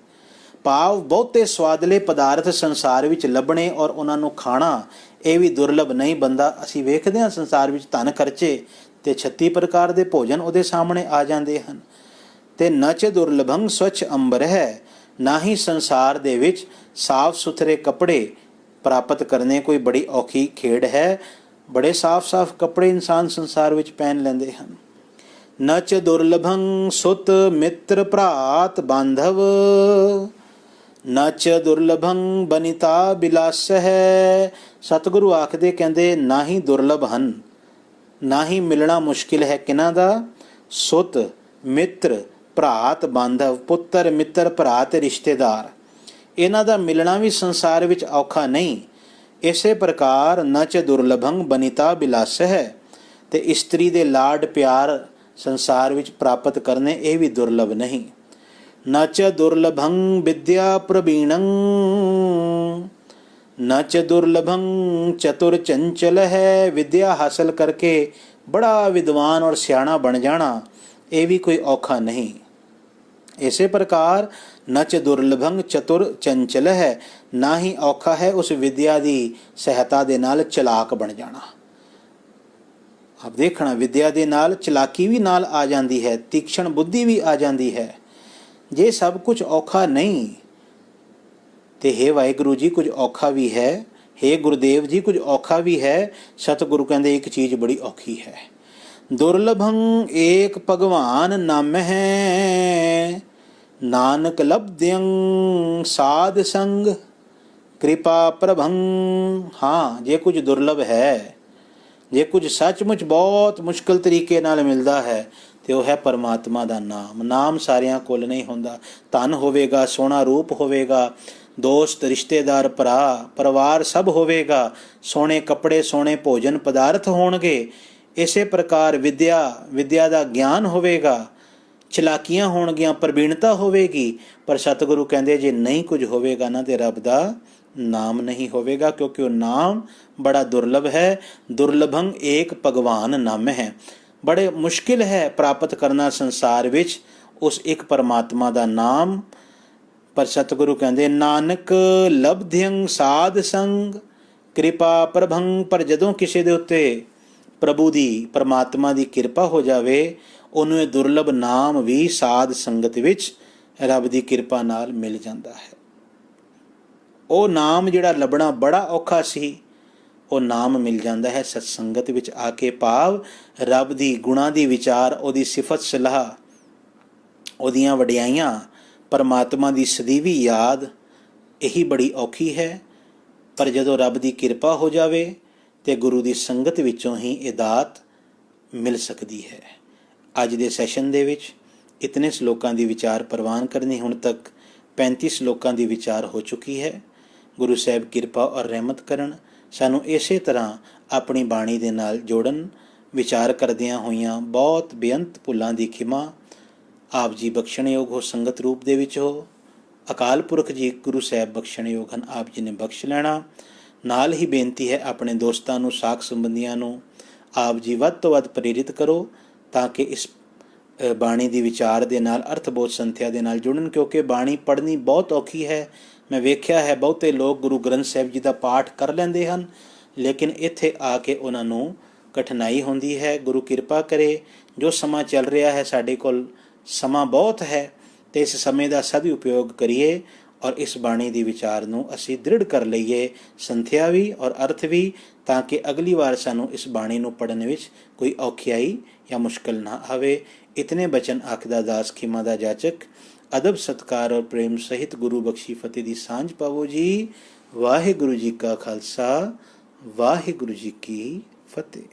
ਭਾਵ ਬਹੁਤੇ ਸਵਾਦਲੇ ਪਦਾਰਥ ਸੰਸਾਰ ਵਿੱਚ ਲੱਭਣੇ ਔਰ ਉਹਨਾਂ ਨੂੰ ਖਾਣਾ, ਇਹ ਵੀ ਦੁਰਲਭ ਨਹੀਂ। ਬੰਦਾ, ਅਸੀਂ ਵੇਖਦੇ ਹਾਂ ਸੰਸਾਰ ਵਿੱਚ ਧਨ ਖਰਚੇ ਤੇ 36 ਪ੍ਰਕਾਰ ਦੇ ਭੋਜਨ ਉਹਦੇ ਸਾਹਮਣੇ ਆ ਜਾਂਦੇ ਹਨ। ਤੇ ਨਚ ਦੁਰਲਭੰ ਸਵੱਛ ਅੰਬਰ ਹੈ, ਨਾ ਹੀ ਸੰਸਾਰ ਦੇ ਵਿੱਚ ਸਾਫ ਸੁਥਰੇ ਕੱਪੜੇ ਪ੍ਰਾਪਤ ਕਰਨੇ ਕੋਈ ਬੜੀ ਔਖੀ ਖੇਡ ਹੈ। ਬੜੇ ਸਾਫ ਕੱਪੜੇ ਇਨਸਾਨ ਸੰਸਾਰ ਵਿੱਚ ਪਹਿਨ ਲੈਂਦੇ ਹਨ। ਨਚ ਦੁਰਲਭੰ ਸੁਤ ਮਿੱਤਰ ਭਰਾਤ ਬਾਂਧਵ ਨਚ ਦੁਰਲਭੰ ਬਨਿਤਾ ਬਿਲਾਸ ਹੈ। ਸਤਿਗੁਰੂ ਆਖਦੇ, ਕਹਿੰਦੇ ਨਾ ਹੀ ਦੁਰਲਭ ਹਨ, ਨਾ ਹੀ ਮਿਲਣਾ ਮੁਸ਼ਕਿਲ ਹੈ। ਕਿਹਨਾਂ ਦਾ? ਸੁਤ ਮਿੱਤਰ ਭਰਾਤ ਬਾਂਧਵ, ਪੁੱਤਰ ਮਿੱਤਰ ਭਰਾ ਤੇ ਰਿਸ਼ਤੇਦਾਰ, ਇਹਨਾਂ ਦਾ ਮਿਲਣਾ ਵੀ ਸੰਸਾਰ ਵਿੱਚ ਔਖਾ ਨਹੀਂ। ਇਸੇ ਪ੍ਰਕਾਰ ਨਚ ਦੁਰਲਭੰ ਬਨਿਤਾ ਬਿਲਾਸ ਹੈ, ਤੇ ਇਸਤਰੀ ਦੇ ਲਾਡ ਪਿਆਰ ਸੰਸਾਰ ਵਿੱਚ ਪ੍ਰਾਪਤ ਕਰਨੇ ਇਹ ਵੀ ਦੁਰਲਭ ਨਹੀਂ। ਨਚ ਦੁਰਲਭੰ ਵਿਦਿਆ ਪ੍ਰਵੀਣੰ ਨਚ ਦੁਰਲਭੰ ਚਤੁਰ ਚੰਚਲ ਹੈ। ਵਿਦਿਆ ਹਾਸਲ ਕਰਕੇ ਬੜਾ ਵਿਦਵਾਨ ਔਰ ਸਿਆਣਾ ਬਣ ਜਾਣਾ ਇਹ ਵੀ ਕੋਈ ਔਖਾ ਨਹੀਂ। ਇਸੇ ਪ੍ਰਕਾਰ ਨਚ ਦੁਰਲਭੰ ਚਤੁਰ ਚੰਚਲ ਹੈ, ਨਾ ਹੀ ਔਖਾ ਹੈ ਉਸ ਵਿਦਿਆ ਦੀ ਸਹਾਇਤਾ ਦੇ ਨਾਲ ਚਲਾਕ ਬਣ ਜਾਣਾ। ਆਪ ਦੇਖਣਾ, ਵਿਦਿਆ ਦੇ ਨਾਲ ਚਲਾਕੀ ਵੀ ਨਾਲ ਆ ਜਾਂਦੀ ਹੈ, ਤੀਕਸ਼ਣ ਬੁੱਧੀ ਵੀ ਆ ਜਾਂਦੀ ਹੈ। ਜੇ ਸਭ ਕੁਝ ਔਖਾ ਨਹੀਂ ਤੇ ਹੇ ਵਾਹਿਗੁਰੂ ਜੀ ਕੁਝ ਔਖਾ ਵੀ ਹੈ, ਹੇ ਗੁਰਦੇਵ ਜੀ ਕੁਝ ਔਖਾ ਵੀ ਹੈ। ਸਤਿਗੁਰੂ ਕਹਿੰਦੇ ਇੱਕ ਚੀਜ਼ ਬੜੀ ਔਖੀ ਹੈ। ਦੁਰਲਭੰ ਏਕ ਭਗਵਾਨ ਨਾਮ ਹੈ ਨਾਨਕ ਲਬਧਯੰ ਸਾਧ ਸੰਗ ਕਿਰਪਾ ਪ੍ਰਭੰ। ਹਾਂ, ਜੇ ਕੁਝ ਦੁਰਲਭ ਹੈ, ਜੇ ਕੁਝ ਸੱਚਮੁੱਚ ਬਹੁਤ ਮੁਸ਼ਕਿਲ ਤਰੀਕੇ ਨਾਲ ਮਿਲਦਾ ਹੈ ਤੇ ਉਹ ਹੈ ਪਰਮਾਤਮਾ ਦਾ ਨਾਮ। ਨਾਮ ਸਾਰਿਆਂ ਕੋਲ ਨਹੀਂ ਹੁੰਦਾ। ਧਨ ਹੋਵੇਗਾ, ਸੋਹਣਾ ਰੂਪ ਹੋਵੇਗਾ, ਦੋਸਤ ਰਿਸ਼ਤੇਦਾਰ ਭਰਾ ਪਰਿਵਾਰ ਸਭ ਹੋਵੇਗਾ, ਸੋਹਣੇ ਕੱਪੜੇ ਸੋਹਣੇ ਭੋਜਨ ਪਦਾਰਥ ਹੋਣਗੇ। ਇਸੇ ਪ੍ਰਕਾਰ ਵਿਦਿਆ ਦਾ ਗਿਆਨ ਹੋਵੇਗਾ, ਚਲਾਕੀਆਂ ਹੋਣਗੀਆਂ, ਪ੍ਰਵੀਣਤਾ ਹੋਵੇਗੀ, ਪਰ ਸਤਿਗੁਰੂ ਕਹਿੰਦੇ ਜੇ ਨਹੀਂ ਕੁਝ ਹੋਵੇਗਾ ਨਾ ਤੇ ਰੱਬ ਦਾ ਨਾਮ ਨਹੀਂ ਹੋਵੇਗਾ, ਕਿਉਂਕਿ ਉਹ ਨਾਮ ਬੜਾ ਦੁਰਲਭ ਹੈ। ਦੁਰਲਭੰ ਏਕ ਭਗਵਾਨ ਨਾਮ ਹੈ। ਬੜੇ ਮੁਸ਼ਕਿਲ ਹੈ ਪ੍ਰਾਪਤ ਕਰਨਾ ਸੰਸਾਰ ਵਿੱਚ ਉਸ ਇੱਕ ਪਰਮਾਤਮਾ ਦਾ ਨਾਮ। ਪਰ ਸਤਿਗੁਰੂ ਕਹਿੰਦੇ ਨਾਨਕ ਲਬਧਿਯੰ ਸਾਧ ਸੰਗ ਕਿਰਪਾ ਪ੍ਰਭੰ। ਪਰ ਜਦੋਂ ਕਿਸੇ ਦੇ ਉੱਤੇ ਪ੍ਰਭੂ ਦੀ, ਪਰਮਾਤਮਾ ਦੀ ਕਿਰਪਾ ਹੋ ਜਾਵੇ, ਉਹਨੂੰ ਇਹ ਦੁਰਲਭ ਨਾਮ ਵੀ ਸਾਧ ਸੰਗਤ ਵਿੱਚ ਰੱਬ ਦੀ ਕਿਰਪਾ ਨਾਲ ਮਿਲ ਜਾਂਦਾ ਹੈ। ਉਹ ਨਾਮ ਜਿਹੜਾ ਲੱਭਣਾ ਬੜਾ ਔਖਾ ਸੀ, ਉਹ ਨਾਮ ਮਿਲ ਜਾਂਦਾ ਹੈ ਸਤਸੰਗਤ ਵਿੱਚ ਆ ਕੇ। ਭਾਵ ਰੱਬ ਦੀ ਗੁਣਾਂ ਦੀ ਵਿਚਾਰ, ਉਹਦੀ ਸਿਫਤ ਸਲਾਹ, ਉਹਦੀਆਂ ਵਡਿਆਈਆਂ, ਪਰਮਾਤਮਾ ਦੀ ਸਦੀਵੀ ਯਾਦ, ਇਹੀ ਬੜੀ ਔਖੀ ਹੈ। ਪਰ ਜਦੋਂ ਰੱਬ ਦੀ ਕਿਰਪਾ ਹੋ ਜਾਵੇ ਤੇ ਗੁਰੂ ਦੀ ਸੰਗਤ ਵਿੱਚੋਂ ਹੀ ਇਹ ਦਾਤ ਮਿਲ ਸਕਦੀ ਹੈ। ਅੱਜ ਦੇ ਸੈਸ਼ਨ ਦੇ ਵਿੱਚ ਇਤਨੇ ਸ਼ਲੋਕਾਂ ਦੀ ਵਿਚਾਰ ਪ੍ਰਵਾਨ ਕਰਨੀ। ਹੁਣ ਤੱਕ 35 ਸ਼ਲੋਕਾਂ ਦੀ ਵਿਚਾਰ ਹੋ ਚੁੱਕੀ ਹੈ। ਗੁਰੂ ਸਾਹਿਬ ਕਿਰਪਾ ਔਰ ਰਹਿਮਤ ਕਰਨ, ਸਾਨੂੰ ਇਸੇ ਤਰ੍ਹਾਂ ਆਪਣੀ ਬਾਣੀ ਦੇ ਨਾਲ ਜੋੜਨ। ਵਿਚਾਰ ਕਰਦਿਆਂ ਹੋਈਆਂ ਬਹੁਤ ਬੇਅੰਤ ਭੁੱਲਾਂ ਦੀ ਖਿਮਾ ਆਪ ਜੀ ਬਖਸ਼ਣਯੋਗ ਹੋ, ਸੰਗਤ ਰੂਪ ਦੇ ਵਿੱਚ ਹੋ। ਅਕਾਲ ਪੁਰਖ ਜੀ ਗੁਰੂ ਸਾਹਿਬ ਬਖਸ਼ਣਯੋਗ ਹਨ, ਆਪ ਜੀ ਨੇ ਬਖਸ਼ ਲੈਣਾ। ਨਾਲ ਹੀ ਬੇਨਤੀ ਹੈ ਆਪਣੇ ਦੋਸਤਾਂ ਨੂੰ, ਸਾਕ ਸੰਬੰਧੀਆਂ ਨੂੰ ਆਪ ਜੀ ਵੱਧ ਤੋਂ ਵੱਧ ਪ੍ਰੇਰਿਤ ਕਰੋ ਤਾਂ ਕਿ ਇਸ ਬਾਣੀ ਦੀ ਵਿਚਾਰ ਦੇ ਨਾਲ, ਅਰਥਬੋਧ ਸੰਥਿਆ ਦੇ ਨਾਲ ਜੁੜਨ, ਕਿਉਂਕਿ ਬਾਣੀ ਪੜ੍ਹਨੀ ਬਹੁਤ ਔਖੀ ਹੈ। ਮੈਂ ਵੇਖਿਆ ਹੈ ਬਹੁਤੇ ਲੋਕ ਗੁਰੂ ਗ੍ਰੰਥ ਸਾਹਿਬ ਜੀ ਦਾ ਪਾਠ ਕਰ ਲੈਂਦੇ ਹਨ, ਲੇਕਿਨ ਇੱਥੇ ਆ ਕੇ ਉਹਨਾਂ ਨੂੰ ਕਠਿਨਾਈ ਹੁੰਦੀ ਹੈ। ਗੁਰੂ ਕਿਰਪਾ ਕਰੇ, ਜੋ ਸਮਾਂ ਚੱਲ ਰਿਹਾ ਹੈ ਸਾਡੇ ਕੋਲ ਸਮਾਂ ਬਹੁਤ ਹੈ, ਤੇ ਇਸ ਸਮੇਂ ਦਾ ਸਦ ਉਪਯੋਗ ਕਰੀਏ ਔਰ ਇਸ ਬਾਣੀ ਦੀ ਵਿਚਾਰ ਨੂੰ ਅਸੀਂ ਦ੍ਰਿੜ ਕਰ ਲਈਏ, ਸੰਥਿਆ ਵੀ ਔਰ ਅਰਥ ਵੀ, ਤਾਂ ਕਿ ਅਗਲੀ ਵਾਰ ਸਾਨੂੰ ਇਸ ਬਾਣੀ ਨੂੰ ਪੜ੍ਹਨ ਵਿੱਚ ਕੋਈ ਔਖਿਆਈ ਜਾਂ ਮੁਸ਼ਕਲ ਨਾ ਆਵੇ। ਇਤਨੇ ਬਚਨ ਆਖਦਾ ਦਾਸ ਖਿਮਾ ਦਾ ਜਾਚਕ। ਅਦਬ ਸਤਕਾਰ ਔਰ ਪ੍ਰੇਮ ਸਹਿਤ ਗੁਰੂ ਬਖਸ਼ੀ ਫਤਿਹ ਦੀ ਸਾਂਝ ਪਾਵੋ ਜੀ। ਵਾਹਿਗੁਰੂ ਜੀ ਕਾ ਖਾਲਸਾ, ਵਾਹਿਗੁਰੂ ਜੀ ਕੀ ਫਤਿਹ।